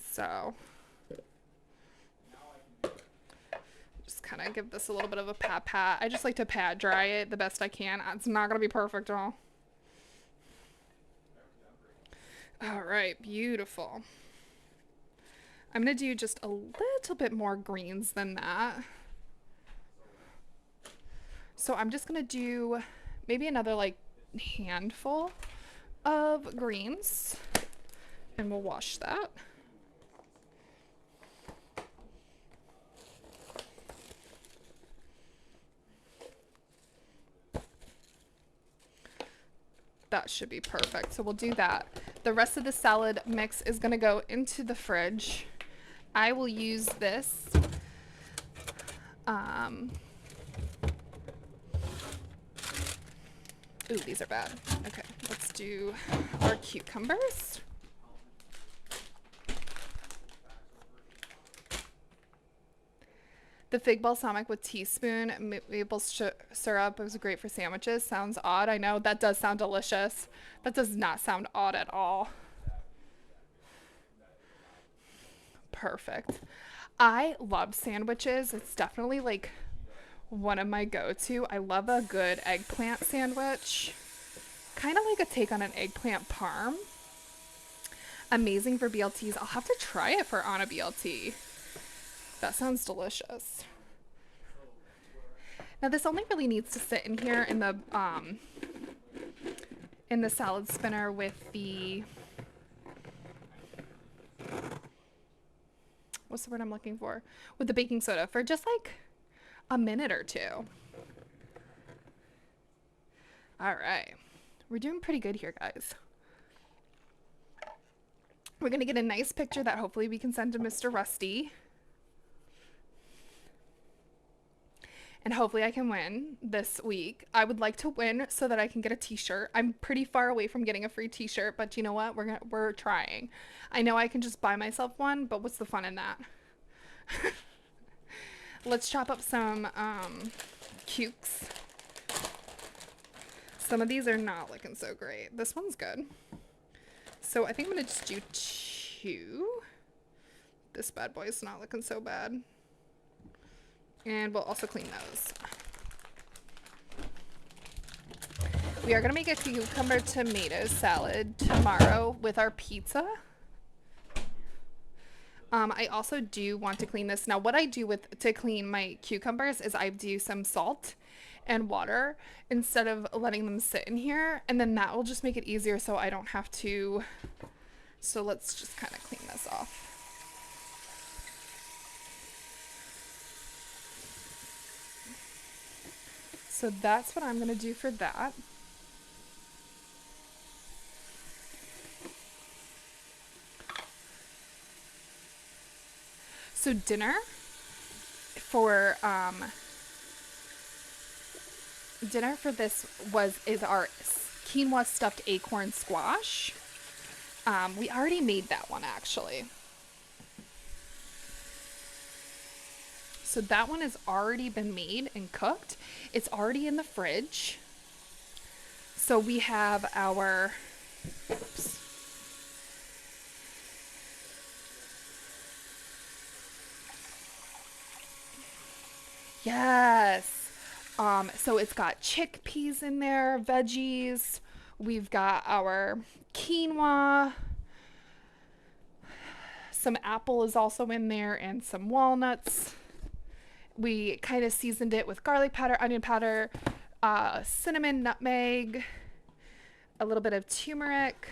[SPEAKER 1] So just kind of give this a little bit of a pat. I just like to pat dry it the best I can. It's not going to be perfect at all. All right, beautiful. I'm going to do just a little bit more greens than that. So I'm just going to do maybe another like handful of greens and we'll wash that. That should be perfect. So we'll do that. The rest of the salad mix is going to go into the fridge. I will use this. Ooh, these are bad. Okay, let's do our cucumbers. The fig balsamic with teaspoon maple syrup was great for sandwiches. Sounds odd. I know that does sound delicious. That does not sound odd at all. Perfect. I love sandwiches. It's definitely like one of my go-to. I love a good eggplant sandwich. Kind of like a take on an eggplant parm. Amazing for BLTs. I'll have to try it for on a BLT. That sounds delicious. Now this only really needs to sit in here in the salad spinner with the, what's the word I'm looking for? With the baking soda for just like a minute or two. All right. We're doing pretty good here, guys. We're going to get a nice picture that hopefully we can send to Mr. Rusty. And hopefully I can win this week. I would like to win so that I can get a t-shirt. I'm pretty far away from getting a free t-shirt, but you know what? We're trying. I know I can just buy myself one, but what's the fun in that? Let's chop up some cukes. Some of these are not looking so great. This one's good. So I think I'm going to just do 2. This bad boy is not looking so bad. And we'll also clean those. We are going to make a cucumber tomato salad tomorrow with our pizza. I also do want to clean this. Now, what I do to clean my cucumbers is I do some salt and water instead of letting them sit in here. And then that will just make it easier so I don't have to. So let's just kind of clean this off. So that's what I'm going to do for that. So dinner for this is our quinoa stuffed acorn squash. We already made that one actually. So that one has already been made and cooked. It's already in the fridge. So we have our, oops. Yes. So it's got chickpeas in there, veggies. We've got our quinoa. Some apple is also in there and some walnuts. We kind of seasoned it with garlic powder, onion powder, cinnamon, nutmeg, a little bit of turmeric.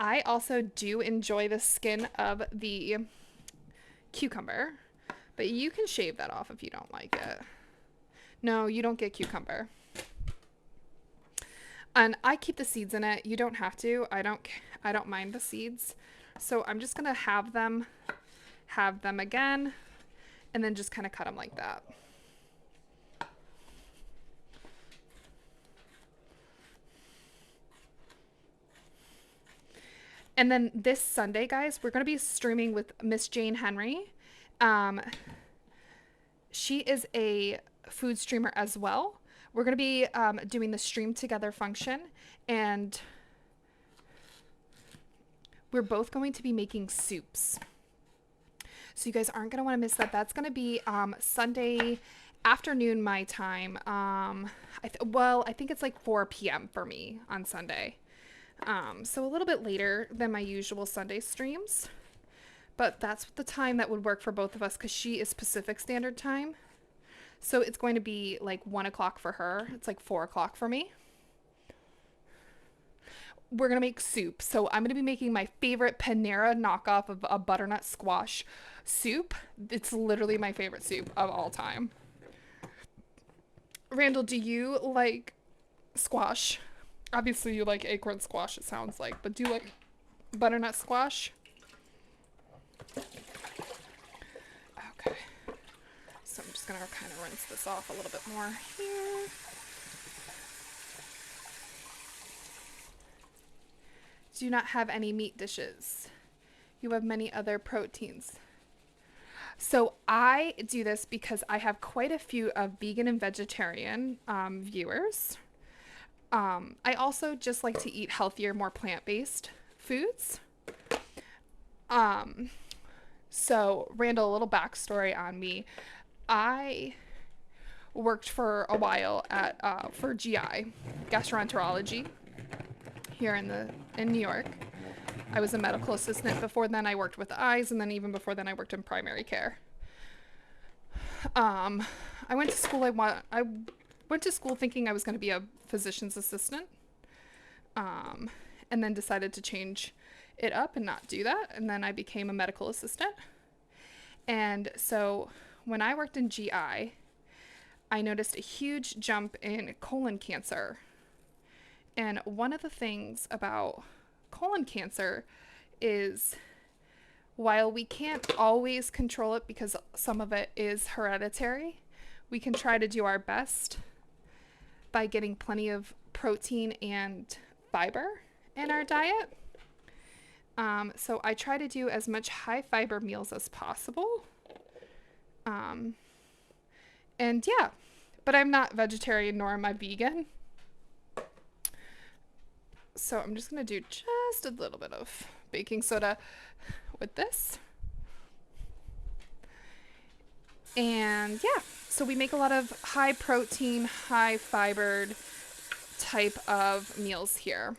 [SPEAKER 1] I also do enjoy the skin of the cucumber, but you can shave that off if you don't like it. No, you don't get cucumber. And I keep the seeds in it. You don't have to. I don't mind the seeds. So I'm just gonna have them again, and then just kind of cut them like that. And then this Sunday, guys, we're going to be streaming with Miss Jane Henry. She is a food streamer as well. We're going to be doing the stream together function, and we're both going to be making soups. So you guys aren't going to want to miss that. That's going to be Sunday afternoon my time. I think it's like 4 p.m. for me on Sunday. So a little bit later than my usual Sunday streams, but that's the time that would work for both of us because she is Pacific Standard Time. So it's going to be like 1 o'clock for her. It's like 4 o'clock for me. We're going to make soup. So I'm going to be making my favorite Panera knockoff of a butternut squash soup. It's literally my favorite soup of all time. Randall, do you like squash? Obviously you like acorn squash, it sounds like, but do you like butternut squash? Okay. So I'm just going to kind of rinse this off a little bit more here. Do not have any meat dishes. You have many other proteins. So I do this because I have quite a few of vegan and vegetarian viewers. I also just like to eat healthier, more plant-based foods. So Randall, a little backstory on me. I worked for a while at for GI, gastroenterology, here in New York. I was a medical assistant. Before then I worked with eyes, and then even before then I worked in primary care. I went to school. I went to school thinking I was going to be a physician's assistant, and then decided to change it up and not do that. And then I became a medical assistant. And so when I worked in GI, I noticed a huge jump in colon cancer. And one of the things about colon cancer is, while we can't always control it because some of it is hereditary, we can try to do our best by getting plenty of protein and fiber in our diet. So I try to do as much high fiber meals as possible. And yeah, but I'm not vegetarian nor am I vegan. So I'm just going to do just a little bit of baking soda with this. And yeah, so we make a lot of high protein, high fibered type of meals here.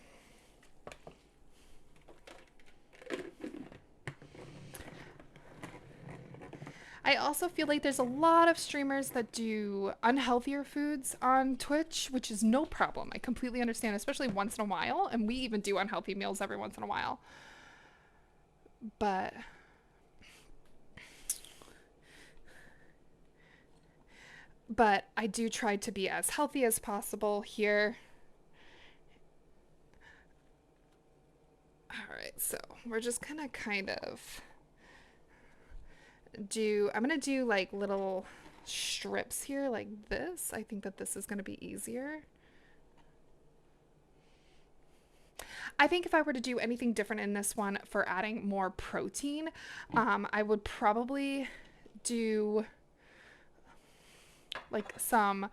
[SPEAKER 1] I also feel like there's a lot of streamers that do unhealthier foods on Twitch, which is no problem. I completely understand, especially once in a while. And we even do unhealthy meals every once in a while. But I do try to be as healthy as possible here. All right, so we're just gonna kind of I'm gonna do like little strips here like this. I think that this is gonna be easier. I think if I were to do anything different in this one for adding more protein, I would probably do like some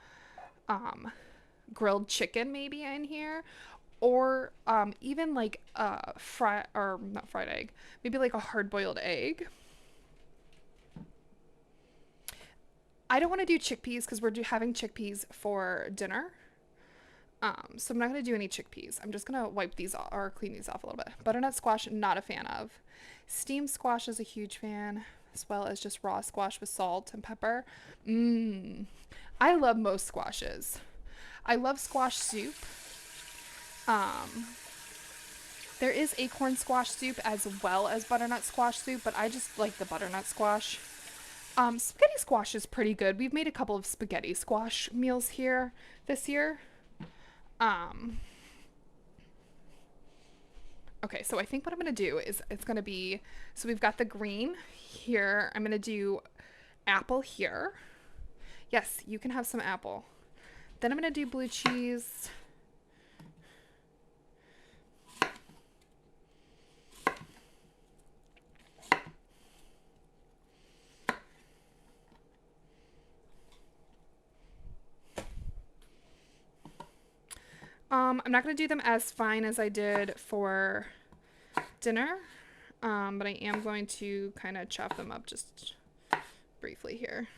[SPEAKER 1] grilled chicken maybe in here, or even like not fried egg, maybe like a hard-boiled egg. I don't want to do chickpeas because we're having chickpeas for dinner. So I'm not going to do any chickpeas. I'm just going to wipe these off or clean these off a little bit. Butternut squash, not a fan of. Steamed squash is a huge fan, as well as just raw squash with salt and pepper. I love most squashes. I love squash soup. There is acorn squash soup as well as butternut squash soup, but I just like the butternut squash. Spaghetti squash is pretty good. We've made a couple of spaghetti squash meals here this year. Okay, so I think what I'm going to do is it's going to be, so we've got the green here. I'm going to do apple here. Yes, you can have some apple. Then I'm going to do blue cheese. I'm not going to do them as fine as I did for dinner, but I am going to kind of chop them up just briefly here.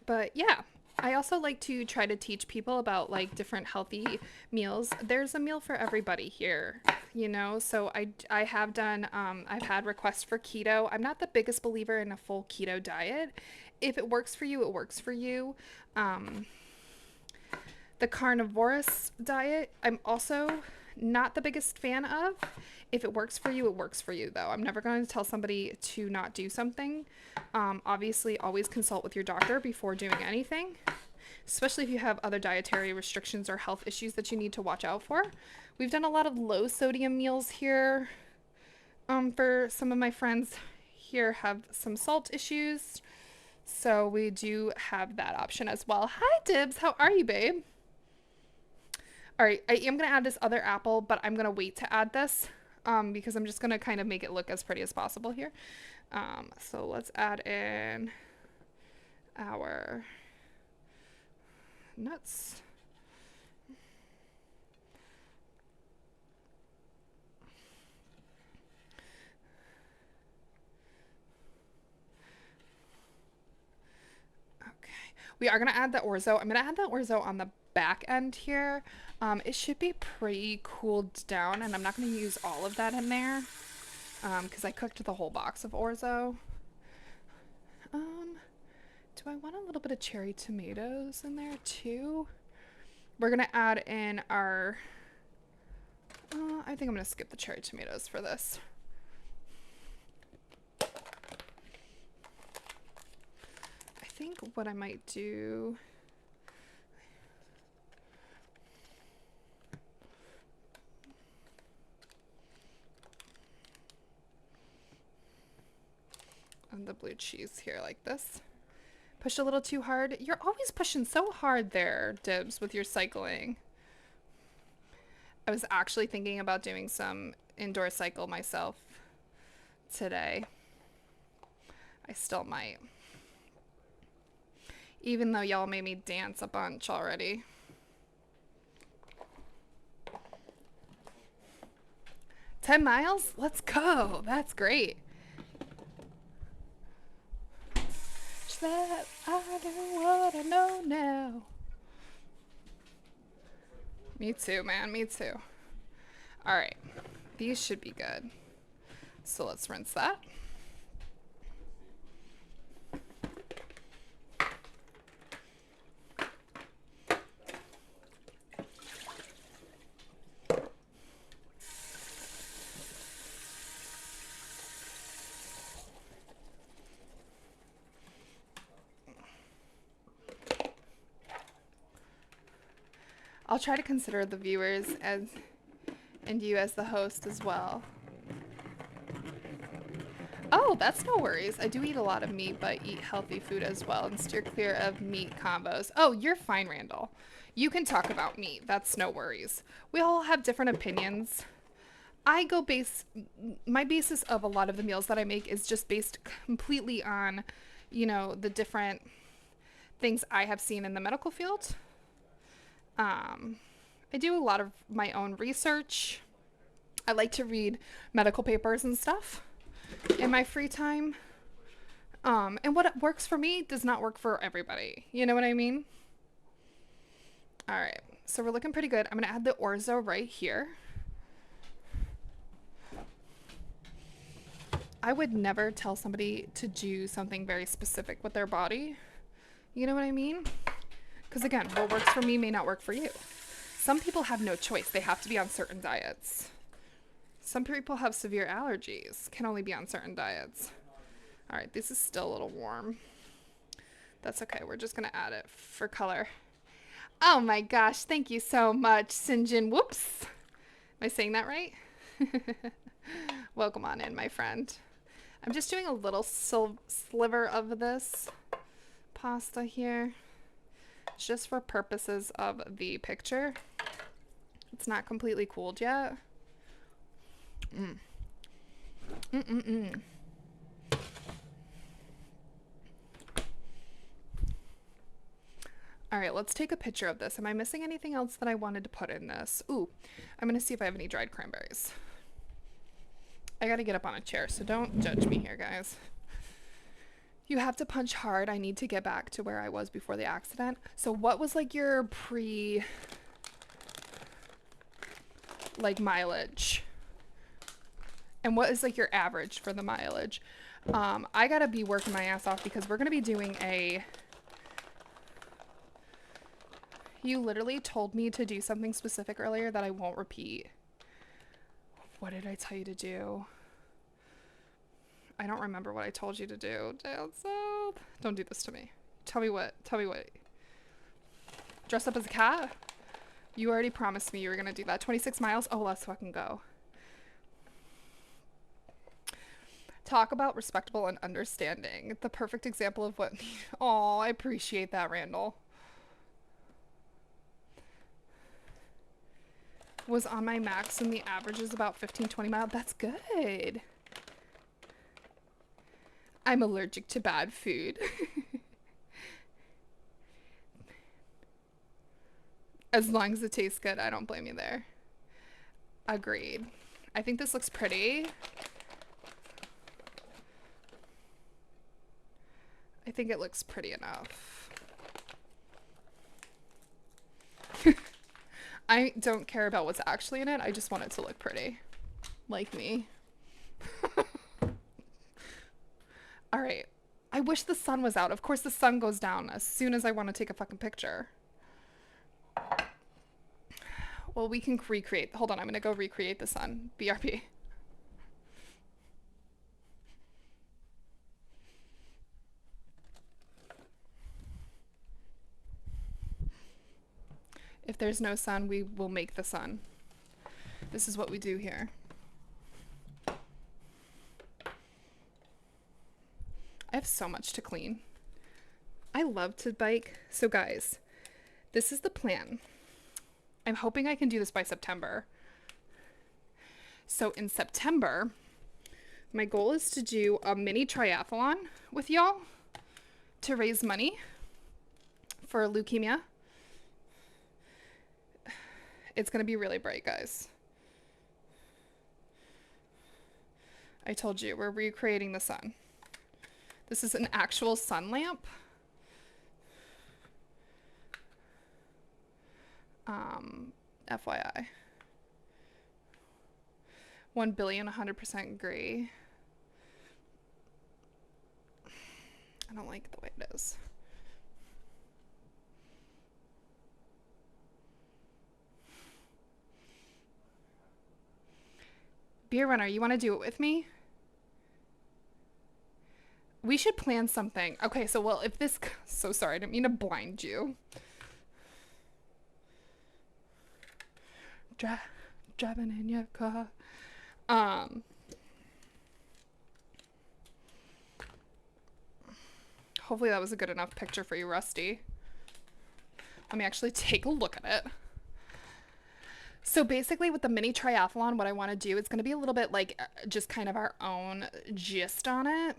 [SPEAKER 1] But yeah, I also like to try to teach people about like different healthy meals. There's a meal for everybody here, you know? So I have done, I've had requests for keto. I'm not the biggest believer in a full keto diet. If it works for you, it works for you. The carnivorous diet, I'm also not the biggest fan of. If it works for you, it works for you, though. I'm never going to tell somebody to not do something. Obviously, always consult with your doctor before doing anything, especially if you have other dietary restrictions or health issues that you need to watch out for. We've done a lot of low sodium meals here. For some of my friends here have some salt issues, so we do have that option as well. Hi, Dibs. How are you, babe? All right, I am going to add this other apple, but I'm going to wait to add this because I'm just going to kind of make it look as pretty as possible here. So let's add in our nuts. Okay, we are going to add the orzo. I'm going to add the orzo on the back end here. It should be pretty cooled down, and I'm not going to use all of that in there because I cooked the whole box of orzo. Do I want a little bit of cherry tomatoes in there too? We're going to add in our, I think I'm going to skip the cherry tomatoes for this. I think what I might do, on the blue cheese here like this. Pushed a little too hard. You're always pushing so hard there, Dibs, with your cycling. I was actually thinking about doing some indoor cycle myself today. I still might. Even though y'all made me dance a bunch already. "10 miles? Let's go. That's great." That I know what I know now. Me too, man. Me too. All right. These should be good. So let's rinse that. I'll try to consider the viewers as and you as the host as well. Oh, that's no worries. I do eat a lot of meat, but eat healthy food as well and steer clear of meat combos. Oh, you're fine, Randall. You can talk about meat. That's no worries. We all have different opinions. My basis of a lot of the meals that I make is just based completely on, you know, the different things I have seen in the medical field. I do a lot of my own research. I like to read medical papers and stuff in my free time. And what works for me does not work for everybody. You know what I mean? All right. So we're looking pretty good. I'm going to add the orzo right here. I would never tell somebody to do something very specific with their body. You know what I mean? Because again, what works for me may not work for you. some people have no choice. They have to be on certain diets. Some people have severe allergies, can only be on certain diets. All right, this is still a little warm. That's okay. We're just going to add it for color. Oh my gosh. Thank you so much, Sinjin. Whoops. Am I saying that right? Welcome on in, my friend. I'm just doing a little sliver of this pasta here, just for purposes of the picture. It's not completely cooled yet. All right, let's take a picture of this. Am I missing anything else that I wanted to put in this? Ooh, I'm gonna see if I have any dried cranberries. I gotta get up on a chair, so don't judge me here, guys. You have to punch hard. I need to get back to where I was before the accident. So what was like your mileage? And what is like your average for the mileage? I gotta be working my ass off because we're gonna be doing a... You literally told me to do something specific earlier that I won't repeat. What did I tell you to do? I don't remember what I told you to do. Down south. Don't do this to me. Tell me what. Tell me what. Dress up as a cat? You already promised me you were going to do that. 26 miles? Oh, let's fucking go. Talk about respectable and understanding. The perfect example of what... Oh, I appreciate that, Randall. Was on my max and the average is about 15-20 miles. That's good. I'm allergic to bad food. As long as it tastes good, I don't blame you there. Agreed. I think this looks pretty. I think it looks pretty enough. I don't care about what's actually in it. I just want it to look pretty. Like me. All right. I wish the sun was out. Of course, the sun goes down as soon as I want to take a fucking picture. Well, we can recreate. Hold on. I'm going to go recreate the sun. BRB. If there's no sun, we will make the sun. This is what we do here. I have so much to clean. I love to bike. So guys, this is the plan. I'm hoping I can do this by September. So in September, my goal is to do a mini triathlon with y'all to raise money for leukemia. It's going to be really bright, guys. I told you, we're recreating the sun. This is an actual sun lamp. FYI. 1 billion, 100% agree. I don't like the way it is. Beer Runner, you want to do it with me? We should plan something. Okay, so well, if this... So sorry, I didn't mean to blind you. Driving in your car. Hopefully that was a good enough picture for you, Rusty. Let me actually take a look at it. So basically with the mini triathlon, what I want to do, it's going to be a little bit like just kind of our own gist on it.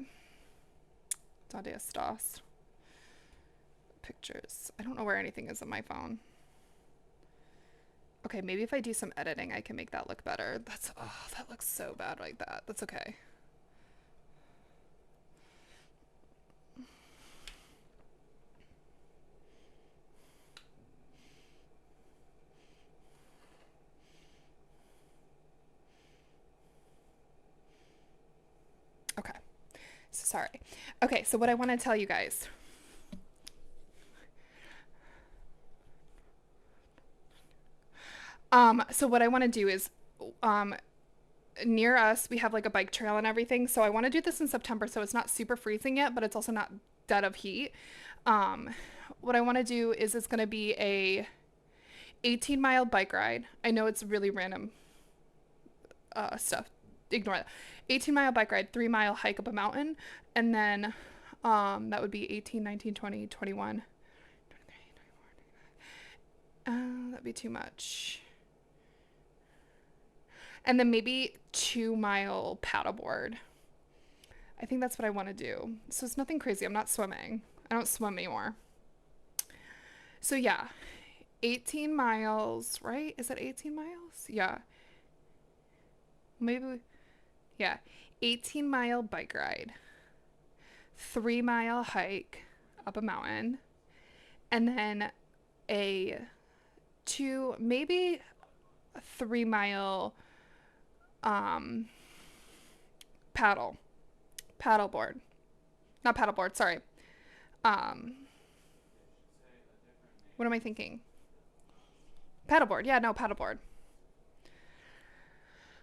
[SPEAKER 1] ¿Dónde estás? Pictures. I don't know where anything is on my phone. Okay, maybe if I do some editing, I can make that look better. That's, oh, that looks so bad like that. That's okay. Okay, so sorry. Okay, so what I want to tell you guys. So what I want to do is, um, near us, we have like a bike trail and everything. So I want to do this in September, so it's not super freezing yet, but it's also not dead of heat. Um, what I want to do is it's going to be a 18-mile bike ride. I know it's really random stuff. Ignore that. 18-mile bike ride, 3-mile hike up a mountain, and then that would be 18, 19, 20, 21. That'd be too much. And then maybe 2-mile paddleboard. I think that's what I want to do. So it's nothing crazy. I'm not swimming. I don't swim anymore. So yeah, 18 miles, right? Is it 18 miles? Yeah. Maybe, yeah. 18-mile bike ride, 3-mile hike up a mountain, and then a maybe a 3-mile um, paddleboard. Not paddleboard, sorry. Um, what am I thinking? Paddleboard. Yeah, no, paddleboard.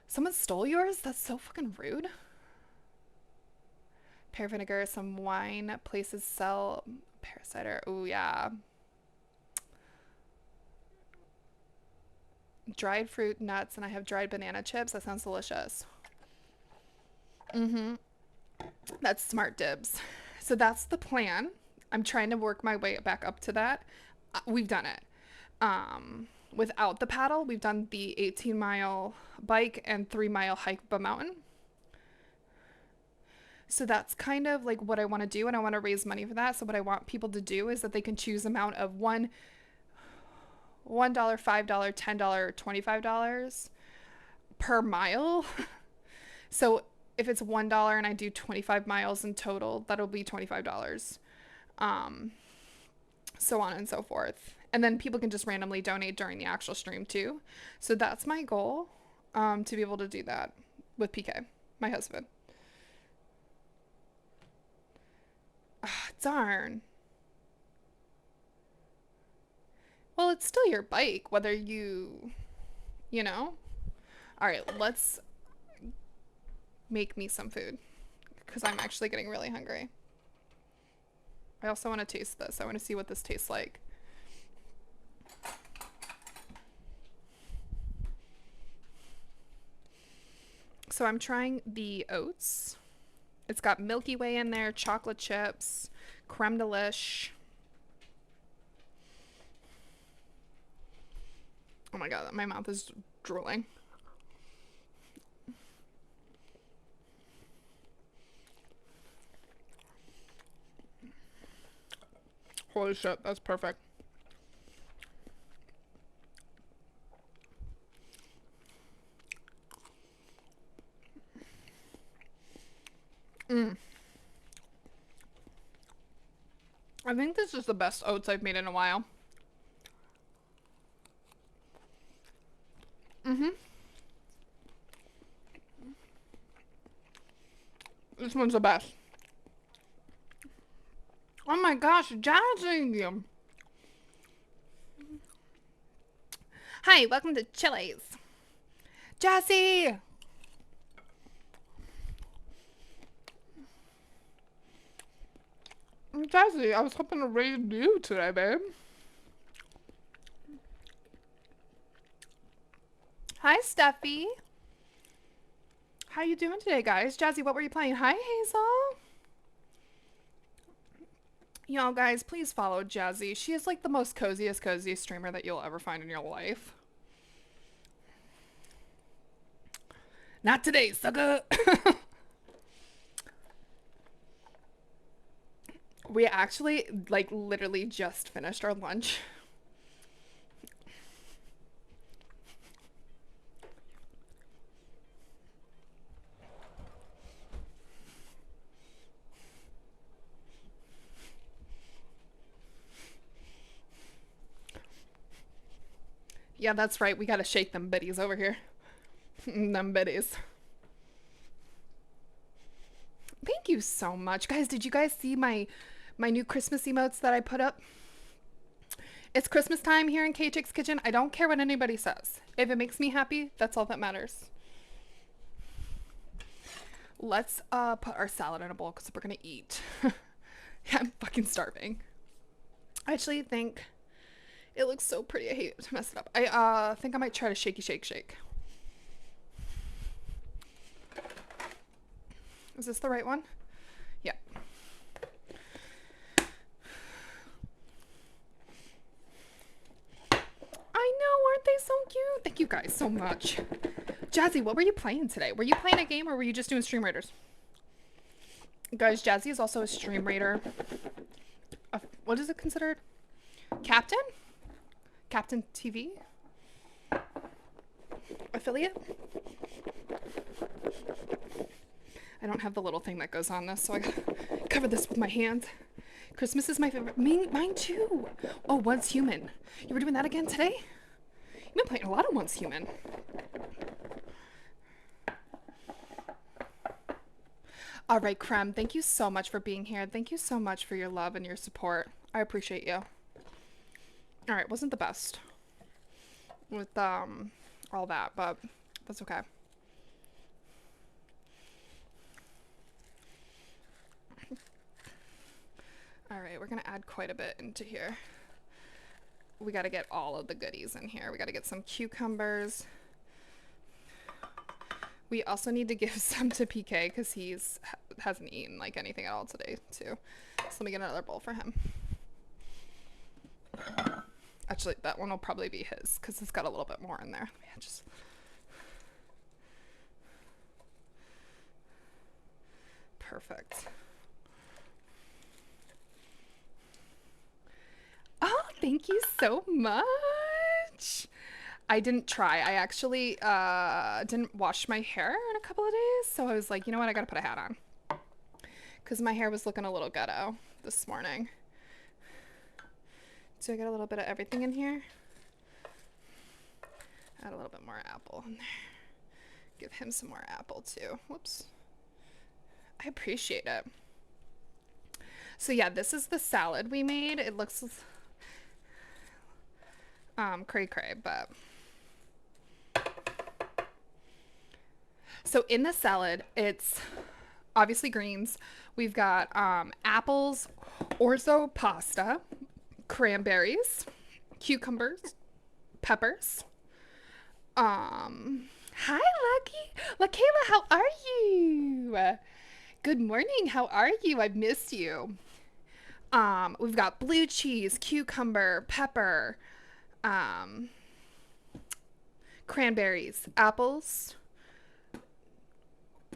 [SPEAKER 1] Someone stole yours? That's so fucking rude. Pear vinegar, some wine. Places sell pear cider. Oh, yeah. Dried fruit, nuts, and I have dried banana chips. That sounds delicious. Mm-hmm. That's smart dibs. So that's the plan. I'm trying to work my way back up to that. We've done it. Without the paddle, we've done the 18-mile bike and 3-mile hike up a mountain. So that's kind of like what I want to do, and I want to raise money for that. So what I want people to do is that they can choose amount of $1, $5, $10, $25 per mile. So if it's $1 and I do 25 miles in total, that'll be $25. So on and so forth. And then people can just randomly donate during the actual stream too. So that's my goal, to be able to do that with PK, my husband. Darn. Well, it's still your bike, whether you know? All right, let's make me some food because I'm actually getting really hungry. I also want to taste this. I want to see what this tastes like. So I'm trying the oats. It's got Milky Way in there, chocolate chips, creme delish. Oh my god, my mouth is drooling. Holy shit, that's perfect. I think this is the best oats I've made in a while. This one's the best. Oh my gosh, Jazzy! Hi, welcome to Chili's. Jazzy! Jazzy, I was hoping to raid you today, babe. Hi, Steffi. How you doing today, guys? Jazzy, what were you playing? Hi, Hazel. Y'all, guys, please follow Jazzy. She is like the most coziest streamer that you'll ever find in your life. Not today, sucker. We actually, like, literally just finished our lunch. Yeah, that's right. We gotta shake them biddies over here. Them biddies. Thank you so much. Guys, did you guys see my new Christmas emotes that I put up? It's Christmas time here in Kaychick's kitchen. I don't care what anybody says. If it makes me happy, that's all that matters. Let's put our salad in a bowl because we're gonna eat. Yeah, I'm fucking starving. I actually think it looks so pretty. I hate to mess it up. I think I might try to shake. Is this the right one? Yeah. I know, aren't they so cute? Thank you guys so much. Jazzy, what were you playing today? Were you playing a game or were you just doing Stream Raiders? Guys, Jazzy is also a Stream Raider. What is it considered? Captain? Captain TV? Affiliate? I don't have the little thing that goes on this, so I gotta cover this with my hands. Christmas is my favorite. Mine too. Oh, Once Human. You were doing that again today? You've been playing a lot of Once Human. All right, Creme, thank you so much for being here. Thank you so much for your love and your support. I appreciate you. All right, wasn't the best with all that, but that's okay. All right, we're gonna add quite a bit into here. We gotta get all of the goodies in here. We gotta get some cucumbers. We also need to give some to PK because hasn't eaten like anything at all today too. So let me get another bowl for him. Actually, that one will probably be his because it's got a little bit more in there. Yeah, just perfect. Oh, thank you so much. I didn't try. I actually didn't wash my hair in a couple of days, so I was like, you know what, I gotta put a hat on because my hair was looking a little ghetto this morning. So I got a little bit of everything in here. Add a little bit more apple in there. Give him some more apple too. Whoops. I appreciate it. So yeah, this is the salad we made. It looks cray, but so in the salad, it's obviously greens. We've got apples, orzo pasta, cranberries, cucumbers, peppers. Hi, Lucky. LaKayla, how are you? Good morning. How are you? I've missed you. We've got blue cheese, cucumber, pepper, cranberries, apples,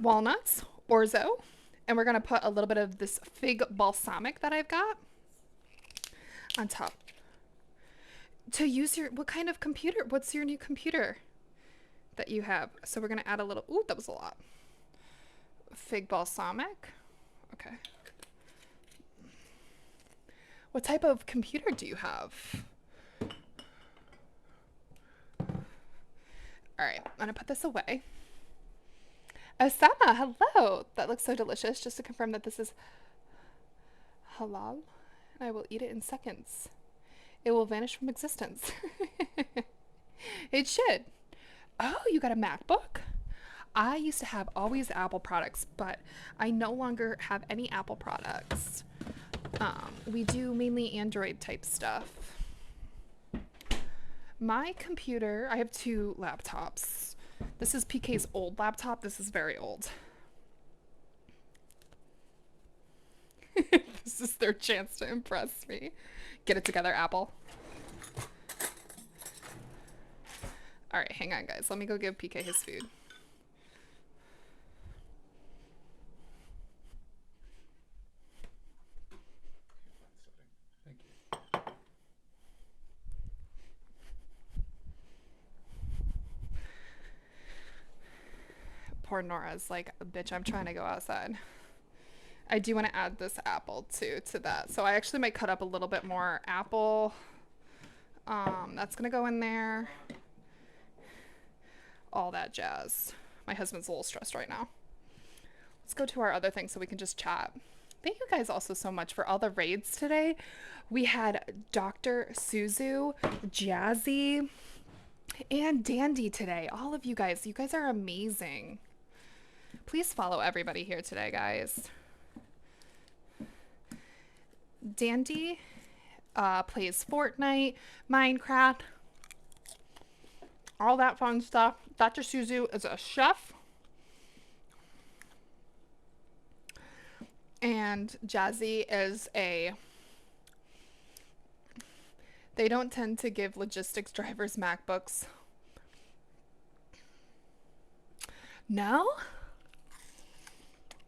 [SPEAKER 1] walnuts, orzo, and we're gonna put a little bit of this fig balsamic that I've got on top. To use what kind of computer? What's your new computer that you have? So we're gonna add a little, ooh, that was a lot. Fig balsamic. Okay. What type of computer do you have? All right, I'm gonna put this away. Osama, hello. That looks so delicious. Just to confirm that this is halal, and I will eat it in seconds. It will vanish from existence. It should. Oh, you got a MacBook? I used to have always Apple products, but I no longer have any Apple products. We do mainly Android type stuff. My computer, I have two laptops. This is PK's old laptop. This is very old. This is their chance to impress me. Get it together, Apple. All right, hang on, guys. Let me go give PK his food.
[SPEAKER 2] Thank you.
[SPEAKER 1] Poor Nora's like, bitch, I'm trying to go outside. I do want to add this apple too to that. So I actually might cut up a little bit more apple. That's gonna go in there. All that jazz. My husband's a little stressed right now. Let's go to our other thing so we can just chat. Thank you guys also so much for all the raids today. We had Dr. Suzu, Jazzy, and Dandy today. All of you guys are amazing. Please follow everybody here today, guys. Dandy plays Fortnite, Minecraft, all that fun stuff. Dr. Suzu is a chef. And Jazzy is a... They don't tend to give logistics drivers MacBooks. No?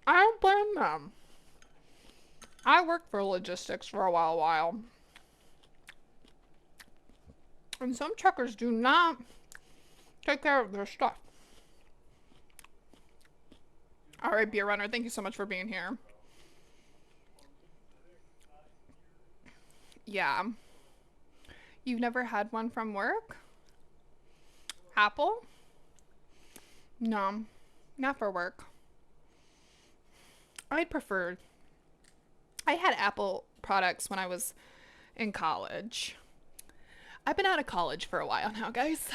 [SPEAKER 1] I don't blame them. I worked for logistics for a while. And some truckers do not take care of their stuff. All right, Beer Runner, thank you so much for being here. Yeah. You've never had one from work? Apple? No, not for work. I'd prefer... I had Apple products when I was in college. I've been out of college for a while now, guys.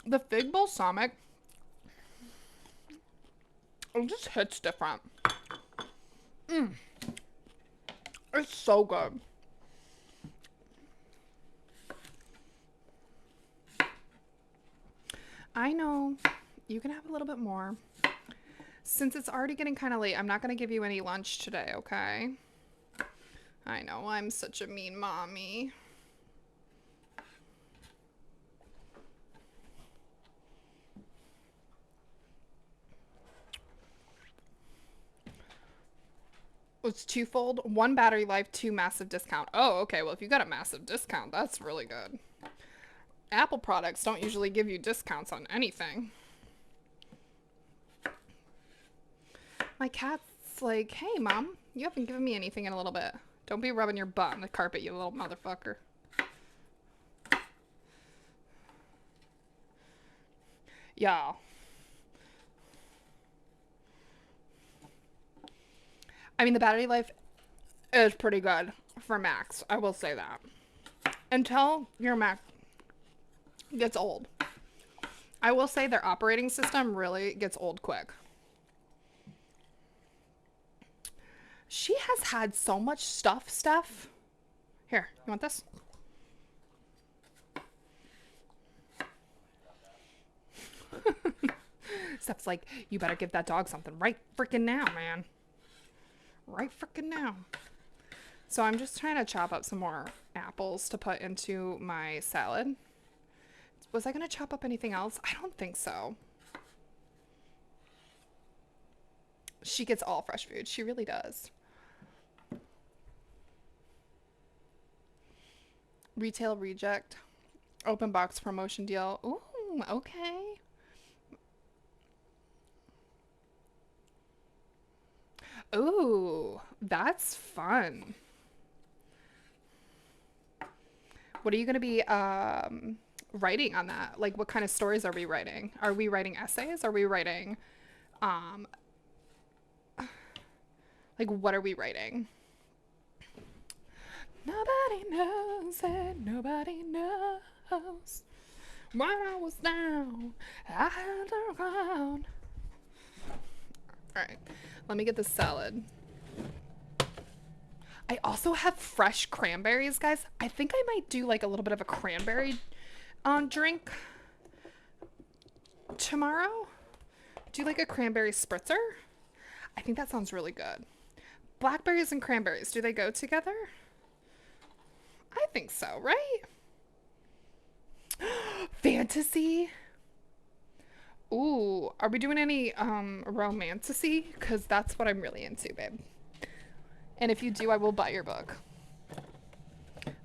[SPEAKER 1] The Fig Balsamic, it just hits different. It's so good. I know. You can have a little bit more. Since it's already getting kind of late, I'm not going to give you any lunch today, okay? I know, I'm such a mean mommy. It's twofold. 1 battery life, 2 massive discount. Oh, okay. Well, if you got a massive discount, that's really good. Apple products don't usually give you discounts on anything. My cat's like, hey, Mom, you haven't given me anything in a little bit. Don't be rubbing your butt on the carpet, you little motherfucker. Y'all. I mean, the battery life is pretty good for Macs. I will say that. Until your Mac gets old. I will say their operating system really gets old quick. She has had so much stuff, Steph. Here, you want this? Steph's like, you better give that dog something right freaking now, man. Right freaking now. So I'm just trying to chop up some more apples to put into my salad. Was I going to chop up anything else? I don't think so. She gets all fresh food. She really does. Retail reject. Open box promotion deal. Ooh, okay. Ooh, that's fun. What are you going to be writing on that? Like, what kind of stories are we writing? Are we writing essays? Are we writing, like, what are we writing? Nobody knows it. Nobody knows. When I was down, I had the ground. All right, let me get this salad. I also have fresh cranberries, guys. I think I might do like a little bit of a cranberry drink tomorrow. Do like a cranberry spritzer. I think that sounds really good. Blackberries and cranberries, do they go together? I think so, right? Fantasy. Ooh, are we doing any romantasy? Because that's what I'm really into, babe. And if you do, I will buy your book.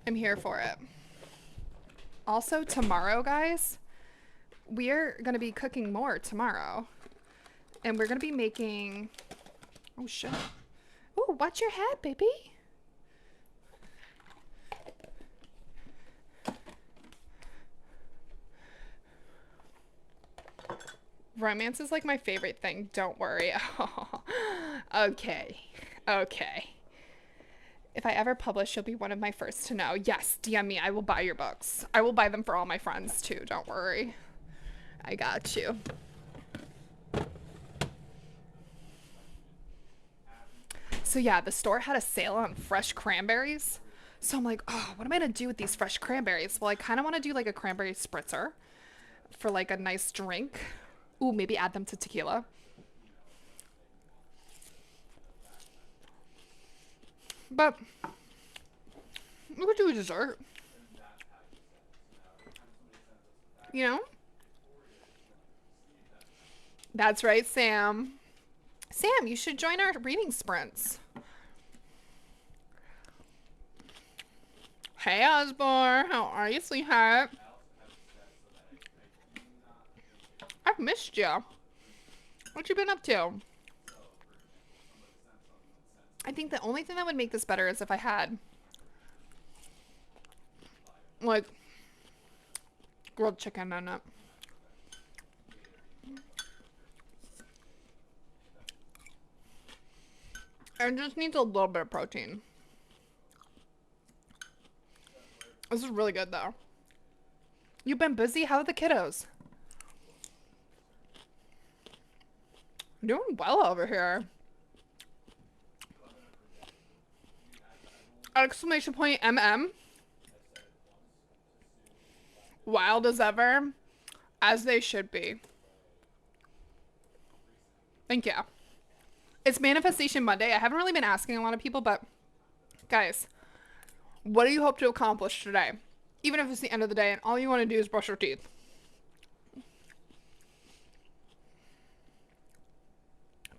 [SPEAKER 1] I'm here for it. Also, tomorrow, guys, we're going to be cooking more tomorrow. And we're going to be making... Oh, shit. Ooh, watch your head, baby. Romance is like my favorite thing. Don't worry. Okay. Okay. If I ever publish, you'll be one of my first to know. Yes, DM me. I will buy your books. I will buy them for all my friends too. Don't worry. I got you. So yeah, the store had a sale on fresh cranberries. So I'm like, oh, what am I gonna do with these fresh cranberries? Well, I kind of want to do like a cranberry spritzer for like a nice drink. Ooh, maybe add them to tequila. But we could do a dessert. You know? That's right, Sam. Sam, you should join our reading sprints. Hey, Osborne. How are you, sweetheart? I've missed you. What you been up to? I think the only thing that would make this better is if I had, like, grilled chicken in it. It just needs a little bit of protein. This is really good, though. You've been busy? How are the kiddos? Doing well over here. Exclamation point MM. Wild as ever. As they should be. Thank you. It's Manifestation Monday. I haven't really been asking a lot of people, but guys, what do you hope to accomplish today? Even if it's the end of the day and all you want to do is brush your teeth.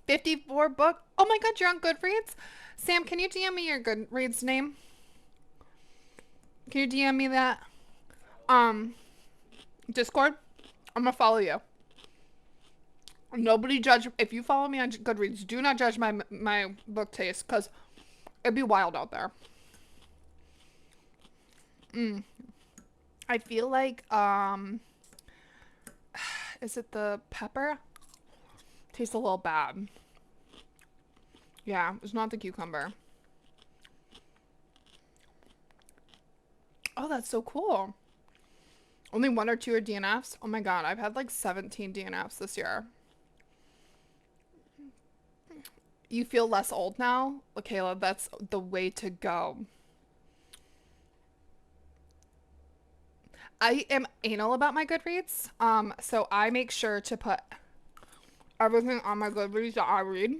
[SPEAKER 1] 54 book. Oh my god, you're on Goodreads? Sam, can you DM me your Goodreads name? Can you DM me that? Discord? I'm gonna follow you. Nobody judge. If you follow me on Goodreads, do not judge my book taste, because it'd be wild out there. I feel like, is it the pepper? Tastes a little bad. Yeah, it's not the cucumber. Oh, that's so cool. Only 1 or 2 are DNFs? Oh my god, I've had like 17 DNFs this year. You feel less old now? Well, Kayla, that's the way to go. I am anal about my Goodreads. So I make sure to put everything on my Goodreads that I read.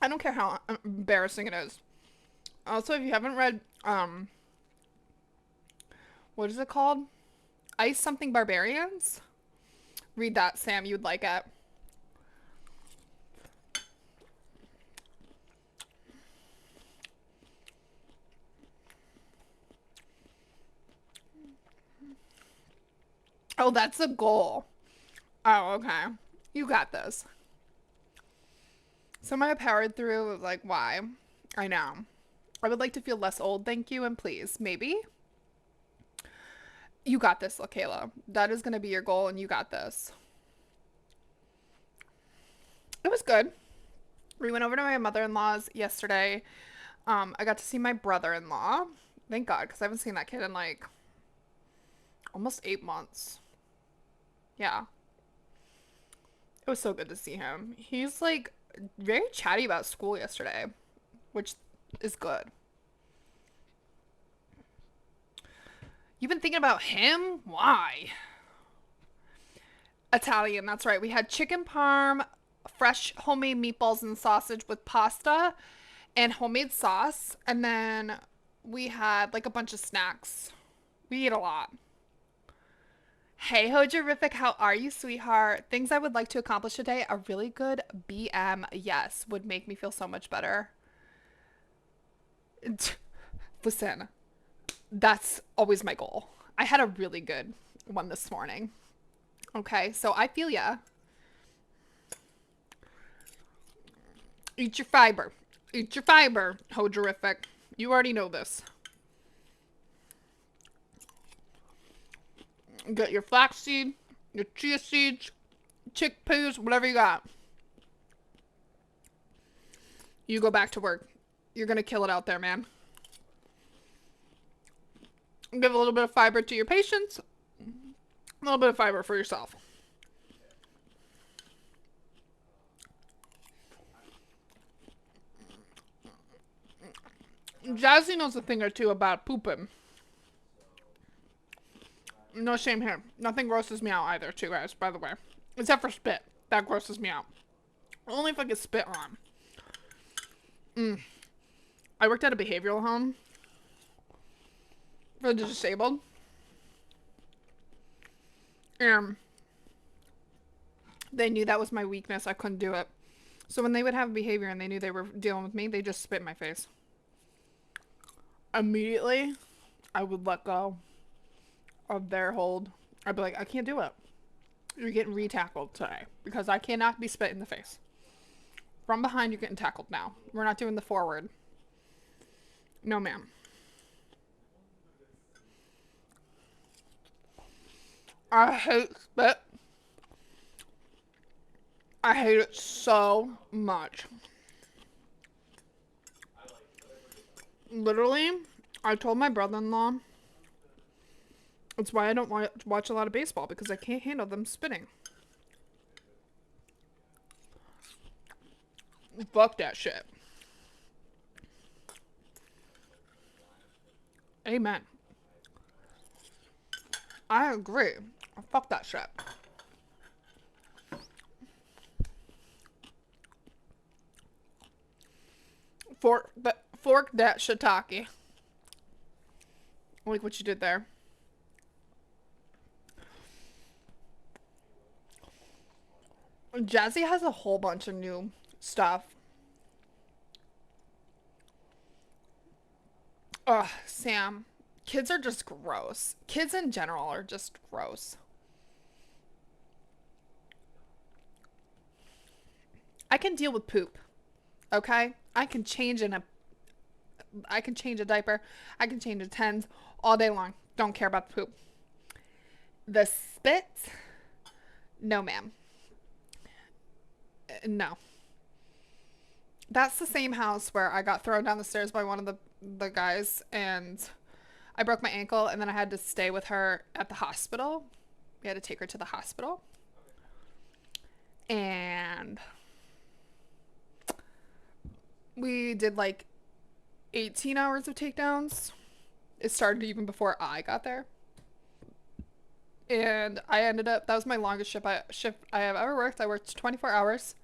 [SPEAKER 1] I don't care how embarrassing it is. Also, if you haven't read, what is it called? Ice Something Barbarians? Read that, Sam. You'd like it. Oh, that's a goal. Oh, okay. You got this. Somehow I powered through, like, why? I know. I would like to feel less old, thank you, and please. Maybe? You got this, Kayla. That is going to be your goal, and you got this. It was good. We went over to my mother-in-law's yesterday. I got to see my brother-in-law. Thank God, because I haven't seen that kid in, like, almost 8 months. Yeah. It was so good to see him. He's, like, very chatty about school yesterday, which is good. You've been thinking about him? Why? Italian, that's right. We had chicken parm, fresh homemade meatballs and sausage with pasta and homemade sauce. And then we had like a bunch of snacks. We ate a lot. Hey, Hojerific, how are you, sweetheart? Things I would like to accomplish today. A really good BM, yes, would make me feel so much better. Listen, that's always my goal. I had a really good one this morning. Okay, so I feel ya. Eat your fiber. Eat your fiber, Hojerific. You already know this. Get your flaxseed, your chia seeds, chickpeas, whatever you got. You go back to work. You're gonna kill it out there, man. Give a little bit of fiber to your patients, a little bit of fiber for yourself. Jazzy knows a thing or two about pooping. No shame here. Nothing grosses me out either, too, guys, by the way. Except for spit. That grosses me out. Only if I get spit on. I worked at a behavioral home for the disabled. And they knew that was my weakness. I couldn't do it. So when they would have behavior and they knew they were dealing with me, they just spit in my face. Immediately, I would let go of their hold. I'd be like, I can't do it. You're getting re-tackled today because I cannot be spit in the face. From behind, you're getting tackled now. We're not doing the forward. No, ma'am. I hate spit. I hate it so much. Literally, I told my brother-in-law it's why I don't watch a lot of baseball, because I can't handle them spitting. Fuck that shit. Amen. I agree. Fuck that shit. Fork that shiitake. Like what you did there. Jazzy has a whole bunch of new stuff. Ugh, Sam. Kids are just gross. Kids in general are just gross. I can deal with poop. Okay? I can change a diaper. I can change a TENS all day long. Don't care about the poop. The spit? No, ma'am. No. That's the same house where I got thrown down the stairs by one of the guys, and I broke my ankle, and then I had to stay with her at the hospital. We had to take her to the hospital. And we did like 18 hours of takedowns. It started even before I got there. And I ended up, that was my longest shift I have ever worked. I worked 24 hours.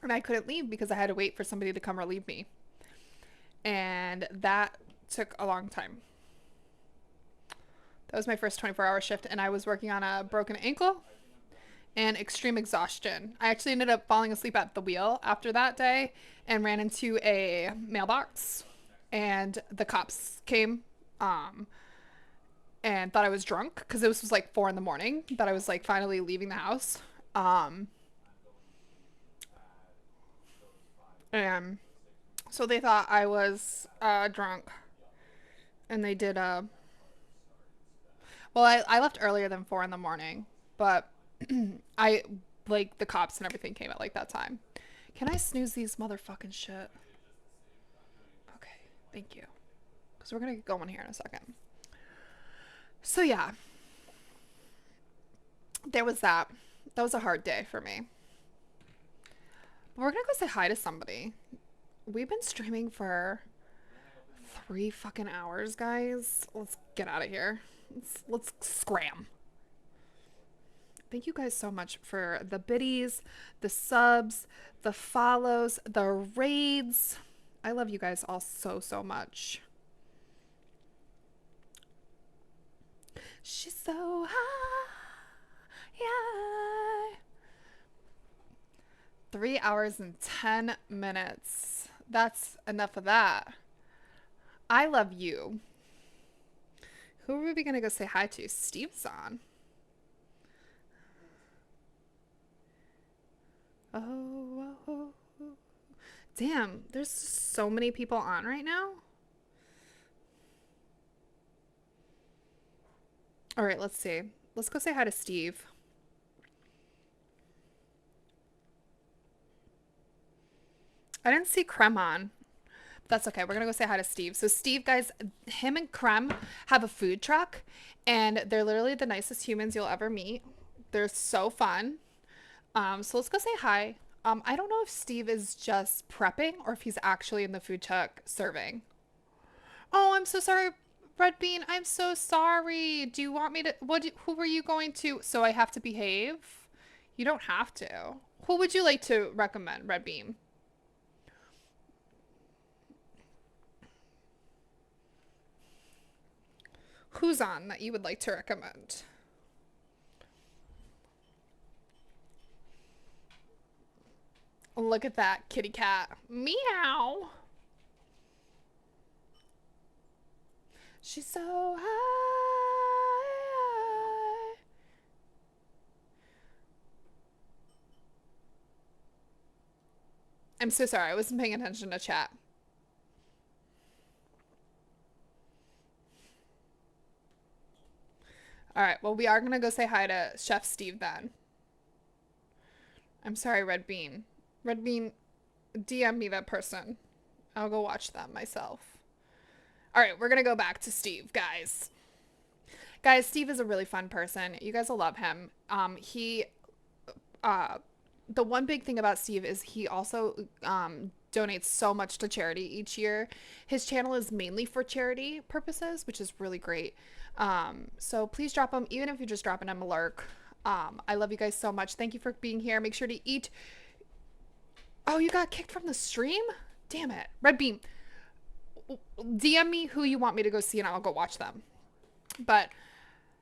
[SPEAKER 1] And I couldn't leave because I had to wait for somebody to come relieve me. And that took a long time. That was my first 24-hour shift, and I was working on a broken ankle and extreme exhaustion. I actually ended up falling asleep at the wheel after that day and ran into a mailbox, and the cops came and thought I was drunk because it was like 4 a.m. that I was like finally leaving the house. And so they thought I was drunk, and they did well, I left earlier than 4 a.m, but I like the cops and everything came at like that time. Can I snooze these motherfucking shit? Okay, thank you. Because we're gonna get going here in a second. So yeah, there was that. That was a hard day for me. But we're gonna go say hi to somebody. We've been streaming for 3 fucking hours, guys. Let's get out of here. Let's scram. Thank you guys so much for the biddies, the subs, the follows, the raids. I love you guys all so, so much. She's so high. Yeah. 3 hours and 10 minutes. That's enough of that. I love you. Who are we going to go say hi to? Steve's on. Oh. Damn, there's so many people on right now. All right, let's see. Let's go say hi to Steve. I didn't see Creme on. That's okay. We're gonna go say hi to Steve. So Steve, guys, him and Creme have a food truck, and they're literally the nicest humans you'll ever meet. They're so fun. So let's go say hi. I don't know if Steve is just prepping or if he's actually in the food truck serving. Oh, I'm so sorry, Red Bean. I'm so sorry. Do you want me to? Who were you going to? So I have to behave? You don't have to. Who would you like to recommend, Red Bean? Who's on that you would like to recommend? Look at that kitty cat. Meow. She's so high. I'm so sorry. I wasn't paying attention to chat. All right. Well, we are going to go say hi to Chef Steve then. I'm sorry, Red Bean. Red Bean, DM me that person. I'll go watch them myself. All right. We're going to go back to Steve, guys. Guys, Steve is a really fun person. You guys will love him. The one big thing about Steve is he also donates so much to charity each year. His channel is mainly for charity purposes, which is really great. So please drop him, even if you're just dropping him a lurk. I love you guys so much. Thank you for being here. Make sure to eat. Oh, you got kicked from the stream? Damn it. Red Beam, DM me who you want me to go see and I'll go watch them. But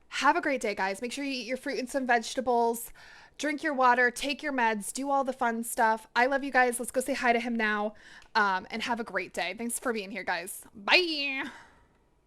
[SPEAKER 1] have a great day, guys. Make sure you eat your fruit and some vegetables. Drink your water, take your meds, do all the fun stuff. I love you guys. Let's go say hi to him now, and have a great day. Thanks for being here, guys. Bye.